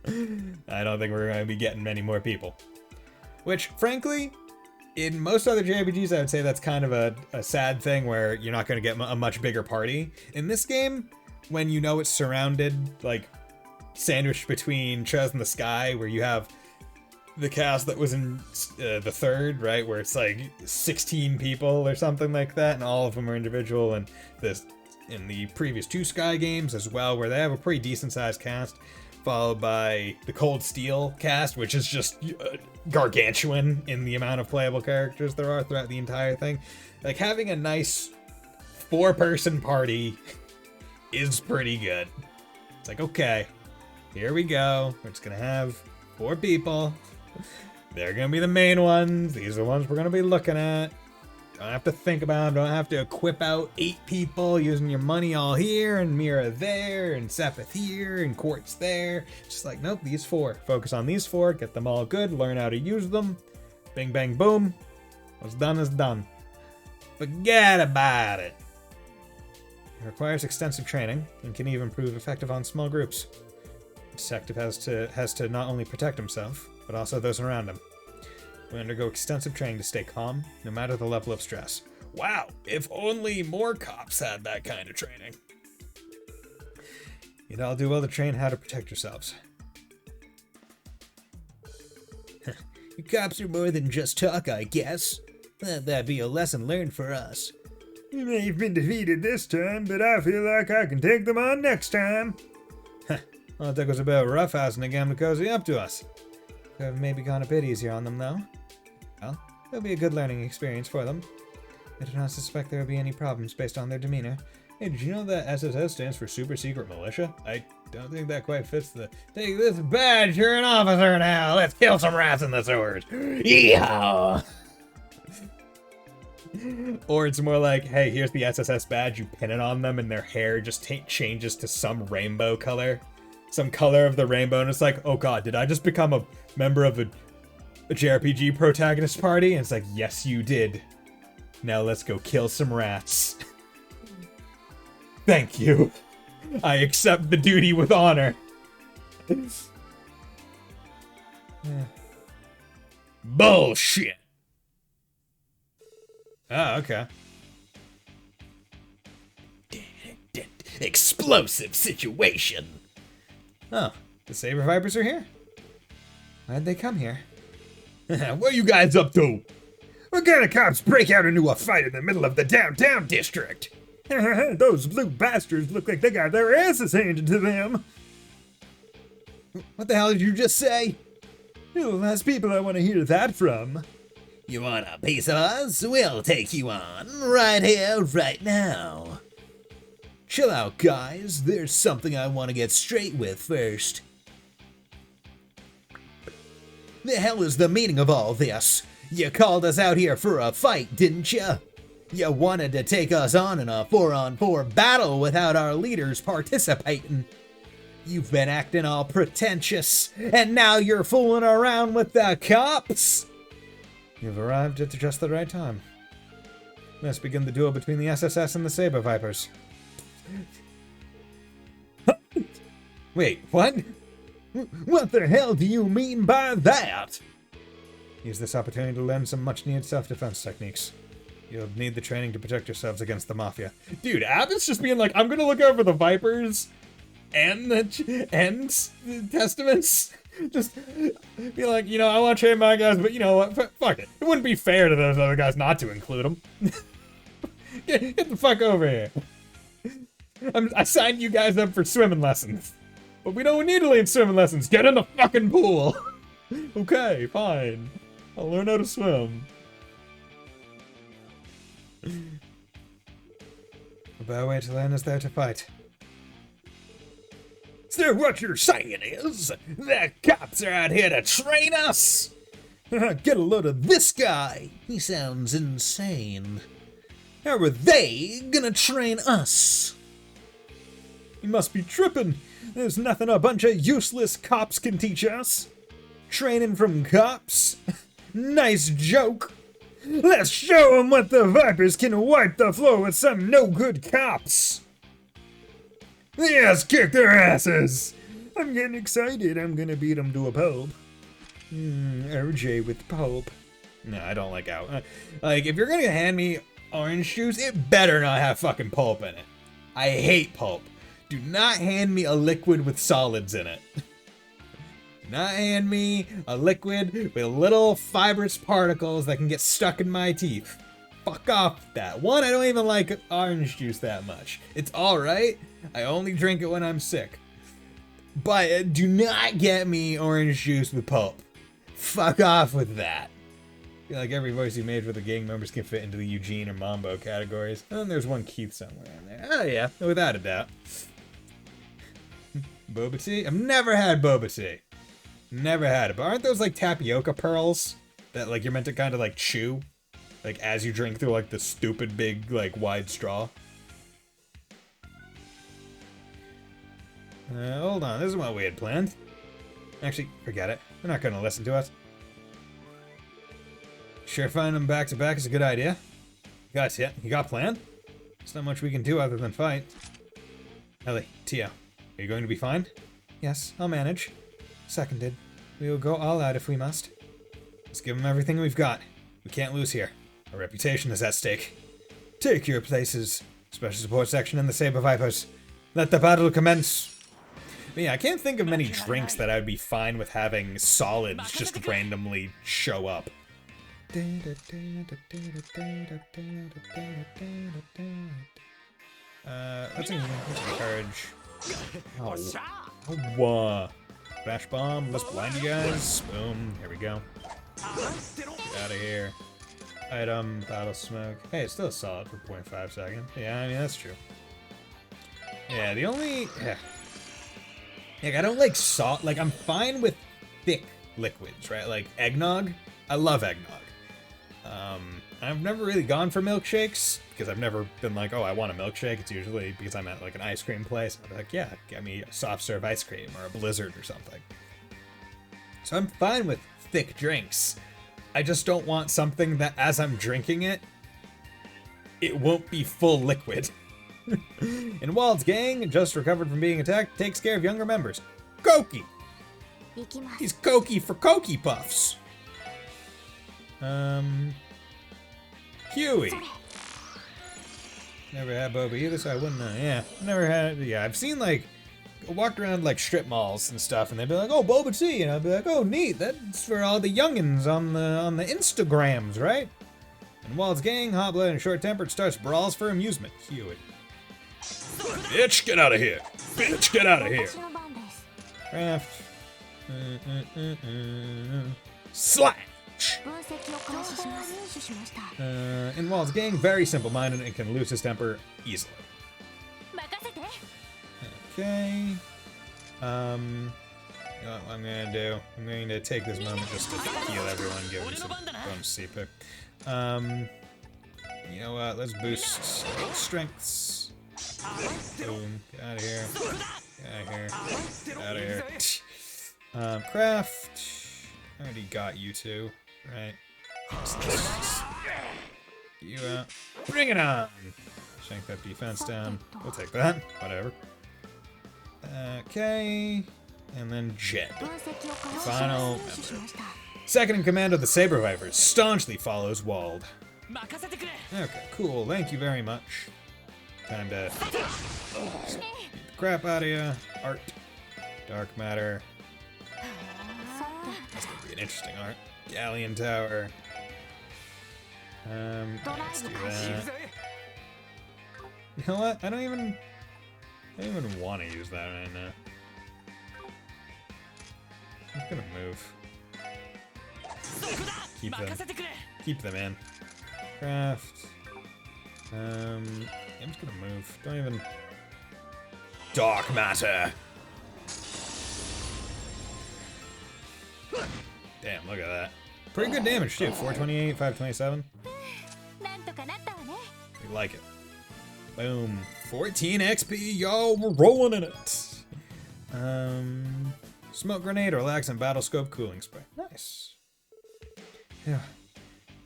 I don't think we're going to be getting many more people. Which, frankly, in most other JRPGs, I would say that's kind of a sad thing where you're not going to get a much bigger party. In this game, when you know it's surrounded, like, sandwiched between Trails in the Sky, where you have the cast that was in the third, right, where it's like 16 people or something like that, and all of them are individual, and this in the previous 2 Sky games as well, where they have a pretty decent sized cast, followed by the Cold Steel cast, which is just gargantuan in the amount of playable characters there are throughout the entire thing. Like, having a nice 4-person party is pretty good. It's like, okay, here we go. We're just gonna have 4 people. They're gonna be the main ones. These are the ones we're gonna be looking at. Don't have to think about them. Don't have to equip out 8 people using your money all here, and Mira there, and Sepith here, and Quartz there. Just like, nope, these 4. Focus on these 4, get them all good, learn how to use them. Bing, bang, boom. What's done is done. Forget about it. It requires extensive training, and can even prove effective on small groups. The detective has to not only protect himself, but also those around him. We undergo extensive training to stay calm, no matter the level of stress. Wow, if only more cops had that kind of training. You'd all do well to train how to protect yourselves. You cops are more than just talk, I guess. That'd be a lesson learned for us. You may have been defeated this time, but I feel like I can take them on next time. All it took was a bit of roughhousing to get them to cozy up to us. Could have maybe gone a bit easier on them, though. Well, it'll be a good learning experience for them. I do not suspect there will be any problems based on their demeanor. Hey, did you know that SSS stands for Super Secret Militia? I don't think that quite fits the... Take this badge, you're an officer now! Let's kill some rats in the sewers! Yeehaw! Or it's more like, hey, here's the SSS badge, you pin it on them, and their hair just changes to some rainbow color. Some color of the rainbow, and it's like, oh god, did I just become a member of a JRPG protagonist party? And it's like, yes, you did. Now let's go kill some rats. Thank you. I accept the duty with honor. Bullshit. Oh, okay. Explosive situation. Oh, the Saber Vipers are here? Why'd they come here? What are you guys up to? What kind of cops break out into a fight in the middle of the downtown district? Those blue bastards look like they got their asses handed to them. What the hell did you just say? Oh, that's people I want to hear that from. You want a piece of us? We'll take you on, right here, right now. Chill out, guys. There's something I want to get straight with first. The hell is the meaning of all this? You called us out here for a fight, didn't you? You wanted to take us on in a 4-on-4 battle without our leaders participating. You've been acting all pretentious, and now you're fooling around with the cops? You've arrived at just the right time. Let's begin the duel between the SSS and the Saber Vipers. Wait, what? What the hell do you mean by that? Use this opportunity to learn some much-needed self-defense techniques. You'll need the training to protect yourselves against the Mafia. Dude, Abbott's just being like, I'm gonna look over the Vipers and the Testaments. Just be like, you know, I want to train my guys, but you know what? Fuck it. It wouldn't be fair to those other guys not to include them. Get the fuck over here. I signed you guys up for swimming lessons. But we don't need to learn swimming lessons. Get in the fucking pool. Okay, fine. I'll learn how to swim. A better way to learn is there to fight. So what you're saying is, the cops are out here to train us? Get a load of this guy. He sounds insane. How are they gonna train us? You must be tripping. There's nothing a bunch of useless cops can teach us. Training from cops? Nice joke. Let's show them what the Vipers can wipe the floor with some no-good cops. Yes, kick their asses. I'm getting excited. I'm gonna beat them to a pulp. RJ with pulp. No, I don't like out. Like, if you're gonna hand me orange juice, it better not have fucking pulp in it. I hate pulp. Do not hand me a liquid with solids in it. Do not hand me a liquid with little fibrous particles that can get stuck in my teeth. Fuck off with that. One, I don't even like orange juice that much. It's alright. I only drink it when I'm sick. But do not get me orange juice with pulp. Fuck off with that. I feel like every voice you made for the gang members can fit into the Eugene or Mambo categories. And then there's one Keith somewhere in there. Oh yeah, without a doubt. Boba tea? I've never had boba tea. Never had it. But aren't those like tapioca pearls that like you're meant to kind of like chew? Like as you drink through like the stupid big like wide straw? Hold on, this is what we had planned. Actually, forget it. They're not gonna listen to us. Sure, finding them back to back is a good idea. Guys, yeah, you got a plan? There's not much we can do other than fight. Ellie, Tio, are you going to be fine? Yes, I'll manage. Seconded. We will go all out if we must. Let's give them everything we've got. We can't lose here. Our reputation is at stake. Take your places. Special support section in the Saber Vipers. Let the battle commence. But yeah, I can't think of many drinks that I would be fine with having solids just randomly show up. Let's encourage. Oh, flash bomb. Let's blind you guys. Boom. Here we go. Get out of here. Item, battle smoke. Hey, it's still solid for 0.5 seconds. Yeah, I mean, that's true. Yeah, the only... Yeah. Like, I don't like salt. Like, I'm fine with thick liquids, right? Like, eggnog. I love eggnog. I've never really gone for milkshakes, because I've never been like, oh, I want a milkshake. It's usually because I'm at, like, an ice cream place. I'm like, yeah, get me a soft serve ice cream or a Blizzard or something. So I'm fine with thick drinks. I just don't want something that, as I'm drinking it, it won't be full liquid. And Wald's gang, just recovered from being attacked, takes care of younger members. Koki! He's Koki for Koki Puffs. Huey. Never had boba either, so I wouldn't know. Yeah, never had it. Yeah, I've seen, like, walked around, like, strip malls and stuff, and they'd be like, oh, boba tea, and I'd be like, oh, neat, that's for all the youngins on the Instagrams, right? And Wald's gang, hot-blooded and short-tempered, starts brawls for amusement. Huey. Bitch, get out of here! Bitch, get out of here! Craft. Slash! In Wald's gang, very simple-minded and can lose his temper easily. Okay. You know what I'm gonna do? I'm going to take this moment just to heal everyone, give them some bonus CP. You know what? Let's boost strengths. Boom. Get out of here. Get out of here. Get out of here. Craft. I already got you two, right? You out. Bring it on! Shank that defense down. We'll take that. Whatever. Okay. And then Jed. Final member. Second in command of the Saber Vipers, staunchly follows Wald. Okay, cool. Thank you very much. Time to beat the crap out of you. Art. Dark matter. That's gonna be an interesting art. Galleon Tower. Let's do that. You know what? I don't even want to use that right now. I'm just gonna move. Keep them in. Craft. I'm just gonna move. Don't even. Dark matter. Damn, look at that. Pretty good damage too. 428, 527. なんとかなったわね。 We like it. Boom. 14 XP, yo, we're rolling in it. Smoke grenade, relax, and battle scope cooling spray. Nice. Yeah.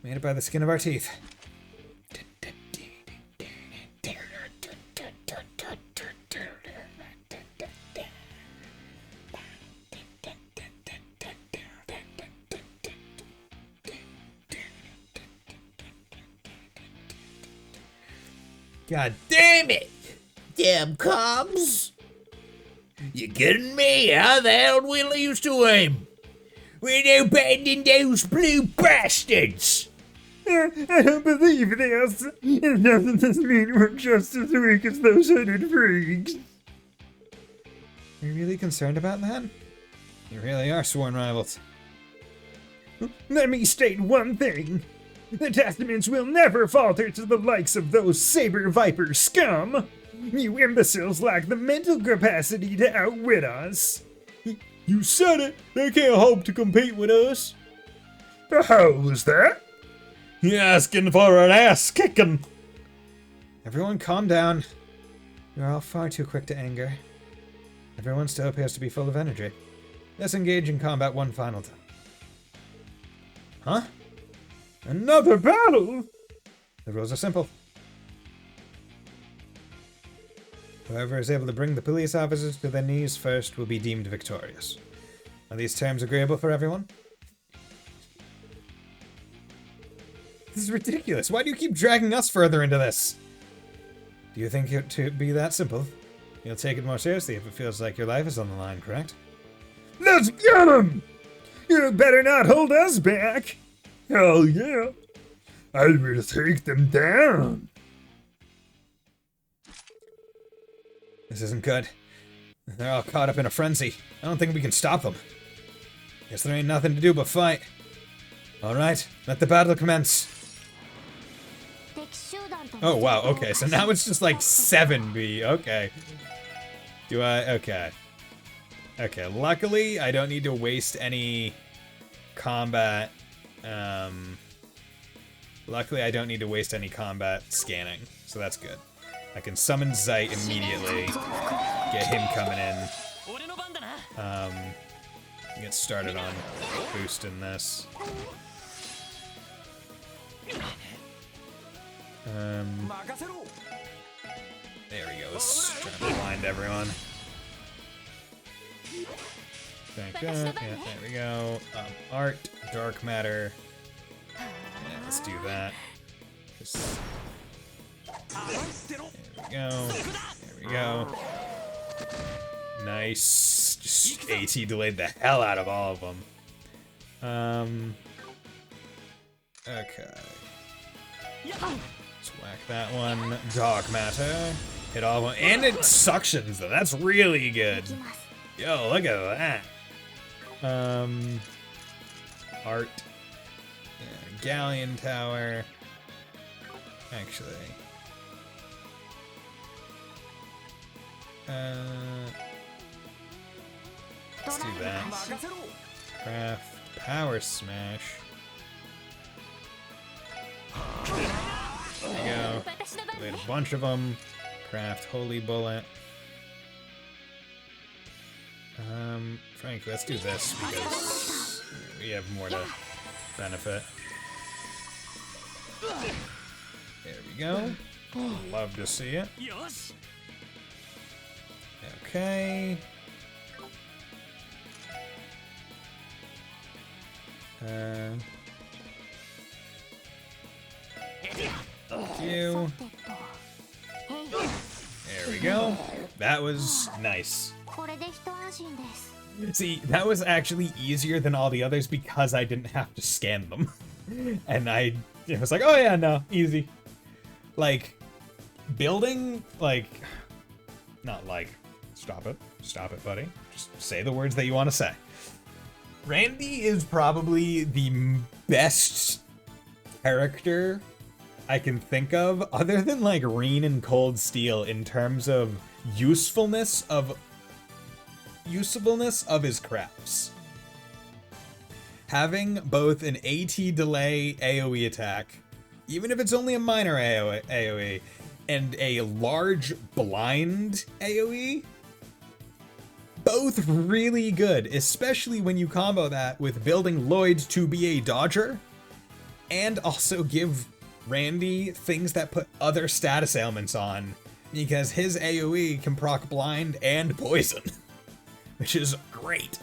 Made it by the skin of our teeth. God damn it! Damn cops! You kidding me? How the hell did we lose to him? We abandoned those blue bastards! I don't believe this. Nothing does mean we're just as weak as those hooded freaks. Are you really concerned about that? You really are sworn rivals. Let me state one thing. The Testaments will never falter to the likes of those Saber Viper scum! You imbeciles lack the mental capacity to outwit us! You said it! They can't hope to compete with us! The hell was that? You're asking for an ass kicking! Everyone calm down. You're all far too quick to anger. Everyone still appears to be full of energy. Let's engage in combat one final time. Huh? Another battle? The rules are simple. Whoever is able to bring the police officers to their knees first will be deemed victorious. Are these terms agreeable for everyone? This is ridiculous. Why do you keep dragging us further into this? Do you think it to be that simple? You'll take it more seriously if it feels like your life is on the line, correct? Let's get him! You better not hold us back! Hell yeah! I will take them down! This isn't good. They're all caught up in a frenzy. I don't think we can stop them. Guess there ain't nothing to do but fight. Alright, let the battle commence. Oh wow, okay, so now it's just like 7B, okay. Okay. Okay, luckily I don't need to waste any combat, luckily I don't need to waste any combat scanning, so that's good. I can summon Zeit immediately, get him coming in, get started on boosting this. There we go, let's try to blind everyone. Like that, yeah, there we go. Art, dark matter. Yeah, let's do that. Just... There we go. There we go. Nice. Just AT delayed the hell out of all of them. Okay. Let's whack that one. Dark matter. Hit all of them. And it suctions them. That's really good. Yo, look at that. Art. Yeah, Galleon Tower. Actually. Let's do that. Craft. Power Smash. There we go. Made a bunch of them. Craft Holy Bullet. Frankly, let's do this because we have more to benefit. There we go. Love to see it. Okay. Thank you. There we go. That was nice. See, that was actually easier than all the others because I didn't have to scan them. And I was like, oh yeah, no, easy. Like, building, like, not like, stop it, buddy. Just say the words that you want to say. Randy is probably the best character I can think of, other than like Reen and Cold Steel, in terms of usefulness of his crafts. having both an AT delay AoE attack, even if it's only a minor AoE, and a large blind AoE, both really good, especially when you combo that with building Lloyd to be a dodger, and also give Randy things that put other status ailments on, because his AoE can proc blind and poison, which is great.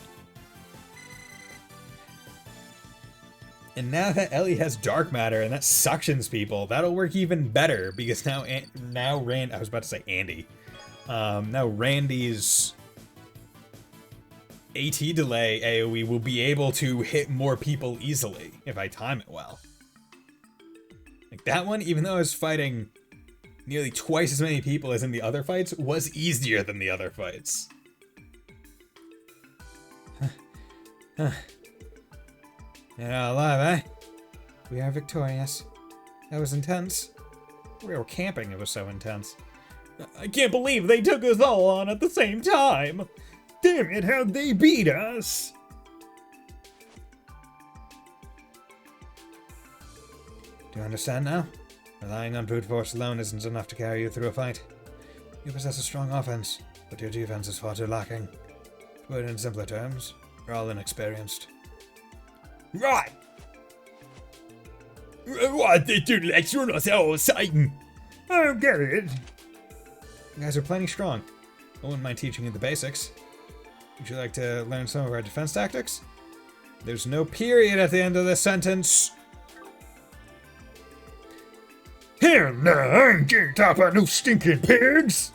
And now that Ellie has dark matter and that suctions people, that'll work even better, because now I was about to say Andy. Now Randy's AT delay AoE will be able to hit more people easily if I time it well. Like that one, even though I was fighting nearly twice as many people as in the other fights, was easier than the other fights. You're not alive, eh? We are victorious. That was intense. We were camping, it was so intense. I can't believe they took us all on at the same time! Damn it, how'd they beat us? Do you understand now? Relying on brute force alone isn't enough to carry you through a fight. You possess a strong offense, but your defense is far too lacking. To put it in simpler terms, you're all inexperienced. Right! What did you lecture us all saying? I don't get it. You guys are plenty strong. I wouldn't mind teaching you the basics. Would you like to learn some of our defense tactics? There's no period at the end of this sentence. Hell no, I ain't getting top on no stinking pigs.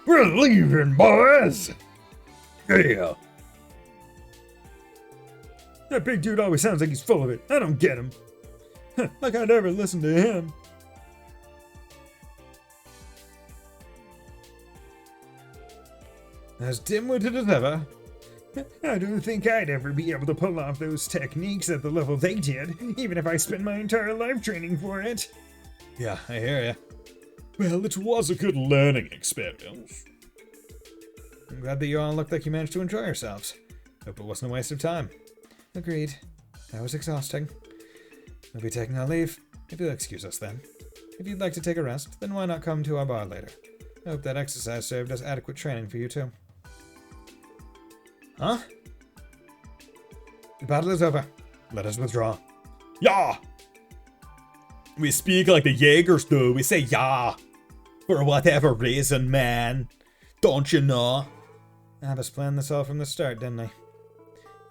We're leaving, boys. Yeah. That big dude always sounds like he's full of it. I don't get him. Like I'd ever listen to him. As dim-witted as ever. I don't think I'd ever be able to pull off those techniques at the level they did, even if I spent my entire life training for it. Yeah, I hear ya. Well, it was a good learning experience. I'm glad that you all looked like you managed to enjoy yourselves. Hope it wasn't a waste of time. Agreed. That was exhausting. We'll be taking our leave. If you'll excuse us then. If you'd like to take a rest, then why not come to our bar later? I hope that exercise served as adequate training for you too. Huh? The battle is over. Let us withdraw. Yeah! We speak like the Jaegers do. We say yeah. For whatever reason, man. Don't you know? Abbas planned this all from the start, didn't he?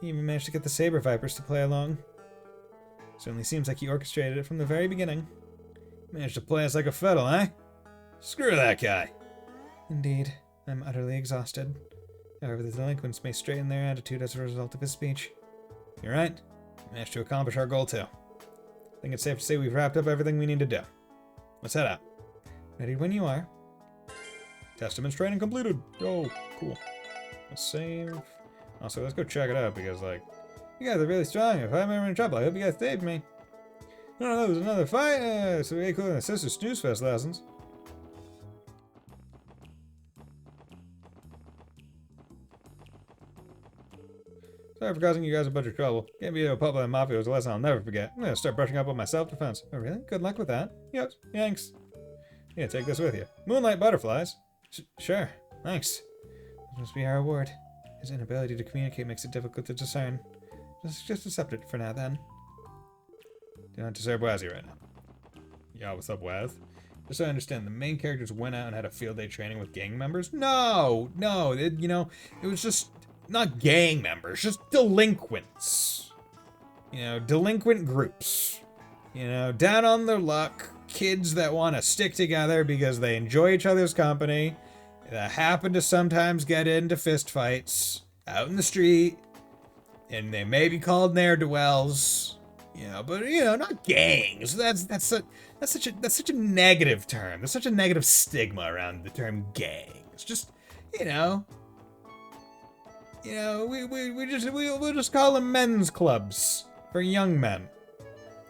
He even managed to get the Saber Vipers to play along. Certainly seems like he orchestrated it from the very beginning. Managed to play us like a fiddle, eh? Screw that guy. Indeed, I'm utterly exhausted. However, the delinquents may straighten their attitude as a result of his speech. You're right. We managed to accomplish our goal too. I think it's safe to say we've wrapped up everything we need to do. Let's head out. Ready when you are. Testament's training completed. Oh, cool. Let's save. Also, let's go check it out because, like, you guys are really strong. If I'm ever in trouble, I hope you guys saved me. Oh, that was another fight. So really cool in the Sister Snooze Fest lessons. Sorry for causing you guys a bunch of trouble. Getting me to a pub by the Mafia was a lesson I'll never forget. I'm gonna start brushing up on my self-defense. Oh, really? Good luck with that. Yes, thanks. Yeah, take this with you. Moonlight butterflies? Sure, thanks. This must be our reward. His inability to communicate makes it difficult to discern. Just accept it for now, then. Don't have to serve Wazzy right now. Yeah, what's up, Waz? Just so I understand, the main characters went out and had a field day training with gang members? No! It was just not gang members, just delinquents. Delinquent groups. Down on their luck, kids that want to stick together because they enjoy each other's company, that happen to sometimes get into fistfights out in the street, and they may be called ne'er-do-wells, but not gangs. That's such a negative term. There's such a negative stigma around the term gangs. Just we'll just call them men's clubs for young men.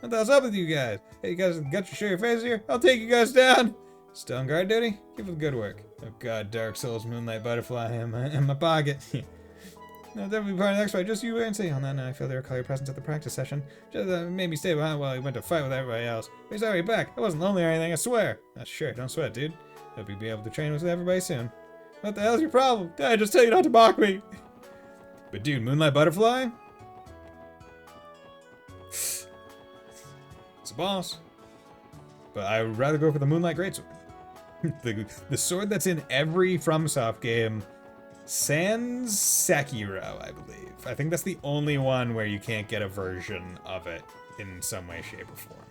What the hell's up with you guys? Hey, you guys got to show your face here? I'll take you guys down. Still on guard duty? Keep up the good work. Oh god, Dark Souls Moonlight Butterfly in my pocket. No, definitely part of the next fight. Just you wait and see. On that night, I feel they recall your presence at the practice session. Just made me stay behind while he went to fight with everybody else. But he's already back. I wasn't lonely or anything, I swear. Sure, don't sweat, dude. Hope you'll be able to train with everybody soon. What the hell's your problem? Did I just tell you not to mock me? But dude, Moonlight Butterfly? It's a boss. But I would rather go for the Moonlight Greatsword. the sword that's in every FromSoft game, sans Sekiro, I believe. I think that's the only one where you can't get a version of it in some way, shape, or form.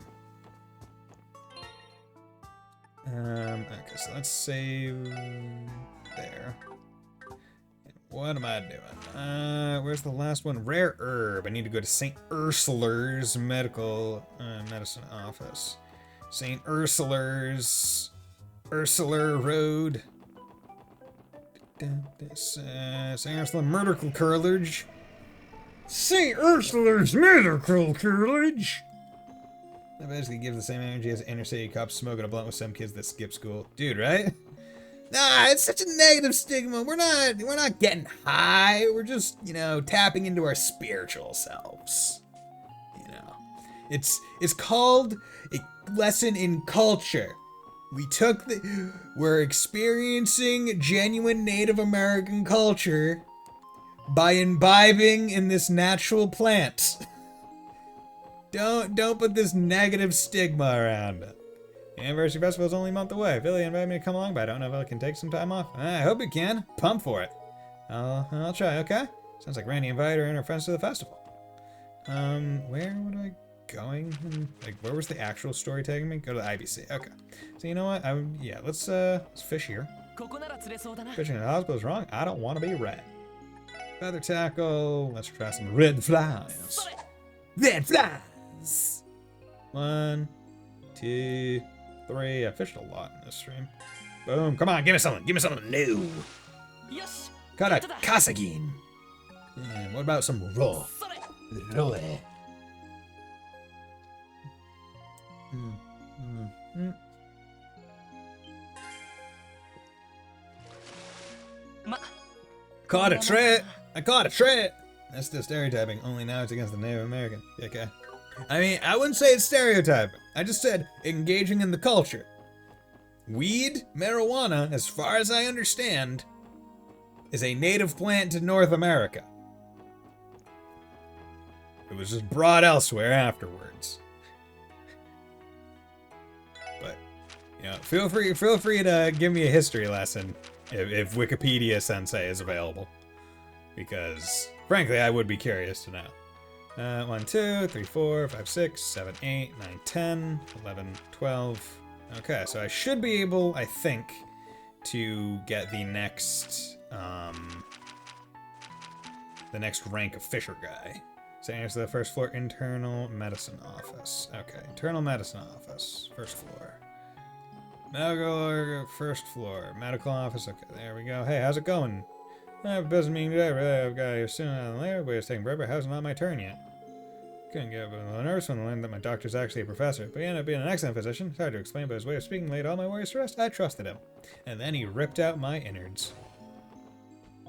Okay, so let's save there. What am I doing? Where's the last one? Rare herb. I need to go to St. Ursula's medicine office. St. Ursula's Ursula Road. St. Ursula Medical College. St. Ursula's Medical College. That basically gives the same energy as inner city cops smoking a blunt with some kids that skip school. Dude, right? Nah, it's such a negative stigma. We're not getting high. We're just, tapping into our spiritual selves. It's called a lesson in culture. We're experiencing genuine Native American culture by imbibing in this natural plant. Don't put this negative stigma around it. The Anniversary Festival is only a month away. Philly invited me to come along, but I don't know if I can take some time off. I hope it can. Pump for it. I'll try, okay? Sounds like Randy invited her and her friends to the festival. Where would I going? Where was the actual story taking me? Go to the IBC. Okay. So you know what? Let's fish here. Fishing in the hospital is wrong. I don't want to be red. Feather tackle. Let's try some red flies. Red flies! 1, 2, 3. I fished a lot in this stream. Boom. Come on, give me something. Give me something new. Got a Kasagin. And what about some raw? Raw. Caught a treat! I caught a treat! That's still stereotyping, only now it's against the Native American. Okay. I mean, I wouldn't say it's stereotyping. I just said engaging in the culture. Weed, marijuana, as far as I understand, is a native plant to North America. It was just brought elsewhere afterwards. But, feel free to give me a history lesson if Wikipedia Sensei is available. Because, frankly, I would be curious to know. 1, 2, 3, 4, 5, 6, 7, 8, 9, 10, 11, 12. Okay, so I should be able, I think, to get the next rank of Fisher guy. So here's the first floor internal medicine office. Okay, internal medicine office, first floor. Medical, first floor, medical office. Okay, there we go. Hey, how's it going? I have a business meeting today. I've got you sooner than later, but it's taking forever. How's it not my turn yet? Couldn't get a little nervous when I learned that my doctor's actually a professor, but he ended up being an excellent physician. It's hard to explain, but his way of speaking laid all my worries to rest. I trusted him. And then he ripped out my innards.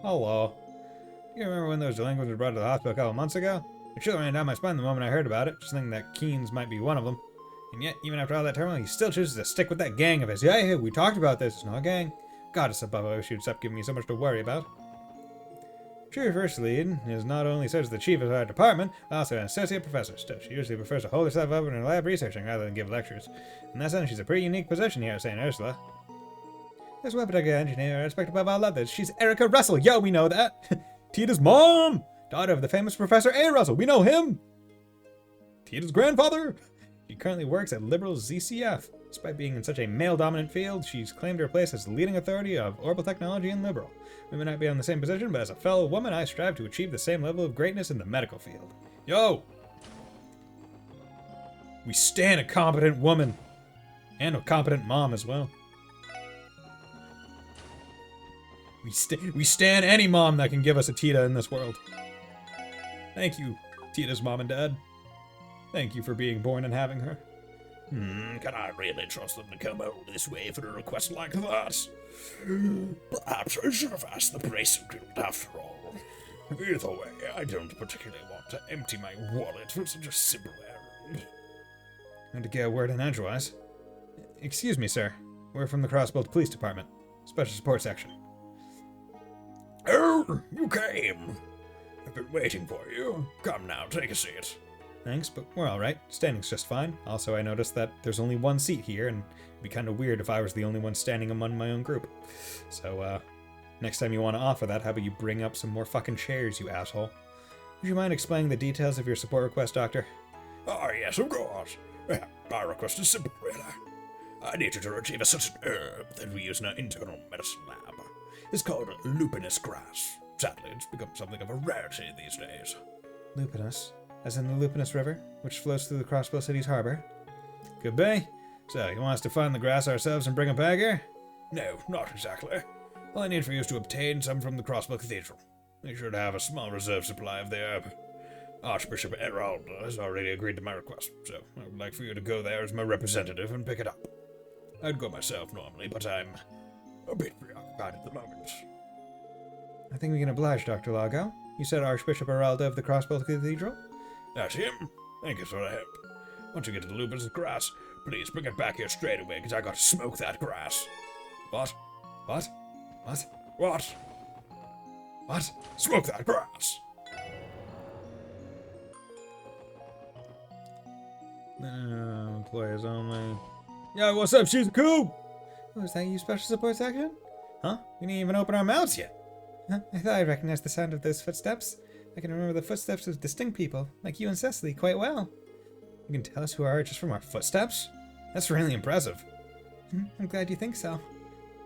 Hello. You remember when those delinquents were brought to the hospital a couple months ago? It sure ran down my spine the moment I heard about it, just thinking that Keen's might be one of them. And yet, even after all that turmoil, he still chooses to stick with that gang of his. Yeah, we talked about this. It's not a gang. God, it's above. I wish you'd stop giving me so much to worry about. True First Lead is not only serves as the chief of our department, but also an associate professor. Still, she usually prefers to hold herself up in her lab researching rather than give lectures. In that sense, she's a pretty unique position here at St. Ursula. This one particular engineer, I respect above all others. She's Erica Russell. Yo, we know that. Tita's mom! Daughter of the famous Professor A. Russell. We know him! Tita's grandfather! She currently works at Liberal ZCF. Despite being in such a male-dominant field, she's claimed her place as the leading authority of orbital technology in Liberal. We may not be on the same position, but as a fellow woman, I strive to achieve the same level of greatness in the medical field. Yo! We stand a competent woman. And a competent mom as well. We stand any mom that can give us a Tita in this world. Thank you, Tita's mom and dad. Thank you for being born and having her. Can I really trust them to come all this way for a request like that? Perhaps I should have asked the Bison Guild after all. Either way, I don't particularly want to empty my wallet for such a simple errand. And to get a word in edgewise. Excuse me, sir. We're from the Crossbolt Police Department. Special Support Section. Oh, you came. I've been waiting for you. Come now, take a seat. Thanks, but we're alright. Standing's just fine. Also, I noticed that there's only one seat here, and it'd be kind of weird if I was the only one standing among my own group. So, next time you want to offer that, how about you bring up some more fucking chairs, you asshole? Would you mind explaining the details of your support request, Doctor? Oh, yes, of course. My request is simple, really. I need you to retrieve a certain herb that we use in our internal medicine lab. It's called lupinous grass. Sadly, it's become something of a rarity these days. Lupinous? As in the Lupinous River, which flows through the Crossbow City's harbor? Could be. So, you want us to find the grass ourselves and bring it back here? No, not exactly. All I need for you is to obtain some from the Crossbow Cathedral. Make sure to have a small reserve supply of the herb. Archbishop Eralda has already agreed to my request, so I would like for you to go there as my representative and pick it up. I'd go myself normally, but I'm a bit preoccupied at the moment. I think we can oblige, Dr. Lago. You said Archbishop Eralda of the Crossbow Cathedral? That's him. Thank you for the help. Once you get to the lupus grass, please bring it back here straight away, because I got to smoke that grass. What? What? What? What? What? Smoke that grass! Employees only. Yo, what's up, Shizuku? Oh, is that you, Special Support Section? Huh? We didn't even open our mouths yet. Huh? I thought I recognized the sound of those footsteps. I can remember the footsteps of distinct people, like you and Cecily, quite well. You can tell us who are just from our footsteps? That's really impressive. I'm glad you think so.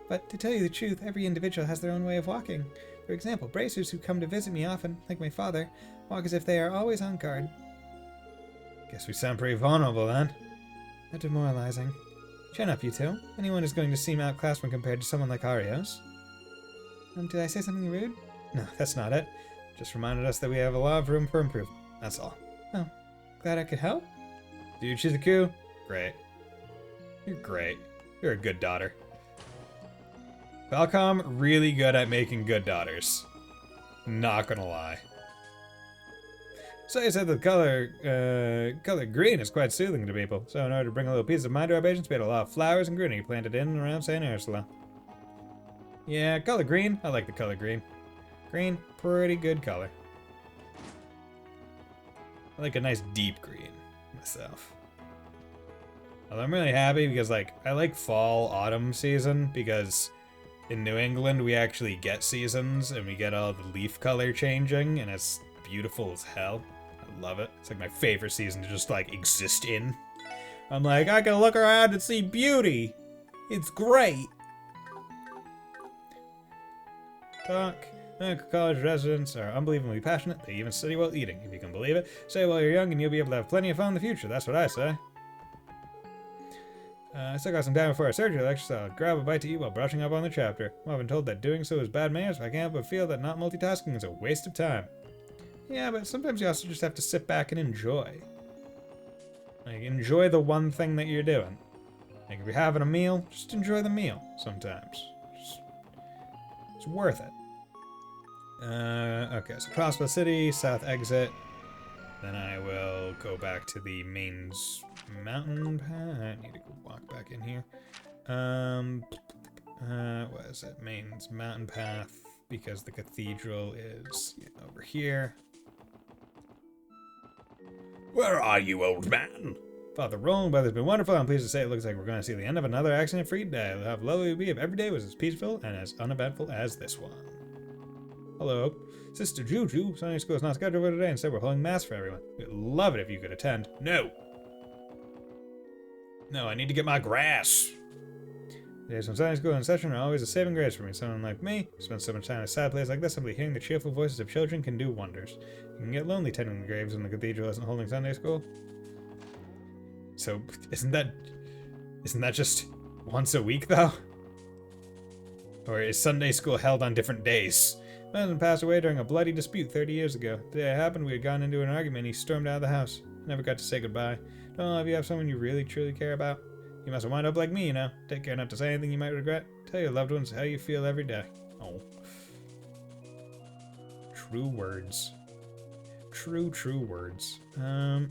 But to tell you the truth, every individual has their own way of walking. For example, bracers who come to visit me often, like my father, walk as if they are always on guard. Guess we sound pretty vulnerable then. How demoralizing. Chin up, you two. Anyone is going to seem outclassed when compared to someone like Arios. Did I say something rude? No, that's not it. Just reminded us that we have a lot of room for improvement. That's all. Oh, glad I could help. Dude, Shizuku, great. You're great. You're a good daughter. Falcom, really good at making good daughters. Not gonna lie. So you said the color green is quite soothing to people. So in order to bring a little peace of mind to our patients, we had a lot of flowers and greenery planted in and around St. Ursula. Yeah, color green. I like the color green. Green, pretty good color. I like a nice deep green myself. Although I'm really happy because, like, I like fall, autumn season because in New England we actually get seasons and we get all the leaf color changing and it's beautiful as hell. I love it. It's like my favorite season to just, like, exist in. I'm like, I can look around and see beauty. It's great. College residents are unbelievably passionate. They even study while eating, if you can believe it. Study while you're young and you'll be able to have plenty of fun in the future. That's what I say. I still got some time before our surgery lecture, so I'll grab a bite to eat while brushing up on the chapter. Well, I've been told that doing so is bad manners, but I can't help but feel that not multitasking is a waste of time. Yeah, but sometimes you also just have to sit back and enjoy. Like, enjoy the one thing that you're doing. Like, if you're having a meal, just enjoy the meal sometimes. It's worth it. Okay, so Crossbow City, south exit. Then I will go back to the mains mountain path. I need to go walk back in here. What is it? Mains mountain path, because the cathedral is over here. Where are you, old man? Father Roland, weather's been wonderful. I'm pleased to say it looks like we're going to see the end of another accident-free day. How lovely it would be if every day was as peaceful and as uneventful as this one. Hello. Sister Juju, Sunday school is not scheduled for today. Instead, we're holding mass for everyone. We'd love it if you could attend. No. No, I need to get my grass. Days when Sunday school in session are always a saving grace for me. Someone like me, who spends so much time in a sad place like this, simply hearing the cheerful voices of children can do wonders. You can get lonely tending the graves when the cathedral isn't holding Sunday school. So, isn't that just once a week, though? Or is Sunday school held on different days? My husband passed away during a bloody dispute 30 years ago. The day it happened, we had gotten into an argument and he stormed out of the house. Never got to say goodbye. Don't know if you have someone you really, truly care about. You must have wound up like me, you know. Take care not to say anything you might regret. Tell your loved ones how you feel every day. Oh. True words. True words.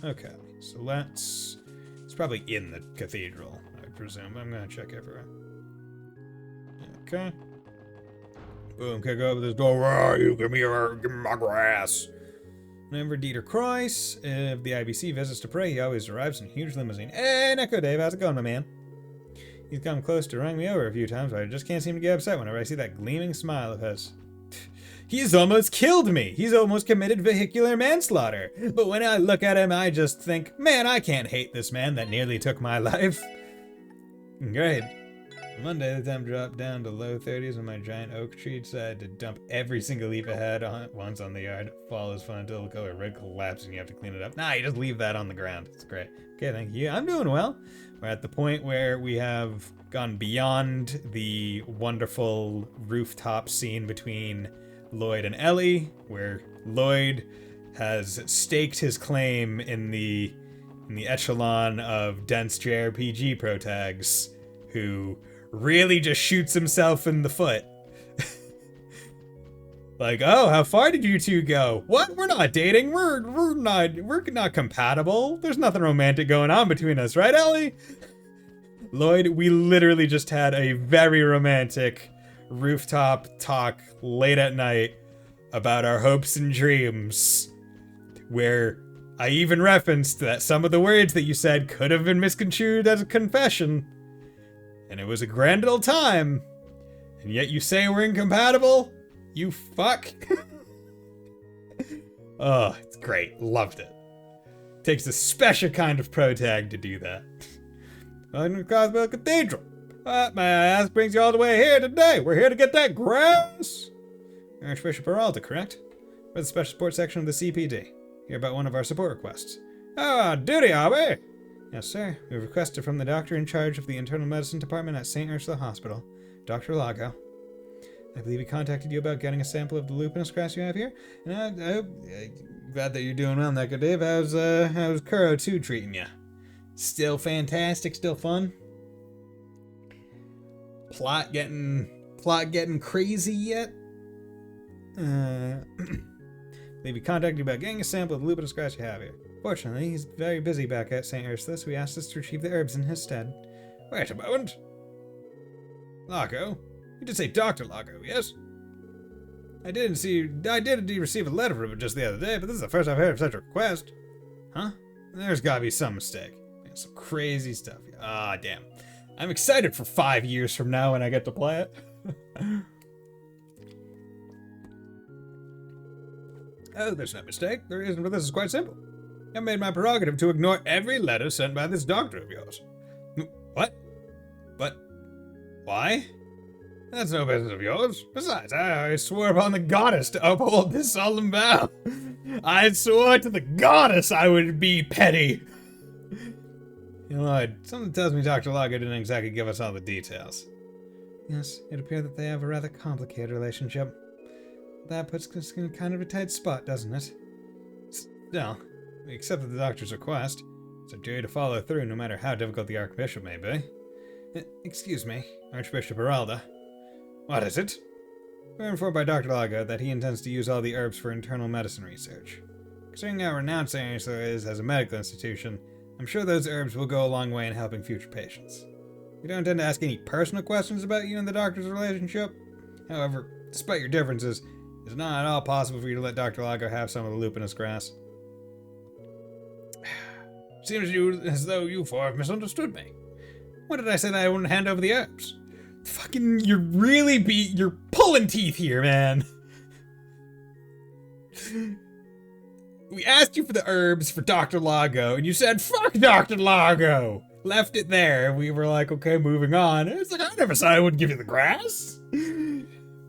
Okay. So it's probably in the cathedral, I presume. I'm gonna check everywhere. Okay. Boom, kick over this door. Where are you? Give me my grass. Whenever Dieter Kreis of the IBC visits to pray, he always arrives in a huge limousine. Hey, Neko Dave, how's it going, my man? He's come close to running me over a few times, but I just can't seem to get upset whenever I see that gleaming smile of his. He's almost killed me! He's almost committed vehicular manslaughter! But when I look at him, I just think, man, I can't hate this man that nearly took my life. Great. Monday, the temp dropped down to low 30s when my giant oak tree decided to dump every single leaf it had once on the yard. Fall is fun until the color red collapses and you have to clean it up. Nah, you just leave that on the ground. It's great. Okay, thank you. I'm doing well. We're at the point where we have gone beyond the wonderful rooftop scene between Lloyd and Ellie, where Lloyd has staked his claim in the echelon of dense JRPG protags who really just shoots himself in the foot. Like, oh, how far did you two go? What? We're not dating. We're not compatible. There's nothing romantic going on between us, right, Ellie? Lloyd, we literally just had a very romantic rooftop talk late at night about our hopes and dreams, where I even referenced that some of the words that you said could have been misconstrued as a confession. And it was a grand old time. And yet you say we're incompatible? You fuck. Oh, it's great. Loved it. Takes a special kind of protag to do that. Welcome to Cosmo Cathedral. What, may I ask, brings you all the way here today? We're here to get that grass. Archbishop Peralta, correct? We're the special support section of the CPD. Hear about one of our support requests. Oh, duty, are we? Yes, sir. We've requested from the doctor in charge of the internal medicine department at St. Ursula Hospital, Dr. Lago. I believe he contacted you about getting a sample of the lupinus grass you have here. And I'm glad that you're doing well, Neko Dave. How's Kuro 2 treating you? Still fantastic, still fun? Plot getting crazy yet? Maybe contact you about getting a sample of the lupinus grass you have here. Fortunately, he's very busy back at St. Ursula, so he asked us to retrieve the herbs in his stead. Wait a moment. Lago? You did say Dr. Lago, yes? I did indeed receive a letter from him just the other day, but this is the first I've heard of such a request. Huh? There's gotta be some mistake. Some crazy stuff. Ah, damn. I'm excited for 5 years from now when I get to play it. Oh, there's no mistake. The reason for this is quite simple. I made my prerogative to ignore every letter sent by this doctor of yours. What? But why? That's no business of yours. Besides, I swore upon the goddess to uphold this solemn vow. I swore to the goddess I would be petty. You know, Lloyd, something tells me Dr. Lager didn't exactly give us all the details. Yes, it appears that they have a rather complicated relationship. That puts us in kind of a tight spot, doesn't it? Still, we accepted the doctor's request. It's our duty to follow through no matter how difficult the Archbishop may be. Excuse me, Archbishop Heralda. What is it? We're informed by Dr. Lago that he intends to use all the herbs for internal medicine research. Considering how renowned St. Ursula is as a medical institution, I'm sure those herbs will go a long way in helping future patients. We don't intend to ask any personal questions about you and the doctor's relationship. However, despite your differences, it's not at all possible for you to let Dr. Lago have some of the lupinus grass. Seems as though you four have misunderstood me. When did I say that I wouldn't hand over the herbs? Fucking, you're pulling teeth here, man. We asked you for the herbs for Dr. Lago, and you said, fuck Dr. Lago! Left it there, we were like, okay, moving on. And it's like, I never said I wouldn't give you the grass.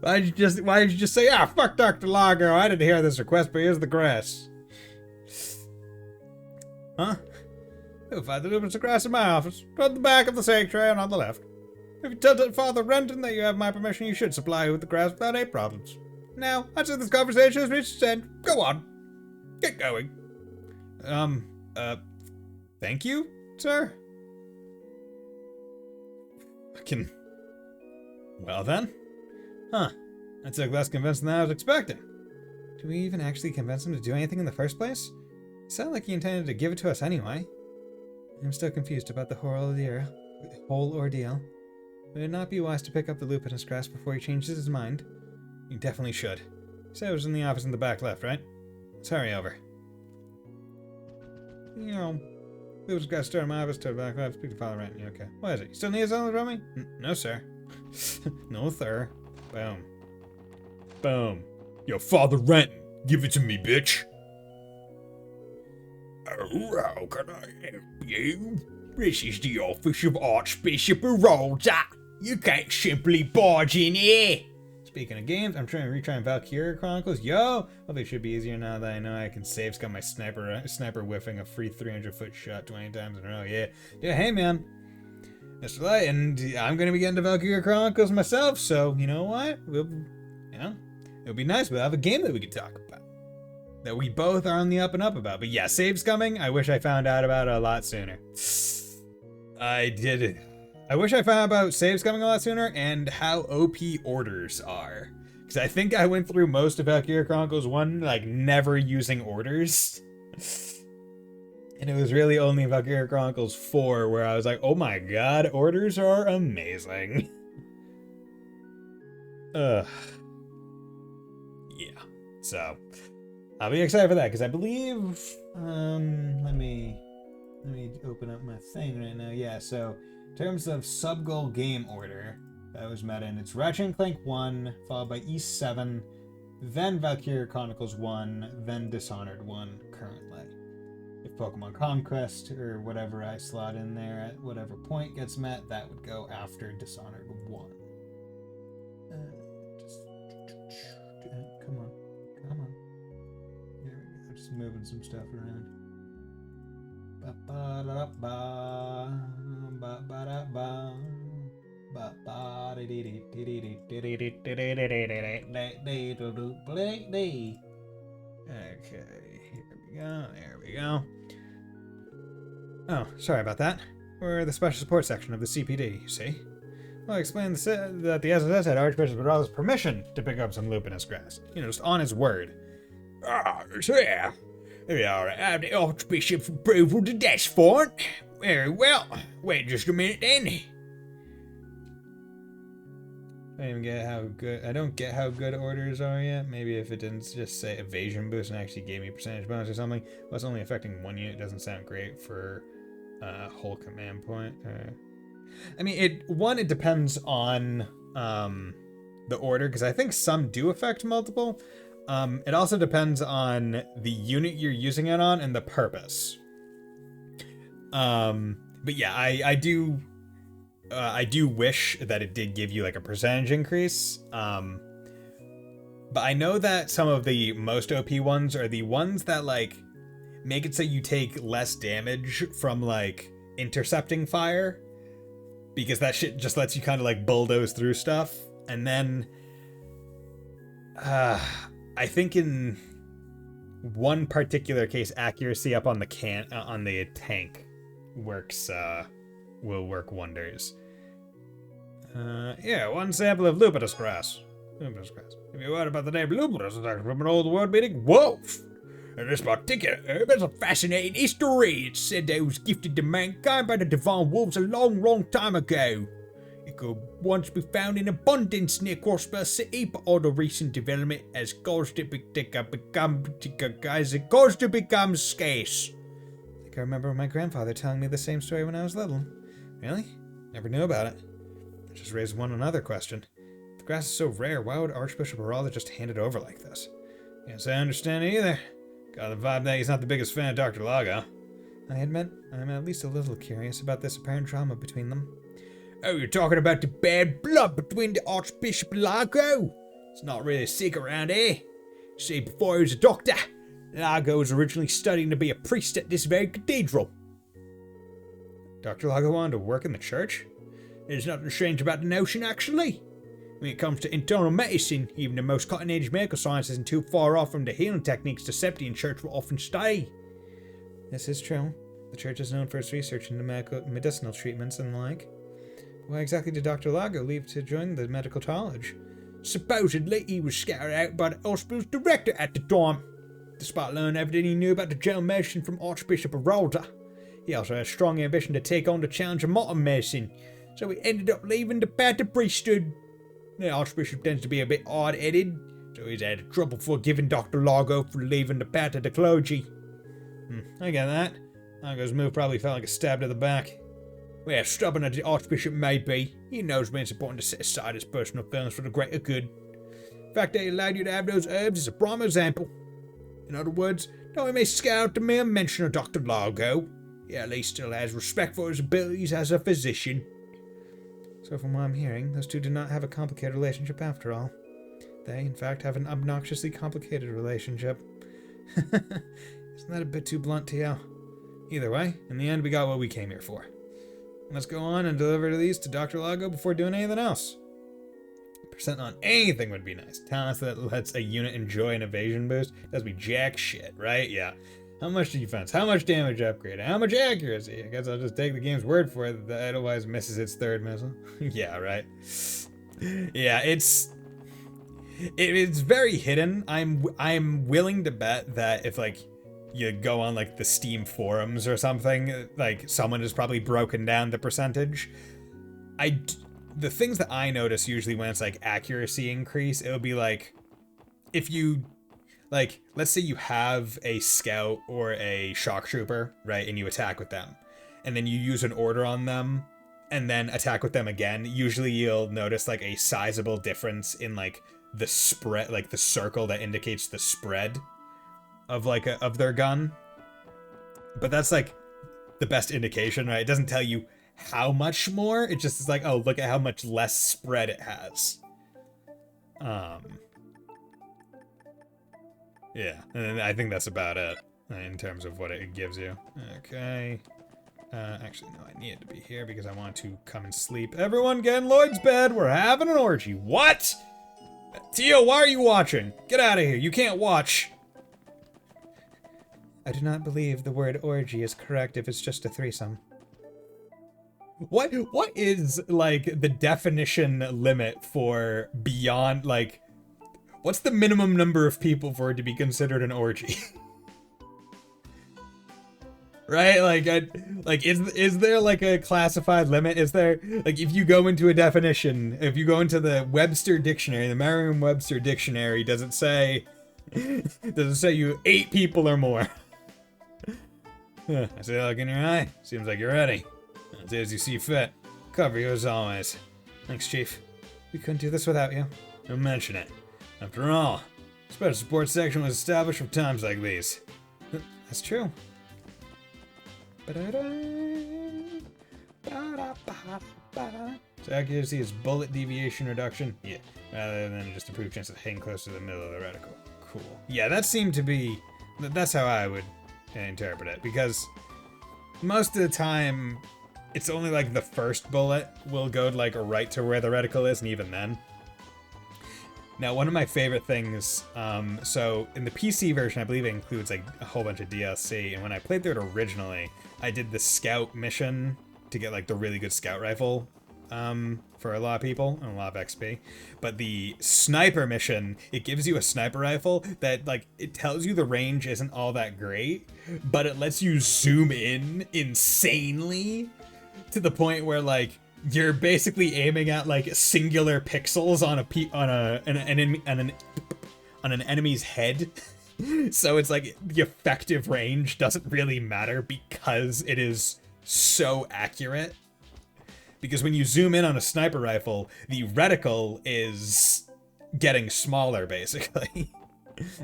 Why did you just say, fuck Dr. Lago, I didn't hear this request, but here's the grass. Huh? You'll find the lupinus grass in my office, toward the back of the sanctuary and on the left. If you tell Father Renton that you have my permission, you should supply you with the grass without any problems. Now, I'd say this conversation has reached its end. Go on. Get going. Thank you, sir? Well then. Huh. That took less convincing than I was expecting. Did we even actually convince him to do anything in the first place? It sounded like he intended to give it to us anyway. I'm still confused about the whole ordeal. Would it not be wise to pick up the lupinous grass before he changes his mind? You definitely should. You said it was in the office in the back left, right? Let's hurry over. You know, lupinous grass store in my office to the back left. Speak to Father Renton. Okay. What is it? You still need something from me? No, sir. No, sir. Boom. Boom. Yo, Father Renton, give it to me, bitch. Oh, how can I help you? This is the office of Archbishop Arolda. You can't simply barge in here. Speaking of games, I'm trying to retry Valkyria Chronicles. Yo! Hopefully it should be easier now that I know I can save scum my sniper whiffing a free 300-foot shot 20 times in a row. Yeah. Yeah, hey man. Mr. Light, and I'm gonna be getting to Valkyria Chronicles myself, so you know what? It'll be nice. We'll have a game that we can talk about. That we both are on the up and up about. But yeah, saves coming. I wish I found out about it a lot sooner. I did. I wish I found out about saves coming a lot sooner and how OP orders are. Because I think I went through most of Valkyria Chronicles 1, like, never using orders. And it was really only in Valkyria Chronicles 4 where I was like, oh my god, orders are amazing. Ugh. Yeah. So, I'll be excited for that, because I believe, let me open up my thing right now. Yeah, so, in terms of sub-goal game order, that was meta, and it's Ratchet & Clank 1, followed by East 7, then Valkyria Chronicles 1, then Dishonored 1, currently. If Pokemon Conquest, or whatever I slot in there at whatever point gets met, that would go after Dishonored 1. Come on. There we go, just moving some stuff around. Okay, there we go. Oh, sorry about that. We're the special support section of the CPD, you see? Well, I explained that the SSS had Archbishop Barala's permission to pick up some lupinous grass. You know, just on his word. So yeah. We already have the Archbishop's approval to that's fine. Very well. Wait just a minute then. I don't get how good orders are yet. Maybe if it didn't just say evasion boost and actually gave me percentage bonus or something. Well, it's only affecting one unit. Doesn't sound great for a whole command point. I mean, it depends on the order, because I think some do affect multiple. It also depends on the unit you're using it on and the purpose. But yeah, I do wish that it did give you like a percentage increase. But I know that some of the most OP ones are the ones that like make it so you take less damage from like intercepting fire, because that shit just lets you kind of like bulldoze through stuff. And then I think in one particular case, accuracy up on the tank will work wonders. Yeah, one sample of lupinous grass. Lupinous grass. If you heard about the name lupinous, it's actually from an old word meaning wolf. And this particular herb has a fascinating history. It's said that it was gifted to mankind by the divine wolves a long, long time ago. It could once be found in abundance near Crossbar City, but all the recent development has caused it to become scarce. I think I remember my grandfather telling me the same story when I was little. Really? Never knew about it. That just raised one another question. If the grass is so rare, why would Archbishop Aralda just hand it over like this? Can't say I understand it either. Got the vibe that he's not the biggest fan of Dr. Lago. I admit, I'm at least a little curious about this apparent drama between them. Oh, you're talking about the bad blood between the Archbishop and Lago? It's not really a secret around here. See, before he was a doctor, Lago was originally studying to be a priest at this very cathedral. Dr. Lago wanted to work in the church? There's nothing strange about the notion, actually. When it comes to internal medicine, even the most cutting-edge medical science isn't too far off from the healing techniques the Septian Church will often study. This is true. The church is known for its research into medicinal treatments and the like. Why exactly did Dr. Lago leave to join the medical college? Supposedly, he was scouted out by the hospital's director at the time. Despite learning everything he knew about the general medicine from Archbishop Arolda, he also had a strong ambition to take on the challenge of modern medicine, so he ended up leaving the path of priesthood. The Archbishop tends to be a bit hard-headed, so he's had trouble forgiving Dr. Largo for leaving the path of the clergy. I get that. Largo's move probably felt like a stab to the back. Well, stubborn as the Archbishop may be, he knows when it's important to set aside his personal feelings for the greater good. The fact that he allowed you to have those herbs is a prime example. In other words, though he may scout the mere mention of Dr. Largo, he at least still has respect for his abilities as a physician. So from what I'm hearing, those two do not have a complicated relationship after all. They, in fact, have an obnoxiously complicated relationship. Isn't that a bit too blunt to you? Either way, in the end, we got what we came here for. Let's go on and deliver these to Dr. Largo before doing anything else. Percent on anything would be nice. Talents that lets a unit enjoy an evasion boost. Does be jack shit, right? Yeah. How much defense? How much damage upgrade? How much accuracy? I guess I'll just take the game's word for it that otherwise misses its third missile. Yeah, right. Yeah, it's very hidden. I'm willing to bet that if like you go on like the Steam forums or something, like someone has probably broken down the percentage. The things that I notice usually when it's like accuracy increase, it would be like if you like, let's say you have a scout or a shock trooper, right, and you attack with them, and then you use an order on them and then attack with them again. Usually you'll notice like a sizable difference in like the spread, like the circle that indicates the spread of like of their gun. But that's like the best indication, right? It doesn't tell you how much more, it just is like, oh, look at how much less spread it has. Yeah, and I think that's about it in terms of what it gives you. Okay. Actually, no, I needed to be here because I want to come and sleep. Everyone get in Lloyd's bed. We're having an orgy. What? Tio, why are you watching? Get out of here. You can't watch. I do not believe the word orgy is correct if it's just a threesome. What is, like, the definition limit for beyond, like, what's the minimum number of people for it to be considered an orgy? Right? Like, is there, like, a classified limit? Is there, like, if you go into a definition, if you go into the Webster Dictionary, the Merriam-Webster Dictionary, does it say you 8 people or more? I see that look in your eye. Seems like you're ready. I'll do as you see fit. Cover you as always. Thanks, Chief. We couldn't do this without you. Don't mention it. After all, the special support section was established for times like these. That's true. So accuracy is bullet deviation reduction? Yeah. Rather than just improved chance of hitting close to the middle of the reticle. Cool. Yeah, that seemed to be... That's how I would interpret it. Because most of the time, it's only like the first bullet will go like right to where the reticle is, and even then. Now, one of my favorite things, so in the PC version, I believe it includes like a whole bunch of DLC, and when I played through it originally, I did the scout mission to get like the really good scout rifle for a lot of people and a lot of XP. But the sniper mission, it gives you a sniper rifle that like, it tells you the range isn't all that great, but it lets you zoom in insanely to the point where like, you're basically aiming at like singular pixels on an enemy's head. So it's like the effective range doesn't really matter because it is so accurate. Because when you zoom in on a sniper rifle, the reticle is getting smaller basically.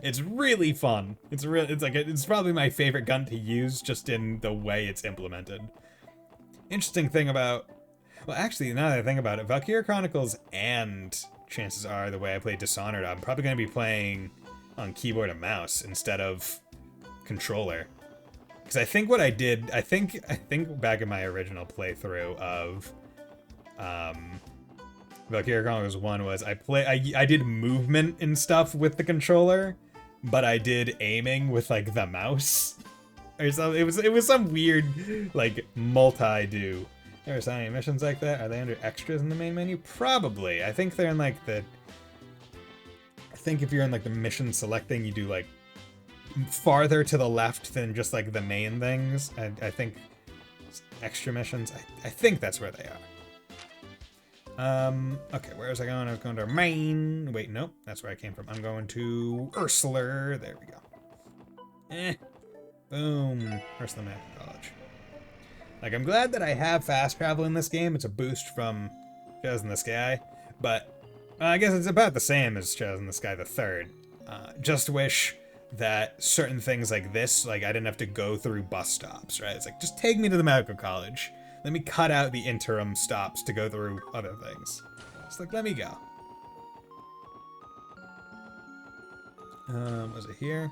It's really fun. It's probably my favorite gun to use just in the way it's implemented. Interesting thing about, well, actually, now that I think about it, Valkyria Chronicles and chances are the way I play Dishonored, I'm probably going to be playing on keyboard and mouse instead of controller. Because I think what I did, I think back in my original playthrough of Valkyria Chronicles 1 was I did movement and stuff with the controller, but I did aiming with like the mouse. Or something. It was some weird like multi-do. There are any missions like that. Are they under extras in the main menu? Probably. I think they're in like the think if you're in like the mission selecting, you do like farther to the left than just like the main things. I think extra missions. I think that's where they are. Okay, where was I going? I was going to Maine. Wait, nope, that's where I came from. I'm going to Ursula. There we go. Boom. Ursula Medical College. Like, I'm glad that I have fast travel in this game. It's a boost from Shadows in the Sky, but I guess it's about the same as Shadows in the Sky the Third. Just wish that certain things like this, like I didn't have to go through bus stops, right? It's like, just take me to the medical college. Let me cut out the interim stops to go through other things. It's like, let me go. Was it here?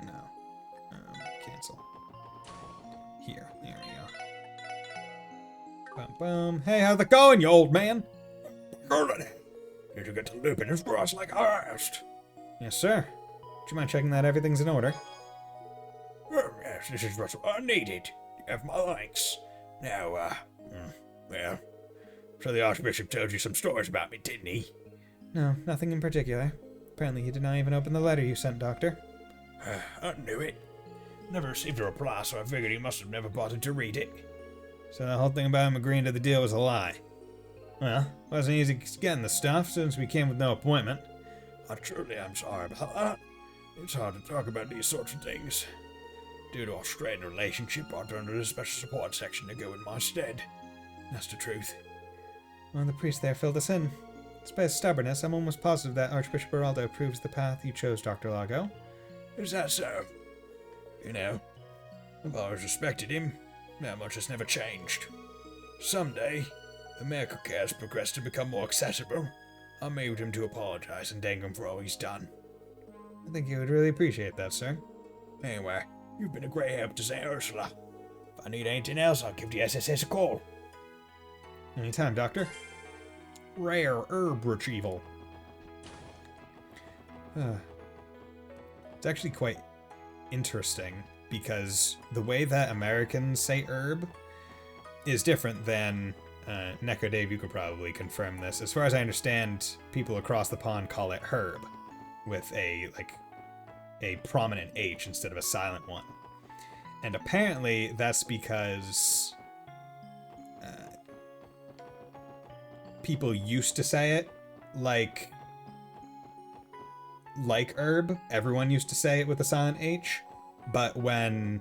No. Cancel. Here. There we go. Boom, boom. Hey, how's it going, you old man? Good. Did you get to Lupin's Cross like I asked? Yes, sir. Do you mind checking that everything's in order? Yes, this is what I needed. You have my thanks. Now, well, so the Archbishop told you some stories about me, didn't he? No, nothing in particular. Apparently he did not even open the letter you sent, Doctor. I knew it. Never received a reply, so I figured he must have never bothered to read it. So the whole thing about him agreeing to the deal was a lie. Well, wasn't easy getting the stuff since we came with no appointment. I truly am sorry about that. It's hard to talk about these sorts of things. Due to our strained relationship, I turned to the special support section to go in my stead. That's the truth. Well, the priest there filled us in. Despite his stubbornness, I'm almost positive that Archbishop Geraldo approves the path you chose, Dr. Lago. Is that so? You know, I've always respected him. That much has never changed. Someday, the medical care has progressed to become more accessible. I moved him to apologize and thank him for all he's done. I think he would really appreciate that, sir. Anyway, you've been a great help to St. Ursula. If I need anything else, I'll give the SSS a call. Anytime, Doctor. Rare herb retrieval. It's actually quite interesting because the way that Americans say herb is different than Neko Dave, you could probably confirm this. As far as I understand, people across the pond call it herb with a prominent H instead of a silent one. And apparently that's because people used to say it like herb. Everyone used to say it with a silent H. But when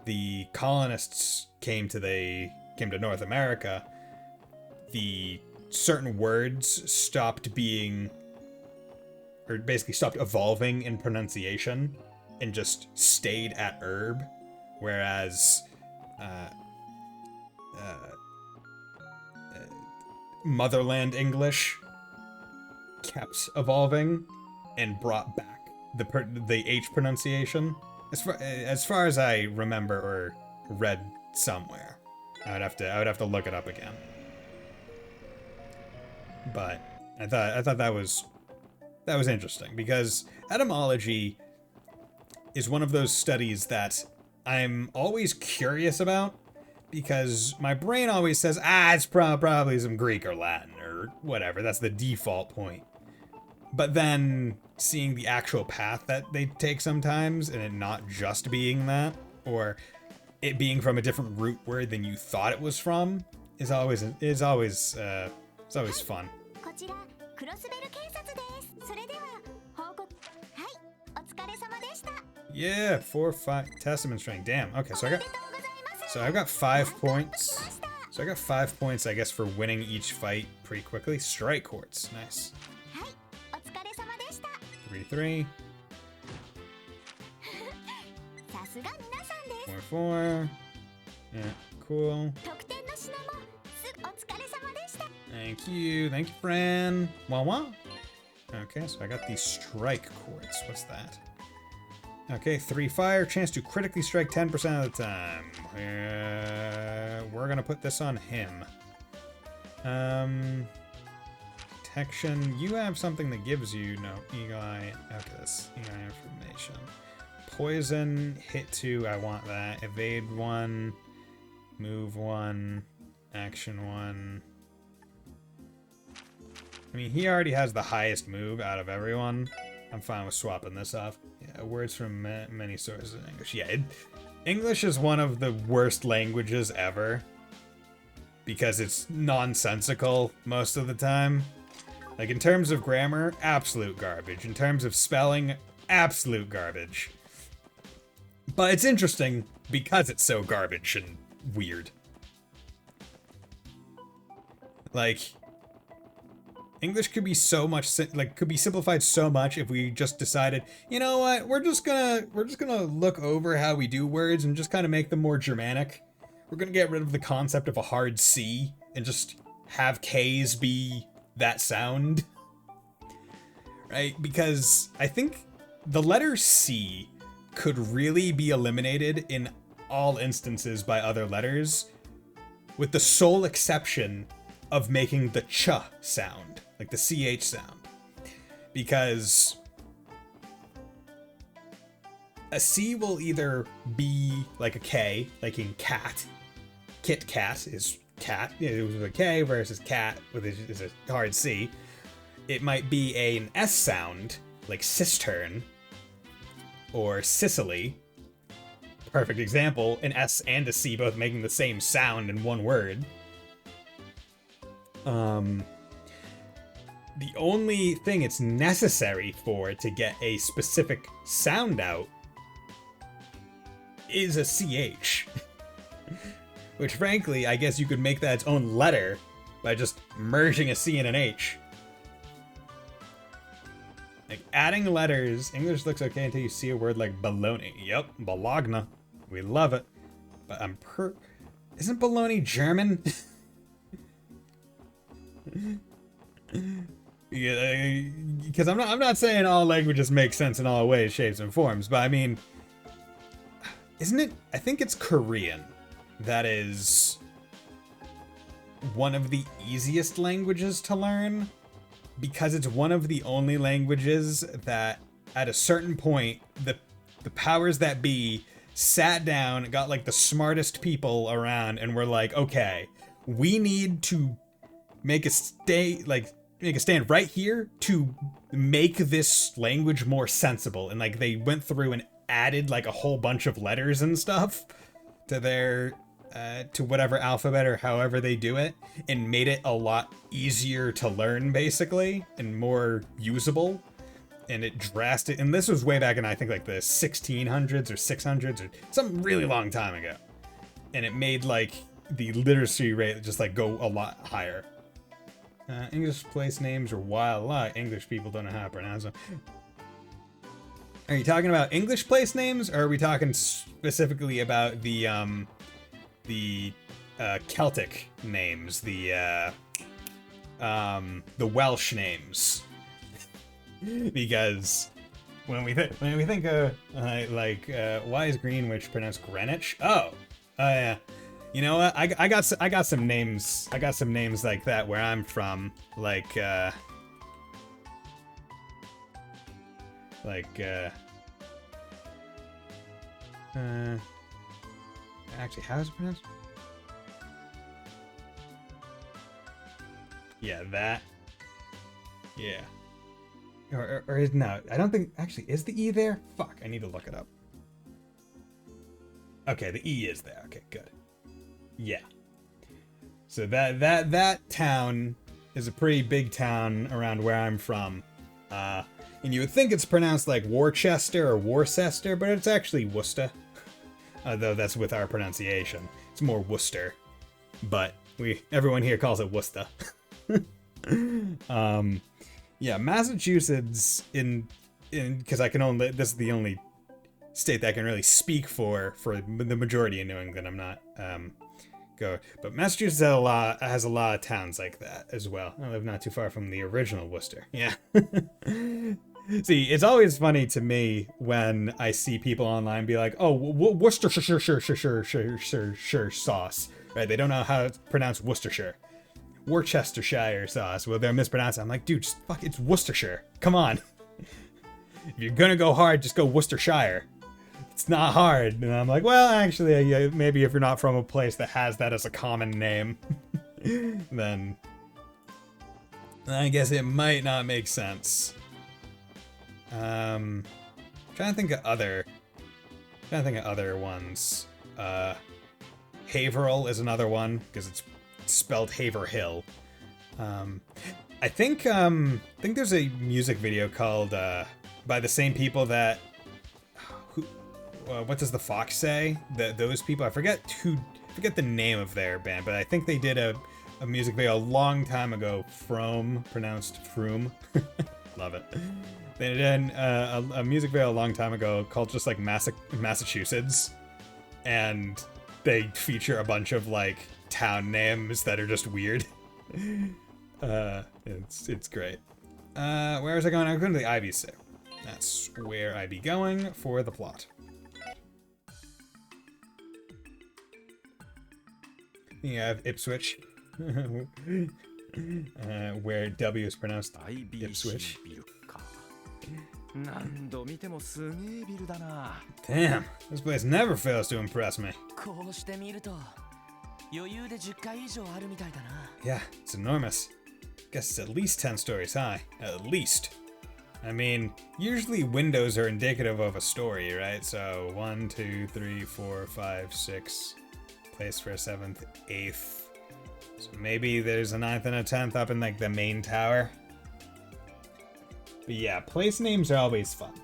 the colonists came to North America, the certain words stopped being, or basically stopped evolving in pronunciation and just stayed at herb, whereas motherland English kept evolving and brought back the H pronunciation. As far as I remember or read somewhere, I would have to look it up again. But I thought that was interesting because etymology is one of those studies that I'm always curious about because my brain always says, it's probably some Greek or Latin or whatever. That's the default point. But then seeing the actual path that they take sometimes and it not just being that, or it being from a different root word than you thought it was from, is always fun. Yeah, 4-5 Testament string. Damn. Okay, so I've got 5 points. So I got 5 points, I guess, for winning each fight pretty quickly. Strike quartz. Nice. 3-3. 4-4. Yeah, cool. Thank you, friend. Wah. Okay, so I got the strike quartz. What's that? Okay, 3 fire, chance to critically strike 10% of the time. We're gonna put this on him. Protection. You have something that gives you no eagle eye. Okay, this eagle eye information. Poison, hit 2. I want that. Evade 1, move 1, action 1. I mean, he already has the highest move out of everyone. I'm fine with swapping this off. Yeah, words from many sources in English. Yeah, English is one of the worst languages ever. Because it's nonsensical most of the time. Like, in terms of grammar, absolute garbage. In terms of spelling, absolute garbage. But it's interesting because it's so garbage and weird. Like, English could be so much, could be simplified so much if we just decided, you know what, we're just gonna look over how we do words and just kind of make them more Germanic. We're gonna get rid of the concept of a hard C and just have K's be that sound. Right? Because I think the letter C could really be eliminated in all instances by other letters, with the sole exception of making the ch sound, like the CH sound. Because a C will either be like a K, like in cat. Kit Kat is cat, it was a K versus cat is a hard C. It might be an S sound, like cistern, or Sicily. Perfect example, an S and a C both making the same sound in one word. The only thing it's necessary for to get a specific sound out is a CH. Which, frankly, I guess you could make that its own letter by just merging a C and an H. Like, adding letters, English looks okay until you see a word like baloney. Yep, Bologna. We love it. But isn't baloney German? Yeah, because I'm not saying all languages make sense in all ways, shapes, and forms, but I mean, isn't it? I think it's Korean. That is one of the easiest languages to learn, because it's one of the only languages that at a certain point the powers that be sat down, got like the smartest people around, and were like, okay, we need to make a stand right here to make this language more sensible. And like they went through and added like a whole bunch of letters and stuff to their to whatever alphabet or however they do it, and made it a lot easier to learn, basically, and more usable. And it drastic, and this was way back in, I think, like the 1600s or 600s or some really long time ago. And it made like the literacy rate just like go a lot higher. English place names are wild. A lot of English people don't know how to pronounce them. Are you talking about English place names, or are we talking specifically about the Celtic names, the Welsh names? Because when we think of why is Greenwich pronounced Greenwich? Oh, yeah. You know what? I got some names. I got some names like that where I'm from. Actually, how is it pronounced? Yeah, that. Yeah. Or is no? I don't think. Actually, is the E there? Fuck! I need to look it up. Okay, the E is there. Okay, good. Yeah. So that town is a pretty big town around where I'm from. And you would think it's pronounced like Worcester or Worcester, but it's actually Worcester. Though that's with our pronunciation. It's more Worcester. But everyone here calls it Worcester. Yeah, Massachusetts because I can only, this is the only state that I can really speak for the majority of New England. I'm not but Massachusetts has a lot of towns like that as well. I live not too far from the original Worcester. Yeah. See, it's always funny to me when I see people online be like, "Oh, Worcestershire sauce," right? They don't know how to pronounce Worcestershire. Worcestershire sauce. Well, they're mispronouncing. I'm like, dude, just fuck, it's Worcestershire. Come on. If you're gonna go hard, just go Worcestershire. It's not hard. And I'm like, well, actually, maybe if you're not from a place that has that as a common name, then I guess it might not make sense. Trying to think of other ones. Haverhill is another one because it's spelled Haverhill. I think there's a music video called by the same people that what does the Fox say? Those people, I forget the name of their band, but I think they did a music video a long time ago. Pronounced Froom. Love it. They did a music video a long time ago called just like Massachusetts, and they feature a bunch of like town names that are just weird. It's great. Where was I going? I'm going to the Ivy Sale. That's where I be going for the plot. You have Ipswich, where W is pronounced Ipswich. Damn, this place never fails to impress me. Yeah, it's enormous. Guess it's at least 10 stories high. At least. I mean, usually windows are indicative of a story, right? So 1, 2, 3, 4, 5, 6. Place for a 7th, 8th. So maybe there's a 9th and a 10th up in like the main tower. But yeah, place names are always fun.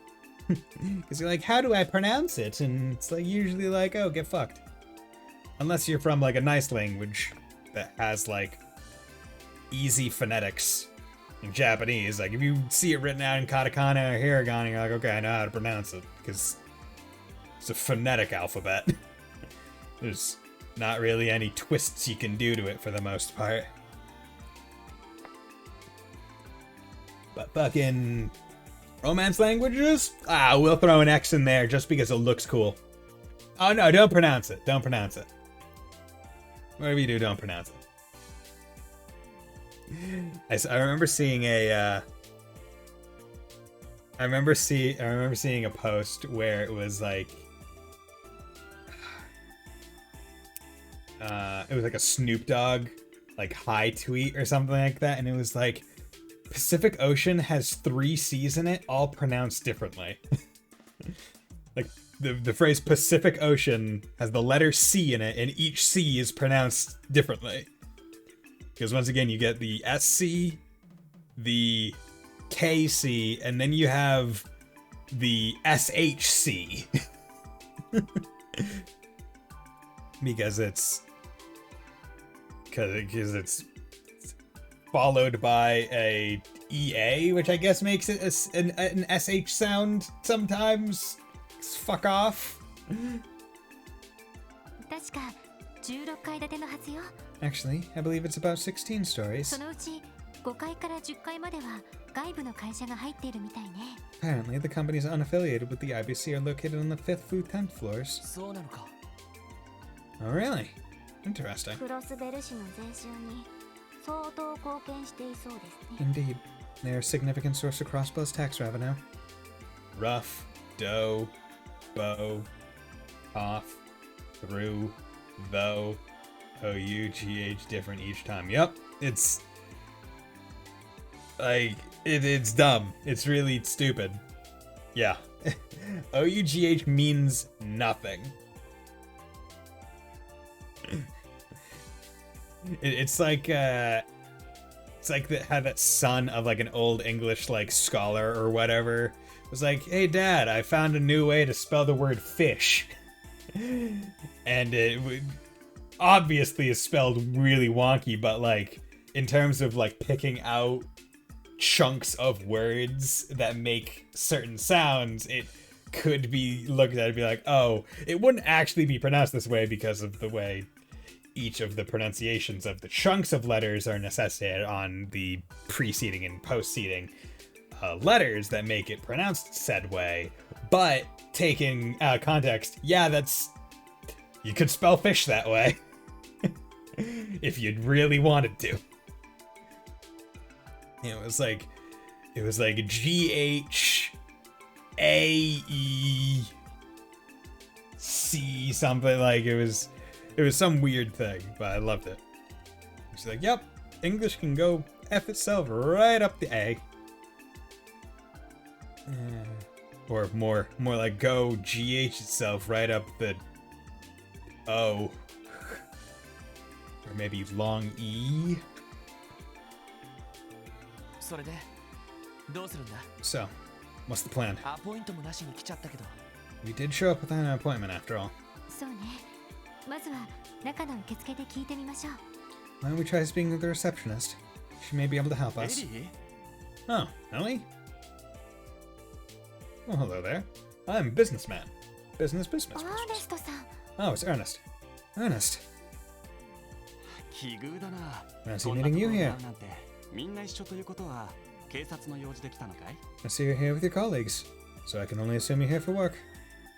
Because you're like, how do I pronounce it? And it's like usually like, oh, get fucked. Unless you're from like a nice language that has like easy phonetics in Japanese. Like if you see it written out in katakana or hiragana, you're like, okay, I know how to pronounce it. Because it's a phonetic alphabet. There's not really any twists you can do to it for the most part. But fucking Romance languages? Ah, we'll throw an X in there just because it looks cool. Oh no, don't pronounce it. Don't pronounce it. Whatever you do, don't pronounce it. I remember seeing a I remember seeing a post where it was like it was like a Snoop Dogg like high tweet or something like that, and it was like Pacific Ocean has 3 C's in it, all pronounced differently. Like the phrase Pacific Ocean has the letter C in it, and each C is pronounced differently. Because once again, you get the SC, the KC, and then you have the SHC. because it's followed by a EA, which I guess makes it an SH sound sometimes. Fuck off. Actually, I believe it's about 16 stories. Apparently, the companies unaffiliated with the IBC are located on the 5th through 10th floors. Oh, really? Interesting. Indeed. They are a significant source of Crossbow's tax revenue. Rough, dough, bow, off, through, though, OUGH different each time. Yep, it's like it's dumb. It's really stupid. Yeah. OUGH means nothing. It's like how that son of like an old English like scholar or whatever was like, hey dad, I found a new way to spell the word fish. And it obviously is spelled really wonky, but like in terms of like picking out chunks of words that make certain sounds, it could be looked at and be like, oh, it wouldn't actually be pronounced this way because of the way each of the pronunciations of the chunks of letters are necessitated on the preceding and postceding letters that make it pronounced said way. But taking out of context, yeah, you could spell fish that way if you'd really wanted to. It was like GHAEC something, like it was some weird thing, but I loved it. She's like, yep, English can go F itself right up the A. Or more like go GH itself right up the O. Or maybe long E. それでどうするんだ So, what's the plan? アポイントもなしに来ちゃったけど We did show up without an appointment after all. そうね。まずは中の受付で聞いてみましょう。 Why don't we try speaking with the receptionist? She may be able to help エ us. リー Oh, Ellie? Well, hello there. I'm businessman. Business. アーネストさん。 Oh, it's Ernest. Ernest. 奇遇だな。 Fancy こんな meeting とこ you ろに here. 会うなんてみんな一緒ということは警察の用事で来たのかい？ I see you're here with your colleagues. So I can only assume you're here for work.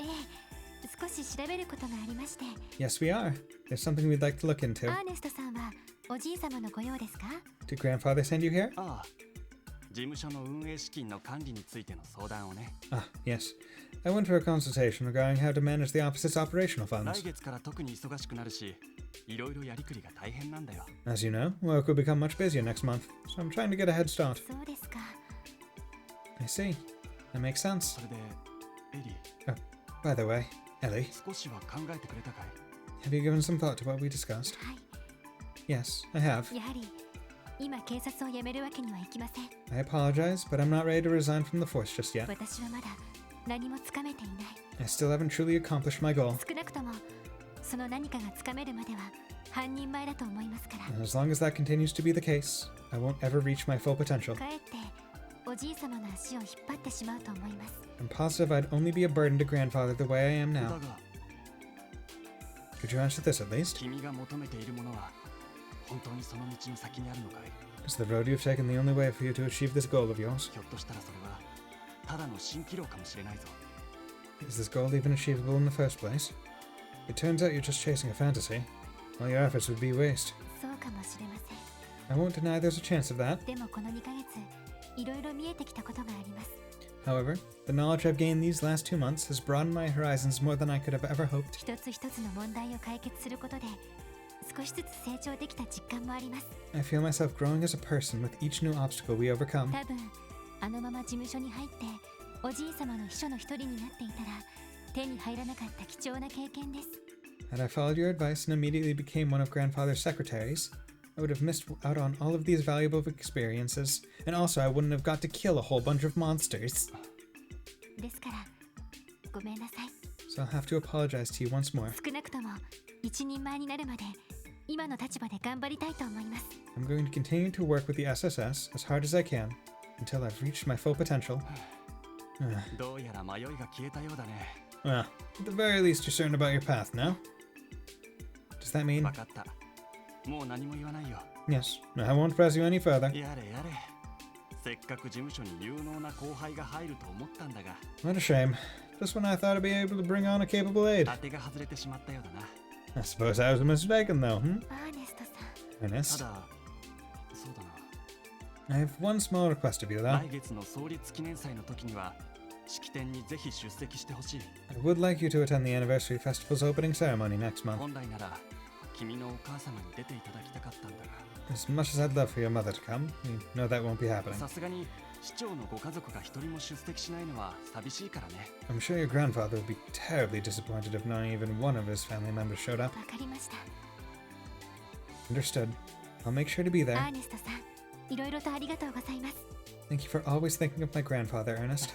ええ、少し調べることがありまして。 Yes, we are. There's something we'd like to look ア into. ーネストさんはおじい様のご用ですか？ Did grandfather send you here? ああ、事務所の運営資金の管理についての相談をね。 Ah, yes. I went for a consultation regarding how to manage the office's operational 来 funds. 月から特に忙しくなるし、いろいろやりくりが大変なんだよ。 As you know, work will become much busier next month, so I'm trying to get a head start. そうですか。 I see. That makes sense. それで、エリー、 By the way, Ellie, 少しは考えてくれたかい？ have you given some thought to what we discussed? はい。 Yes, I have. やはり今警察を辞めるわけにはいきません。 I apologize, but I'm not ready to resign from the force just yet. 私はまだ何もつかめていない。 I still haven't truly accomplished my goal. 少なくともその何かがつかめるまでは半人前だと思いますから。 And as long as that continues to be the case, I won't ever reach my full potential. かえっておじい様の足を引っ張ってしまうと思います。 I'm positive I'd only be a burden to grandfather the way I am だ now. が、 Could you answer this at least? 君が求めているものは本当にその道の先にあるのかい？ Is the road you've taken the only way for you to achieve this goal of yours? ひょっとしたらそれはただの蜃気楼かもしれないぞ。 Is this goal even achievable in the first place? It turns out you're just chasing a fantasy. All your efforts would be waste. そうかもしれません。 I won't deny there's a chance of that. でもこの2ヶ月いろいろ見えてきたことがあります。 However, the knowledge I've gained these last 2 months has broadened my horizons more than I could have ever hoped. 一つ一つの問題を解決することで少しずつ成長できた実感もあります。 I feel myself growing as a person with each new obstacle we overcome. 多分あのまま事務所に入っておじい様の秘書の一人になっていたら手に入らなかった貴重な経験です。 Had I followed your advice and immediately became one of grandfather's secretaries, I would have missed out on all of these valuable experiences, and also I wouldn't have got to kill a whole bunch of monsters. ですからごめんなさい。 So I'll have to apologize to you once more. 少なくとも一人前になるまで今の立場で頑張りたいと思います。 I'm going to continue to work with the SSS as hard as I can until I've reached my full potential. どうやら迷いが消えたようだね。 Well, at the very least you're certain about your path now. Does that mean? わかった。もう何も言わないよ。 Yes, I won't press you any further. やれやれ。せっかく事務所に有能な後輩が入ると思ったんだが。 What a shame. Just when I thought I'd be able to bring on a capable aide. 当てが外れてしまったようだな。 I suppose I was mistaken though, アーネストさん。 た Ernest, だ、そうだな。 I have one small request of you though. 来月の創立記念祭の時には式典にぜひ出席してほしい。 I would like you to attend the anniversary festival's opening ceremony next month. 本来なら君のお母様に出ていただきたかったんだ As much as I'd love for your mother to come, you know that won't be が、 happening. さすがに市長のご家族が一人も出席しないのは寂しいからね。 I'm sure your grandfather would be terribly disappointed if not even one of his family members showed up. わかりました。 Understood. I'll make sure to be ア there. ーネストさん、いろいろとありがとうございます。 Thank you for always thinking of my grandfather, Ernest.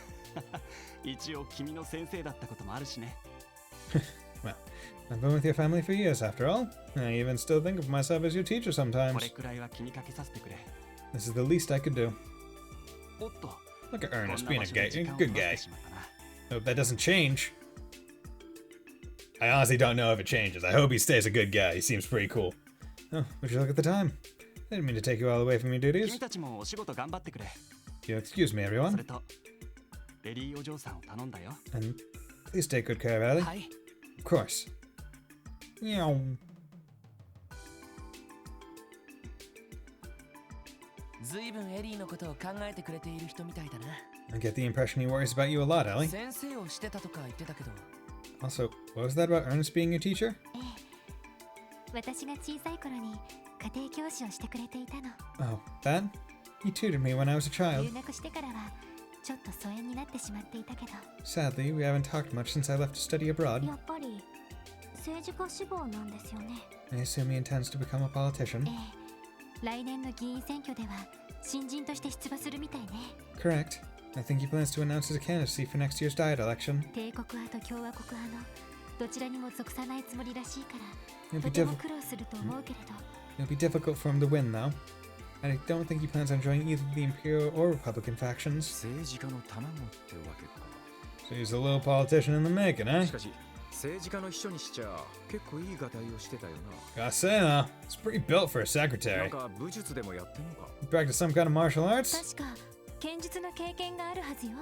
一応君の先生だったこともあるしね。 Well, I've been with your family for years after all. I even still think of myself as your teacher こ sometimes. れくらいは気にかけさせてくれ。 This is the least I could do. おっと、 Look at こん Ernest な being 場 a 所で gay, 時間を good 取ら guy. せてしまったな。 Hope that doesn't change. I honestly don't know if it changes. I hope he stays a good guy. He seems pretty cool. Oh, would you look at the time? I didn't mean to take you all away from your 君 duties. たちもお仕事頑張ってくれ。 You excuse me, そ everyone. れと、エリーお嬢さんを頼んだよ。 And please take good care of Ellie. はい。 Of course. Meow. ずいぶんエリーのことを考えてくれている人みたいだな。 I get the impression he worries about you a lot, Ellie. 先生をしてたとか言ってたけど、 Also, what was that about Ernest being your teacher? ええ、私が小さい頃に家庭教師をしてくれていたの。 Oh, that? He tutored me when I was a child. 留学してからはちょっと疎遠になってしまっていたけど、 Sadly, we haven't talked much since I left to study abroad. やっぱり政治家志望なんですよね。 I assume he intends to become a politician. ええ、来年の議員選挙では新人として出馬するみたいね。 Correct. I think he plans to announce his candidacy for next year's diet election. 帝国派と共和国派のどちらにも属さないつもりらしいから It'll と be ても difficult. 苦労すると思うけれど、 It'll be difficult for him to win, though. And I don't think he plans on joining either the Imperial or Republican factions. 政治家の卵ってわけか。 So he's a little politician in the making, eh? しかし政治家の秘書にしちゃ結構いいがたいをしてたよ Gotta say though, it's pretty built for a な。なん secretary. か武術でもやってんのか。 You practice some kind of martial arts? 確か剣術の経験があるはずよ。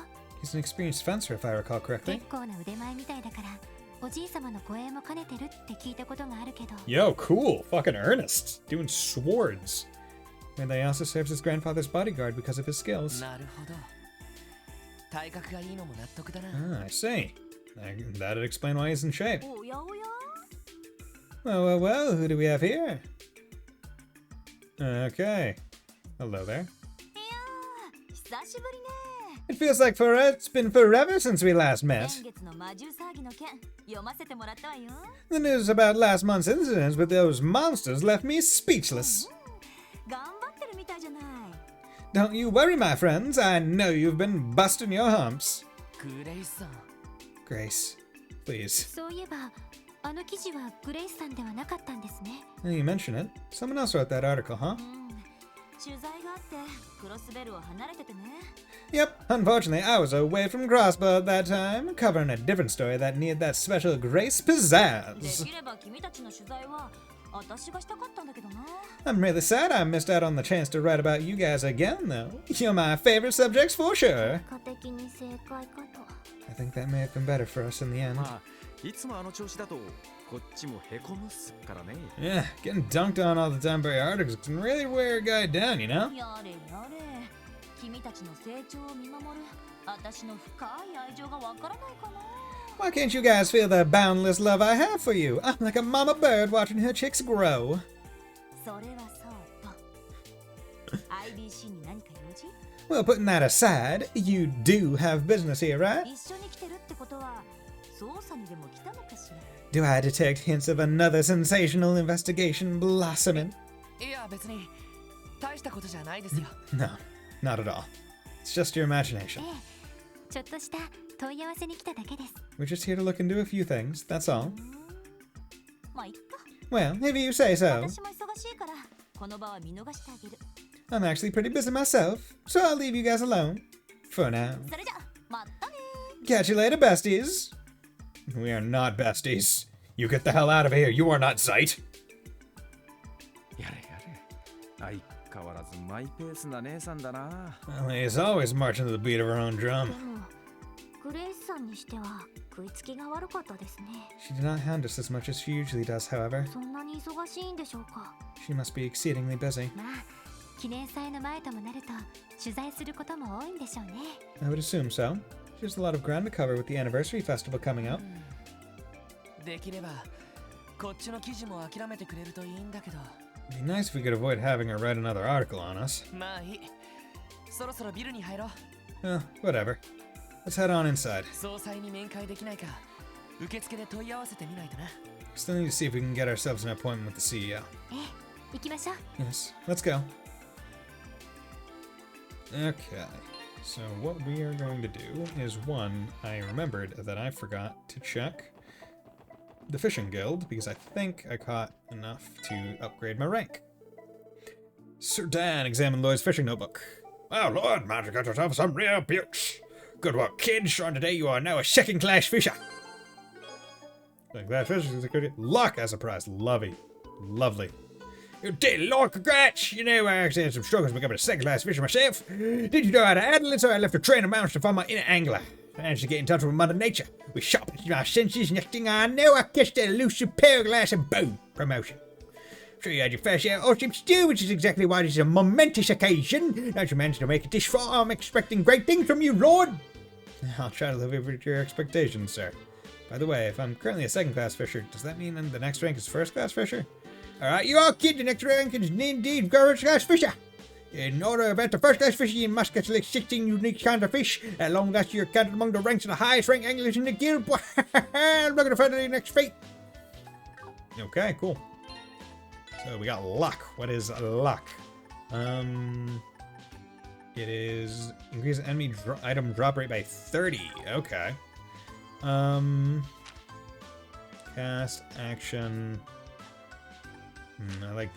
He's an experienced fencer, if I recall correctly. 結構な腕前みたいだからおじい様の護衛も兼ねてるって聞いたことがあるけど、 Yo, cool. Fucking Ernest. Doing swords. And he also serves his grandfather's bodyguard because of his skills. なるほど。体格がいいのも納得だな。 Ah, I see. That'd explain why he's in shape. おやおや Well, well, well, who do we have here? Okay. Hello there. いやー久しぶりね。 It feels like it's been forever since we last met. 先月の魔獣騒ぎの件読ませてもらったわよ。 The news about last month's incidents with those monsters left me speechless. 頑張ってるみたいじゃない。 Don't you worry, my friends. I know you've been busting your humps. グレイスさん。 Grace, please. そういえばあの記事はグレイスさんではなかったんですね。 Now you mention it. Someone else wrote that article, huh? 取材があってクロスベルを離れててね。 Yep, unfortunately, I was away from Crossbow at that time, covering a different story that needed that special Grace で pizzazz. きれば君たちの取材は私がしたかったんだけどな。 I'm really sad I missed out on the chance to write about you guys again, though. You're my favorite subjects for sure. 結果的に正解かと。 I think that may have been better for us in the end. まあいつもあの調子だとこっちもへこむっすからね。 Yeah, getting dunked on all the time by articles can really wear a guy down, you know? やれやれ、君たちの成長を見守る私の深い愛情がわからないかな。 Why can't you guys feel the boundless love I have for you? I'm like a mama bird watching her chicks grow. それはそうと。IBC に何か用事？ Well, putting that aside, you do have business here, right? 一緒に来てるってことは捜査にでも来たのかしら。 Do I detect hints of another sensational investigation blossoming? いや別に大したことじゃないですよ。 No, not at all. It's just your imagination. ええ、ちょっとした問い合わせに来ただけです。 We're just here to look into a few things, that's all. まあいっか。 Well, if you say so. 私も忙しいからこの場は見逃してあげる。 I'm actually pretty busy myself, so I'll leave you guys alone. For now. それじゃまたね。 Catch you later, besties. We are not besties. You get the hell out of here. You are not Zeit. やれやれ。相変わらずマイペースな姉さんだな。 Well, he's always marching to the beat of her own で drum. もグレイスさんにしては食いつきが悪かったですね。 She did not hound us as much as she usually does, however. そんなに忙しいんでしょうか。 She must be exceedingly busy. まあ記念祭の前ともなると取材することも多いんでしょうね。 I would assume so. She has a lot of ground to cover with the anniversary festival coming up. できればこっちの記事も諦めてくれるといいんだけど。 It'd be nice if we could avoid having her write another article on us. まあいい。そろそろビルに入ろう。 Whatever. Let's head on inside. 総裁に面会できないか受付で問い合わせてみないとな。 Still need to see if we can get ourselves an appointment with the CEO. ええ、行きましょう。 Yes, let's go. Okay. So what we are going to do is one, I remembered that I forgot to check the fishing guild because I think I caught enough to upgrade my rank. Sir Dan examined Lloyd's fishing notebook. Wow, Lloyd, managed to get yourself some real beauts. Good work, kid. Sure, today you are now a second-class fisher. Second-class fisher, luck as a prize. Lovely. You did, Lord, congrats! You know, I actually had some struggles becoming a second-class fisher myself. Did you know how to handle it? So I left a train of mountains to find my inner angler. I managed to get in touch with Mother Nature. We sharpened my senses, next thing I know, I catched a elusive pear glass and boom, promotion. Sure you had your fair share of ocean stew, which is exactly why this is a momentous occasion. Now you managed to make it this far, I'm expecting great things from you, Lord. I'll try to live up to your expectations, sir. By the way, if I'm currently a second-class fisher, does that mean then the next rank is first-class fisher? Alright, you all kid, the next rank is indeed first-class fisher. In order to event a first-class fishing, you must catch at least 16 unique kinds of fish. As long as you're counted among the ranks of the highest-ranked anglers in the guild. I'm looking forward to the next fate. Okay, cool. So we got luck. What is luck? It is increase enemy item drop rate by 30. Okay. Cast action.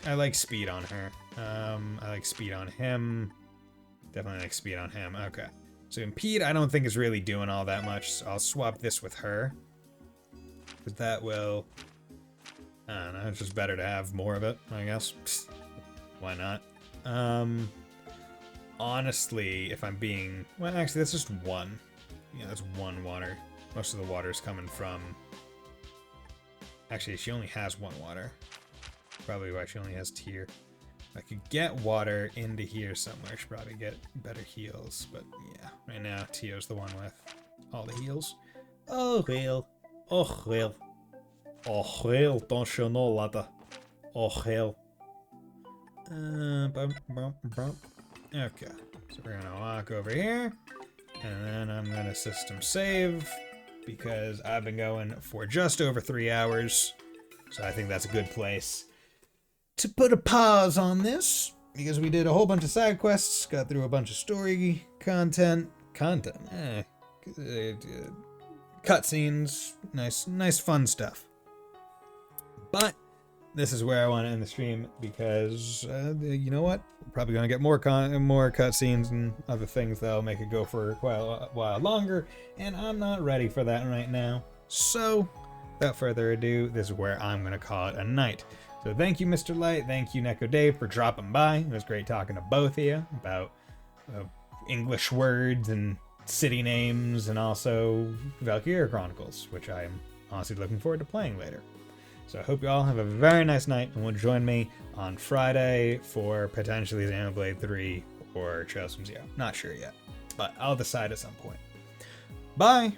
I like speed on her. I like speed on him. Definitely like speed on him. Okay. So impede, I don't think is really doing all that much. So I'll swap this with her. Because that will... I don't know, it's just better to have more of it, I guess. Why not? Honestly, if I'm being... Well, actually, that's just one. Yeah, that's one water. Most of the water's coming from... Actually, she only has one water. Probably why she only has tier. If I could get water into here somewhere, she'd probably get better heals. But yeah, right now, Tio's the one with all the heals. Oh, well. Oh, well. Oh, well, don't you know, ladder? Oh, hell. Okay, so we're gonna walk over here, and then I'm gonna system save, because I've been going for just over 3 hours, so I think that's a good place to put a pause on this, because we did a whole bunch of side quests, got through a bunch of story content, cutscenes, nice fun stuff. But this is where I want to end the stream because you know what? We're probably gonna get more cutscenes and other things that'll make it go for quite a while longer, and I'm not ready for that right now. So, without further ado, this is where I'm gonna call it a night. So thank you, Mr. Light. Thank you, Neko Dave, for dropping by. It was great talking to both of you about English words and city names, and also Valkyria Chronicles, which I am honestly looking forward to playing later. So I hope you all have a very nice night, and will join me on Friday for potentially Xenoblade 3 or Chosen Zero. Not sure yet, but I'll decide at some point. Bye!